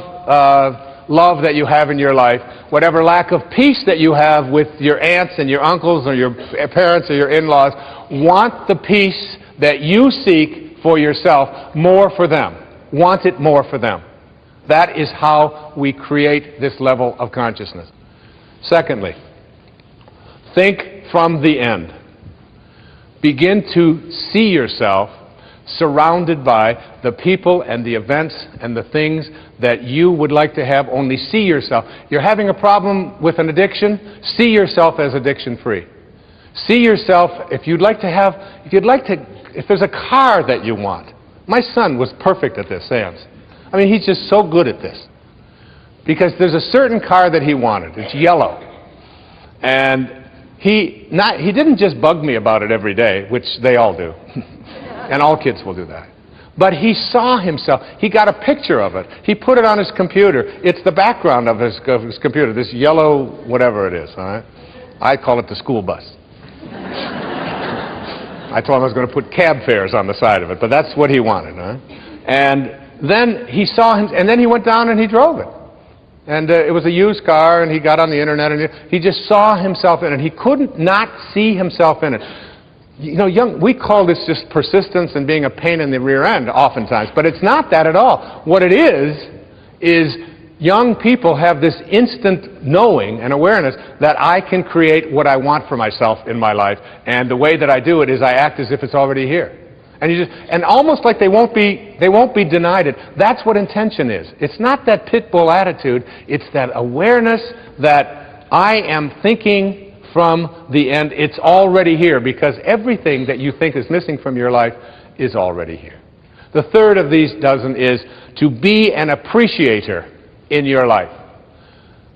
love that you have in your life, whatever lack of peace that you have with your aunts and your uncles or your parents or your in-laws, want the peace that you seek for yourself more for them. Want it more for them. That is how we create this level of consciousness. Secondly, think from the end. Begin to see yourself surrounded by the people and the events and the things that you would like to have. Only see yourself. You're having a problem with an addiction, see yourself as addiction-free. See yourself, if there's a car that you want. My son was perfect at this, Sans. I mean, he's just so good at this. Because there's a certain car that he wanted. It's yellow. And he didn't just bug me about it every day, which they all do. And all kids will do that. But he saw himself. He got a picture of it. He put it on his computer. It's the background of his computer, this yellow whatever it is. All right? I call it the school bus. I told him I was going to put cab fares on the side of it, but that's what he wanted. Huh? And then he saw him, and then he went down and he drove it. And it was a used car, and he got on the internet, and he just saw himself in it. He couldn't not see himself in it. You know, we call this just persistence and being a pain in the rear end oftentimes, but it's not that at all. What it is young people have this instant knowing and awareness that I can create what I want for myself in my life, and the way that I do it is I act as if it's already here. And almost like they won't be denied it. That's what intention is. It's not that pit bull attitude. It's that awareness that I am thinking from the end. It's already here, because everything that you think is missing from your life is already here. The third of these dozen is to be an appreciator in your life.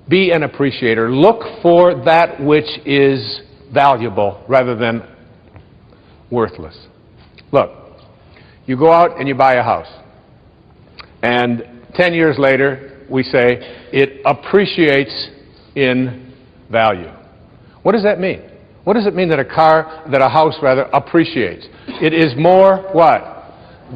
Be an appreciator. Look for that which is valuable rather than worthless. Look, you go out and you buy a house, and 10 years later we say it appreciates in value. What does that mean? What does it mean that a house rather appreciates? It is more what?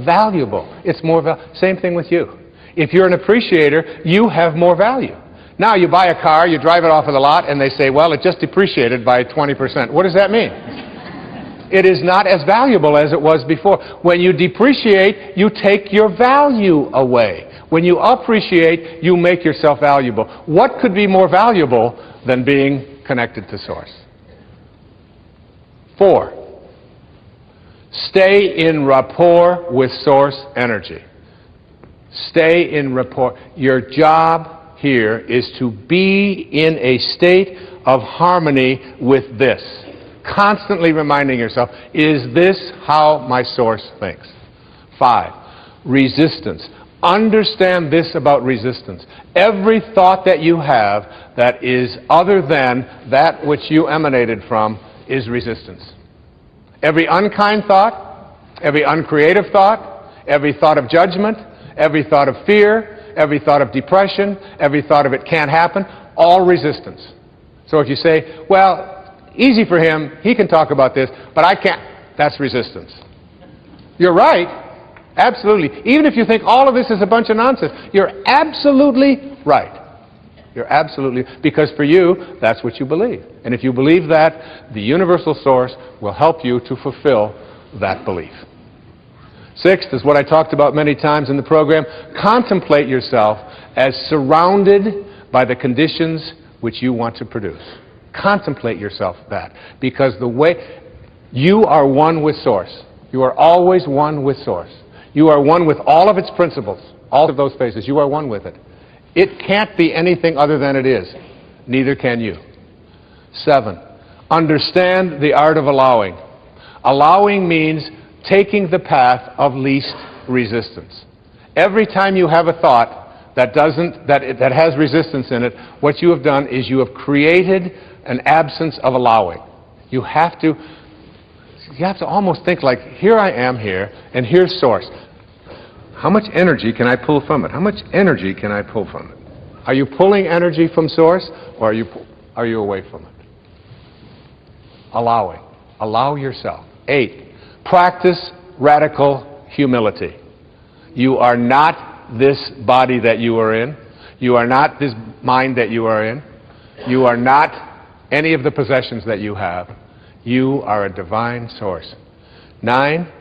Valuable. It's more same thing with you. If you're an appreciator, you have more value. Now you buy a car, you drive it off of the lot, and they say, well, it just depreciated by 20%. What does that mean? It is not as valuable as it was before. When you depreciate, you take your value away. When you appreciate, you make yourself valuable. What could be more valuable than being connected to Source? 4, stay in rapport with Source energy. Stay in rapport. Your job here is to be in a state of harmony with this. Constantly reminding yourself, is this how my Source thinks? 5, resistance. Understand this about resistance. Every thought that you have that is other than that which you emanated from is resistance. Every unkind thought, every uncreative thought, every thought of judgment, every thought of fear, every thought of depression, every thought of it can't happen, all resistance. So if you say, well, easy for him, he can talk about this, but I can't, that's resistance. You're right. Absolutely. Even if you think all of this is a bunch of nonsense, you're absolutely right. You're absolutely, because for you, that's what you believe. And if you believe that, the universal Source will help you to fulfill that belief. 6th is what I talked about many times in the program. Contemplate yourself as surrounded by the conditions which you want to produce. Contemplate yourself that. Because the way you are one with Source. You are always one with Source. You are one with all of its principles, all of those phases. You are one with it. It can't be anything other than it is. Neither can you. 7, understand the art of allowing. Allowing means taking the path of least resistance. Every time you have a thought that has resistance in it, what you have done is you have created an absence of allowing. You have to almost think like, here I am here, and here's Source. How much energy can I pull from it? How much energy can I pull from it? Are you pulling energy from Source, or are you away from it? Allowing. Allow yourself. 8, practice radical humility. You are not this body that you are in. You are not this mind that you are in. You are not any of the possessions that you have. You are a divine Source. 9,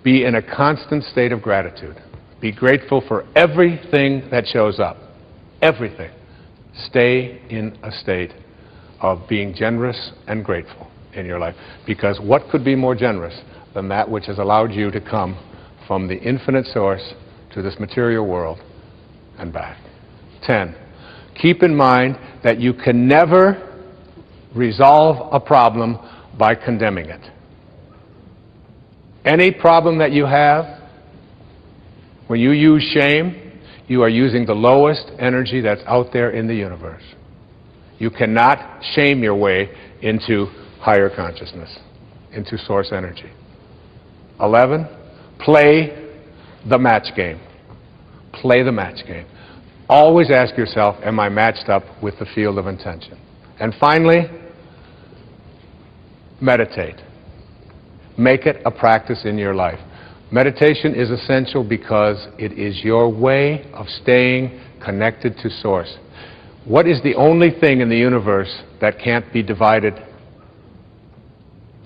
be in a constant state of gratitude. Be grateful for everything that shows up. Everything. Stay in a state of being generous and grateful in your life. Because what could be more generous than that which has allowed you to come from the infinite Source to this material world and back? 10, keep in mind that you can never resolve a problem by condemning it. Any problem that you have, when you use shame, you are using the lowest energy that's out there in the universe. You cannot shame your way into higher consciousness, into Source energy. 11, play the match game. Play the match game. Always ask yourself, am I matched up with the field of intention? And finally, meditate. Make it a practice in your life. Meditation is essential because it is your way of staying connected to Source. What is the only thing in the universe that can't be divided?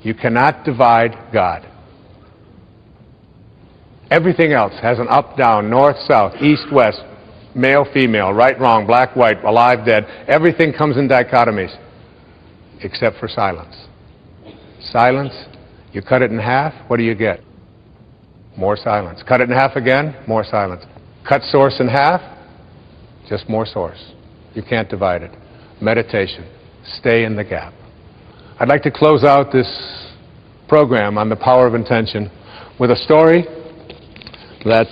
You cannot divide God. Everything else has an up, down, north, south, east, west, male, female, right, wrong, black, white, alive, dead. Everything comes in dichotomies except for silence. Silence, you cut it in half, what do you get? More silence. Cut it in half again, more silence. Cut Source in half, just more Source. You can't divide it. Meditation. Stay in the gap. I'd like to close out this program on the power of intention with a story that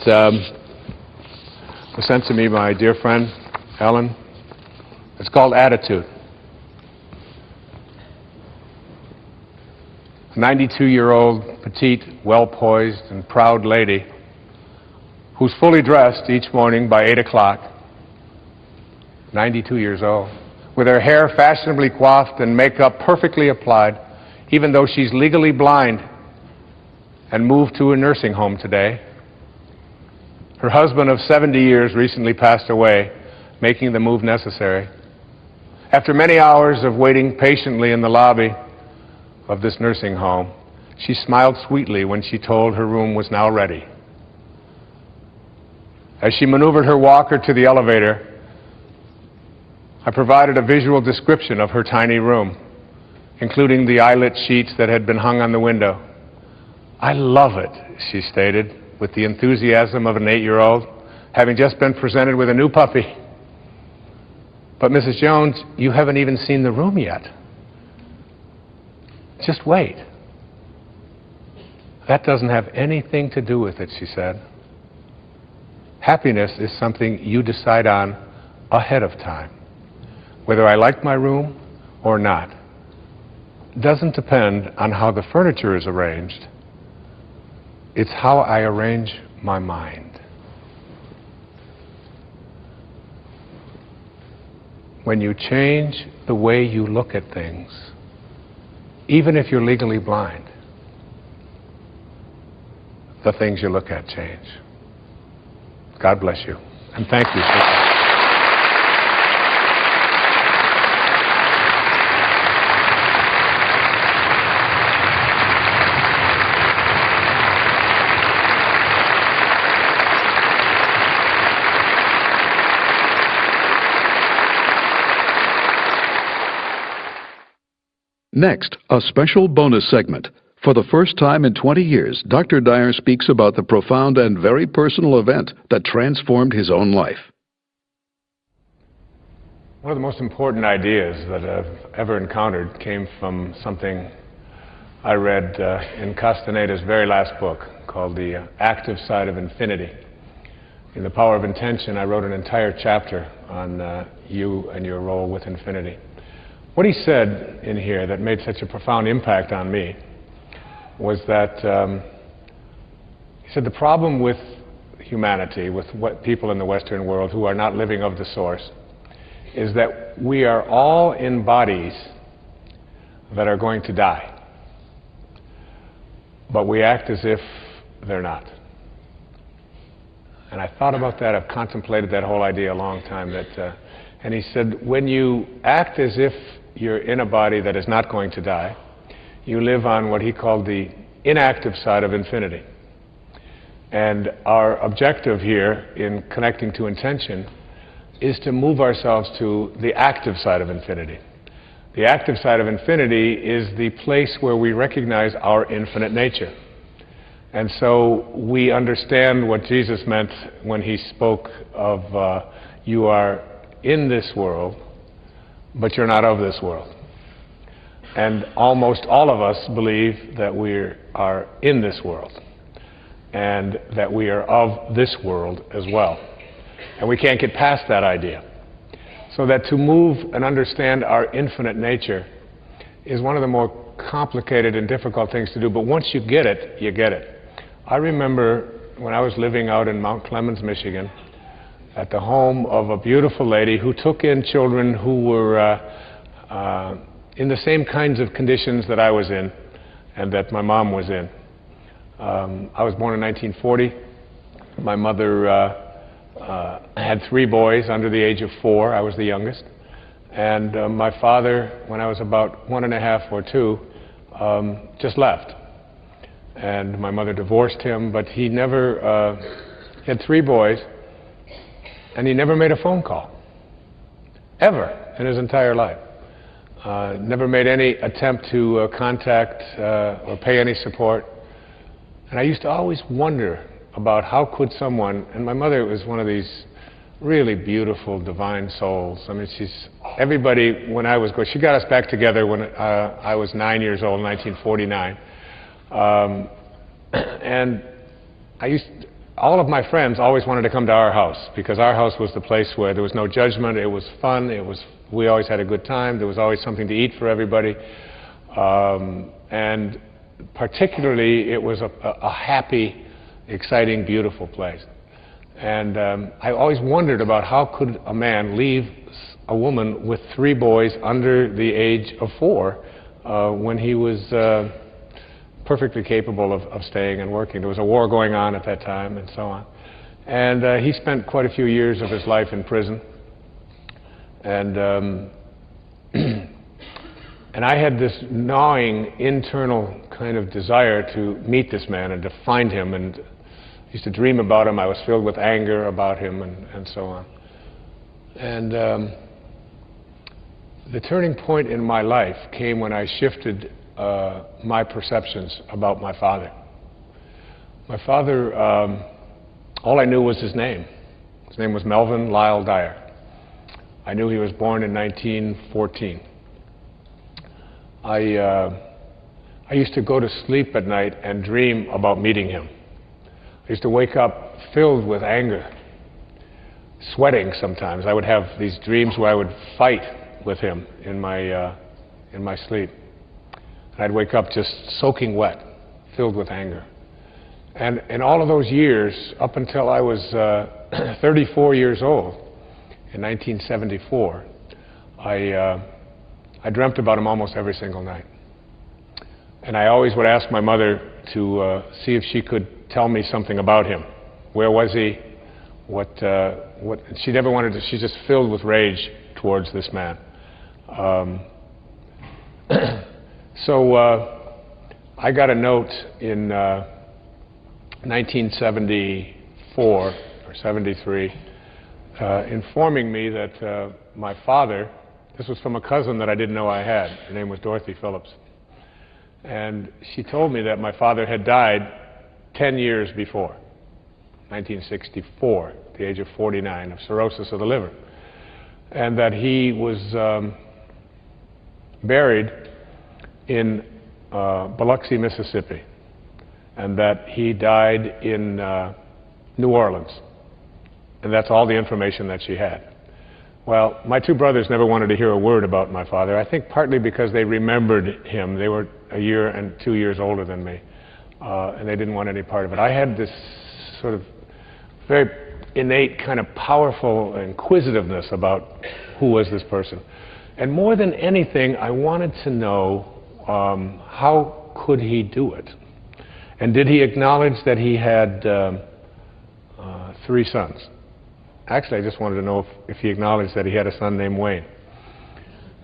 was sent to me by my dear friend, Ellen. It's called Attitude. A 92-year-old, petite, well-poised, and proud lady who's fully dressed each morning by 8 o'clock, 92 years old, with her hair fashionably coiffed and makeup perfectly applied, even though she's legally blind and moved to a nursing home today. Her husband of 70 years recently passed away, making the move necessary. After many hours of waiting patiently in the lobby of this nursing home, she smiled sweetly when she told her room was now ready. As she maneuvered her walker to the elevator, I provided a visual description of her tiny room, including the eyelit sheets that had been hung on the window. "I love it," she stated, with the enthusiasm of an 8-year-old, having just been presented with a new puppy. "But Mrs. Jones, you haven't even seen the room yet. Just wait." "That doesn't have anything to do with it," she said. "Happiness is something you decide on ahead of time. Whether I like my room or not doesn't depend on how the furniture is arranged. It's how I arrange my mind." When you change the way you look at things, even if you're legally blind, the things you look at change. God bless you, and thank you. Next, a special bonus segment. For the first time in 20 years, Dr. Dyer speaks about the profound and very personal event that transformed his own life. One of the most important ideas that I've ever encountered came from something I read in Castaneda's very last book called The Active Side of Infinity. In The Power of Intention, I wrote an entire chapter on you and your role with infinity. What he said in here that made such a profound impact on me was that he said the problem with humanity, with what people in the Western world who are not living of the source, is that we are all in bodies that are going to die, but we act as if they're not. And I thought about that. I've contemplated that whole idea a long time. And he said, when you act as if you're in a body that is not going to die, you live on what he called the inactive side of infinity. And our objective here in connecting to intention is to move ourselves to the active side of infinity. The active side of infinity is the place where we recognize our infinite nature. And so we understand what Jesus meant when he spoke of you are in this world, but you're not of this world. And almost all of us believe that we are in this world and that we are of this world as well. And we can't get past that idea. So that to move and understand our infinite nature is one of the more complicated and difficult things to do, but once you get it, you get it. I remember when I was living out in Mount Clemens, Michigan, at the home of a beautiful lady who took in children who were in the same kinds of conditions that I was in and that my mom was in. I was born in 1940. My mother had 3 boys under the age of 4. I was the youngest. And my father, when I was about 1.5 or 2, just left. And my mother divorced him, but he never, he had 3 boys, and he never made a phone call, ever, in his entire life. Never made any attempt to contact or pay any support. And I used to always wonder about how could someone, and my mother was one of these really beautiful, divine souls. I mean, everybody, when I was she got us back together when I was 9 years old in 1949. And all of my friends always wanted to come to our house because our house was the place where there was no judgment, it was fun, we always had a good time, there was always something to eat for everybody. And particularly, it was a happy, exciting, beautiful place. And I always wondered about how could a man leave a woman with 3 boys under the age of 4 when he was perfectly capable of staying and working. There was a war going on at that time and so on. And he spent quite a few years of his life in prison. And, and I had this gnawing internal kind of desire to meet this man and to find him. And I used to dream about him. I was filled with anger about him and so on. And the turning point in my life came when I shifted my perceptions about my father. My father, all I knew was his name. His name was Melvin Lyle Dyer. I knew he was born in 1914. I used to go to sleep at night and dream about meeting him. I used to wake up filled with anger, sweating sometimes. I would have these dreams where I would fight with him in my sleep. And I'd wake up just soaking wet, filled with anger. And in all of those years, up until I was 34 years old, in 1974, I dreamt about him almost every single night. And I always would ask my mother to see if she could tell me something about him. Where was he? She never wanted to. She's just filled with rage towards this man. So I got a note in 1974 or 73 informing me that my father, this was from a cousin that I didn't know I had. Her name was Dorothy Phillips. And she told me that my father had died 10 years before, 1964, at the age of 49, of cirrhosis of the liver. And that he was buried in Biloxi, Mississippi. And that he died in New Orleans. And that's all the information that she had. Well, my 2 brothers never wanted to hear a word about my father. I think partly because they remembered him. They were a year and 2 years older than me. And they didn't want any part of it. I had this sort of very innate kind of powerful inquisitiveness about who was this person. And more than anything, I wanted to know how could he do it? And did he acknowledge that he had 3 sons? Actually, I just wanted to know if he acknowledged that he had a son named Wayne.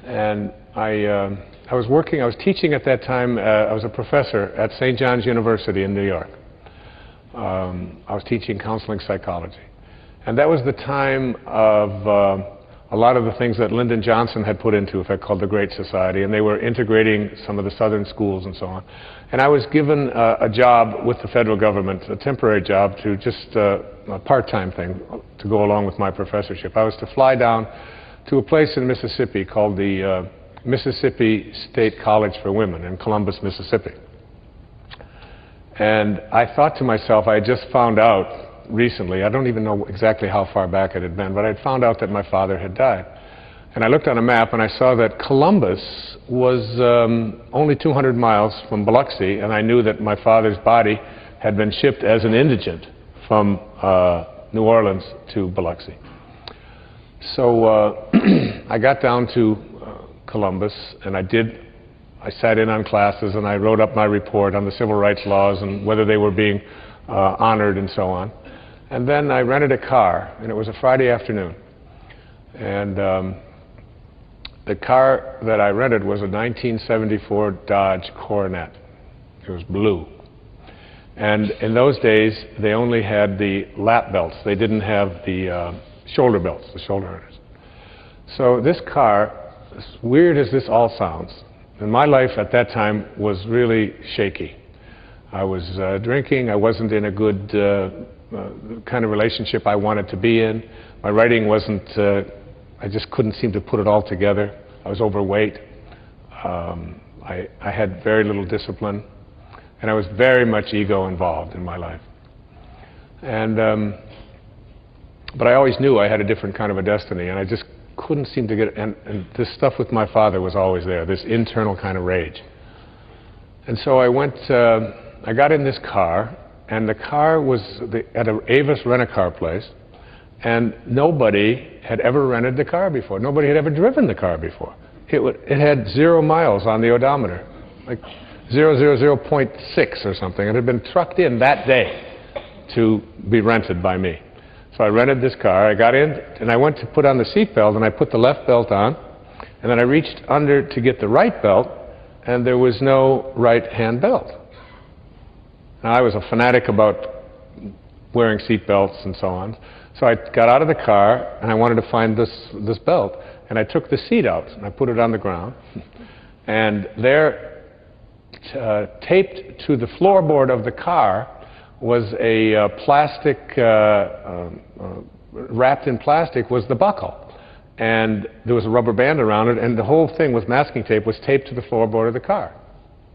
And I was teaching at that time. I was a professor at St. John's University in New York. I was teaching counseling psychology. And that was the time of a lot of the things that Lyndon Johnson had put into effect called the Great Society, and they were integrating some of the southern schools and so on. And I was given a job with the federal government, a temporary job, to just a part-time thing to go along with my professorship. I was to fly down to a place in Mississippi called the Mississippi State College for Women in Columbus, Mississippi. And I thought to myself, I had just found out recently, I don't even know exactly how far back it had been, but I had found out that my father had died. And I looked on a map and I saw that Columbus was only 200 miles from Biloxi, and I knew that my father's body had been shipped as an indigent from New Orleans to Biloxi. So I got down to Columbus, and I sat in on classes and I wrote up my report on the civil rights laws and whether they were being honored and so on. And then I rented a car, and it was a Friday afternoon. And the car that I rented was a 1974 Dodge Coronet. It was blue. And in those days, they only had the lap belts. They didn't have the shoulder belts, the shoulder harness. So this car, as weird as this all sounds, and my life at that time was really shaky. I was drinking. I wasn't in a good kind of relationship I wanted to be in. My writing wasn't, I just couldn't seem to put it all together. I was overweight. I had very little discipline. And I was very much ego involved in my life. And, but I always knew I had a different kind of a destiny, and I just couldn't seem to get, and this stuff with my father was always there, this internal kind of rage. And so I went, I got in this car, and the car was at a Avis rent-a-car place, And nobody had ever rented the car before. Nobody had ever driven the car before. It had 0 miles on the odometer, like 0.6 or something. It had been trucked in that day to be rented by me. So I rented this car. I got in, and I went to put on the seat belt, and I put the left belt on, and then I reached under to get the right belt, and there was no right-hand belt. Now, I was a fanatic about wearing seat belts and so on. So I got out of the car, and I wanted to find this belt. And I took the seat out, and I put it on the ground. And there, taped to the floorboard of the car, was a plastic, wrapped in plastic, was the buckle. And there was a rubber band around it, and the whole thing with masking tape was taped to the floorboard of the car,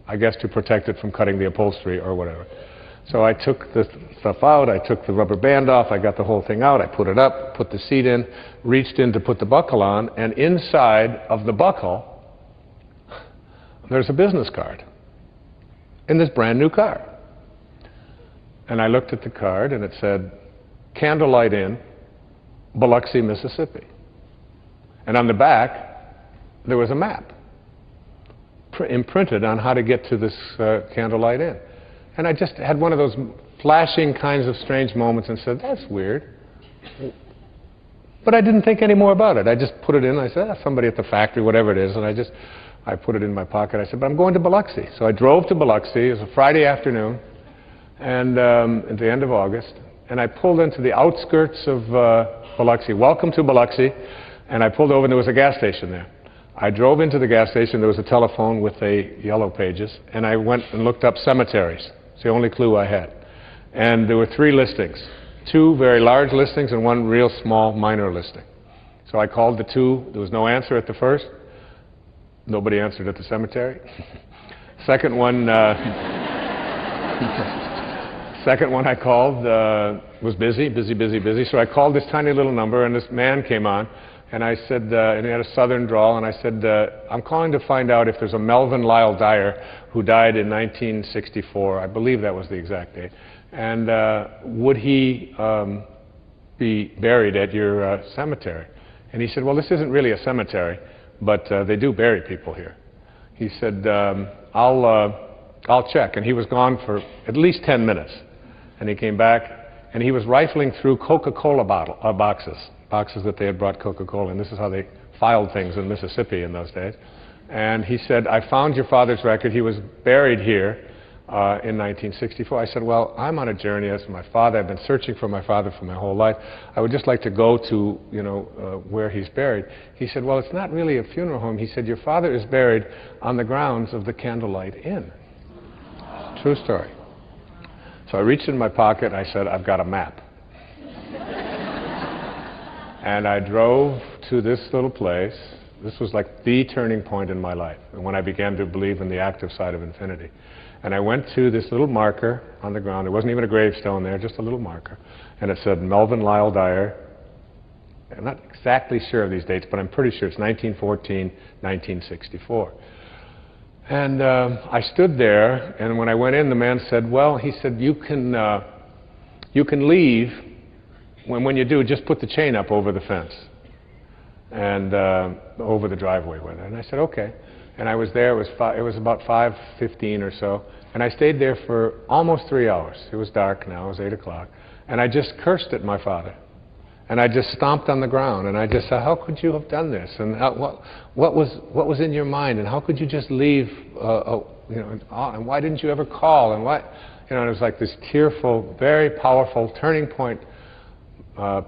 I guess to protect it from cutting the upholstery or whatever. So I took the stuff out, I took the rubber band off, I got the whole thing out, I put it up, put the seat in, reached in to put the buckle on, and inside of the buckle, there's a business card in this brand new car. And I looked at the card, and it said, Candlelight Inn, Biloxi, Mississippi. And on the back, there was a map imprinted on how to get to this Candlelight Inn. And I just had one of those flashing kinds of strange moments and said, that's weird. But I didn't think any more about it. I just put it in. I said, somebody at the factory, whatever it is. And I put it in my pocket. I said, but I'm going to Biloxi. So I drove to Biloxi. It was a Friday afternoon, and at the end of August. And I pulled into the outskirts of Biloxi. Welcome to Biloxi. And I pulled over, and there was a gas station there. I drove into the gas station. There was a telephone with a yellow pages. And I went and looked up cemeteries. It's the only clue I had. And there were 3 listings, 2 very large listings and 1 real small minor listing. So I called the 2. There was no answer at the first. Nobody answered at the cemetery. Second one I called was busy. So I called this tiny little number, and this man came on. And I said, and he had a southern drawl, and I said, I'm calling to find out if there's a Melvin Lyle Dyer who died in 1964. I believe that was the exact date. And would he be buried at your cemetery? And he said, well, this isn't really a cemetery, but they do bury people here. He said, I'll check. And he was gone for at least 10 minutes. And he came back, and he was rifling through Coca-Cola boxes that they had brought Coca-Cola, and this is how they filed things in Mississippi in those days. And he said, I found your father's record. He was buried here in 1964. I said, well, I'm on a journey as my father. I've been searching for my father for my whole life. I would just like to go to, where he's buried. He said, well, it's not really a funeral home. He said, your father is buried on the grounds of the Candlelight Inn. True story. So I reached in my pocket, and I said, I've got a map. And I drove to this little place. This was like the turning point in my life, and when I began to believe in the active side of infinity. And I went to this little marker on the ground. There wasn't even a gravestone there, just a little marker. And it said Melvin Lyle Dyer. I'm not exactly sure of these dates, but I'm pretty sure it's 1914, 1964. And I stood there, and when I went in, the man said, well, he said, you can leave. When you do, just put the chain up over the fence and over the driveway with it. And I said, okay. And I was there. It was about 5:15 or so. And I stayed there for almost 3 hours. It was dark now. It was 8 o'clock. And I just cursed at my father. And I just stomped on the ground. And I just said, how could you have done this? And what was in your mind? And how could you just leave? And why didn't you ever call? And what? And it was like this tearful, very powerful turning point.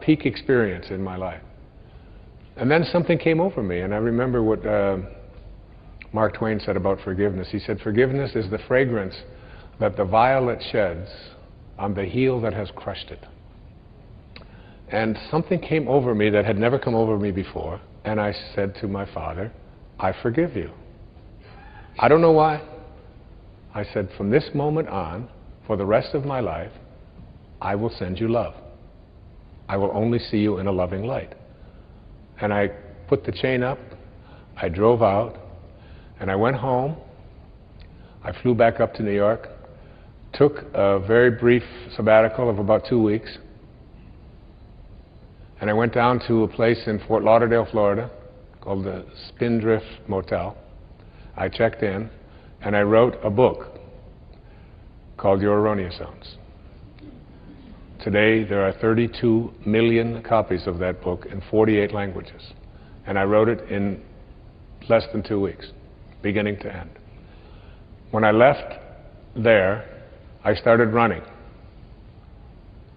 Peak experience in my life. And then something came over me, and I remember what Mark Twain said about forgiveness. He said, forgiveness is the fragrance that the violet sheds on the heel that has crushed it. And something came over me that had never come over me before, and I said to my father, I forgive you. I don't know why. I said, from this moment on, for the rest of my life, I will send you love. I will only see you in a loving light. And I put the chain up, I drove out, and I went home. I flew back up to New York, took a very brief sabbatical of about 2 weeks, And I went down to a place in Fort Lauderdale, Florida, called the Spindrift Motel. I checked in, and I wrote a book called Your Erroneous Zones. Today, there are 32 million copies of that book in 48 languages. And I wrote it in less than 2 weeks, beginning to end. When I left there, I started running.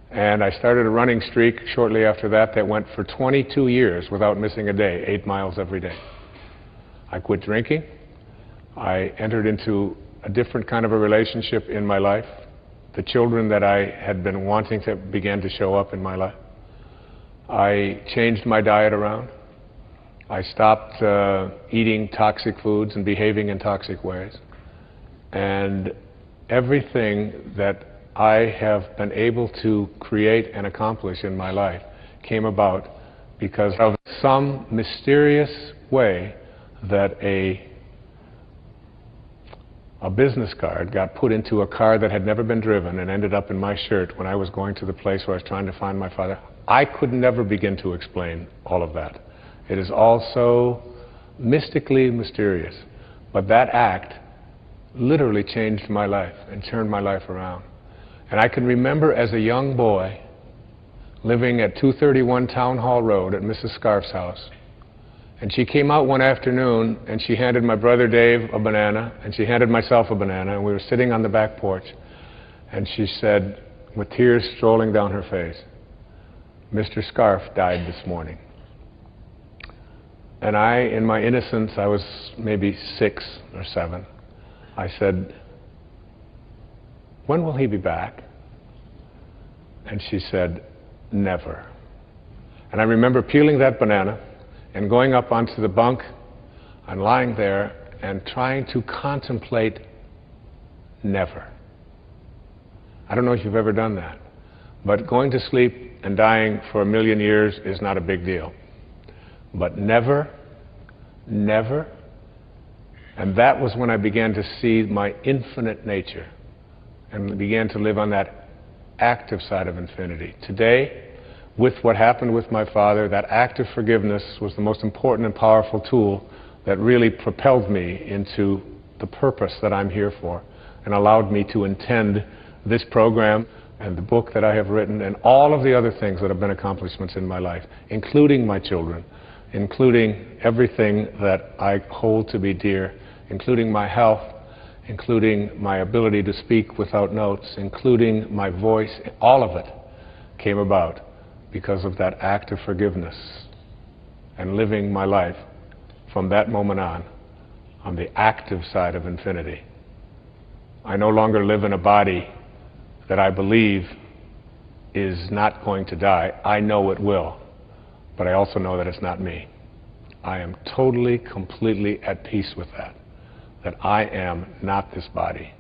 And I started a running streak shortly after that that went for 22 years without missing a day, 8 miles every day. I quit drinking. I entered into a different kind of a relationship in my life. The children that I had been wanting to began to show up in my life. I changed my diet around. I stopped eating toxic foods and behaving in toxic ways. And everything that I have been able to create and accomplish in my life came about because of some mysterious way that a business card got put into a car that had never been driven and ended up in my shirt when I was going to the place where I was trying to find my father. I could never begin to explain all of that. It is all so mystically mysterious. But that act literally changed my life and turned my life around. And I can remember as a young boy living at 231 Town Hall Road at Mrs. Scarf's house. And she came out one afternoon and she handed my brother Dave a banana and she handed myself a banana, and we were sitting on the back porch, and she said, with tears strolling down her face, "Mr. Scarf died this morning." And I, in my innocence, I was maybe 6 or 7, I said, "When will he be back?" And she said, "Never." And I remember peeling that banana and going up onto the bunk and lying there and trying to contemplate never. I don't know if you've ever done that, but going to sleep and dying for 1,000,000 years is not a big deal. But never, never, and that was when I began to see my infinite nature and began to live on that active side of infinity. Today, with what happened with my father, that act of forgiveness was the most important and powerful tool that really propelled me into the purpose that I'm here for and allowed me to intend this program and the book that I have written and all of the other things that have been accomplishments in my life, including my children, including everything that I hold to be dear, including my health, including my ability to speak without notes, including my voice. All of it came about because of that act of forgiveness and living my life from that moment on the active side of infinity. I no longer live in a body that I believe is not going to die. I know it will, but I also know that it's not me. I am totally, completely at peace with that I am not this body.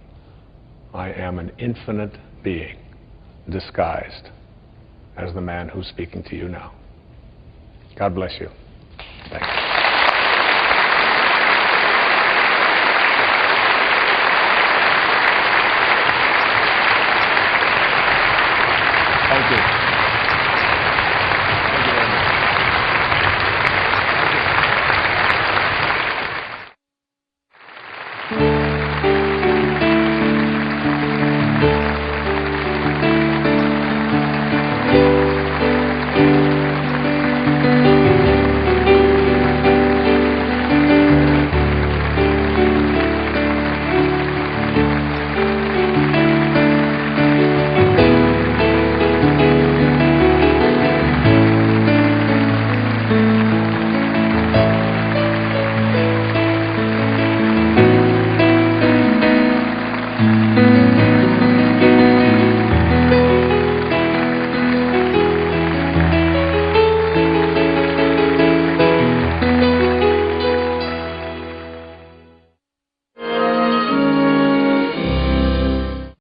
I am an infinite being disguised as the man who's speaking to you now. God bless you. Thanks. Thank you.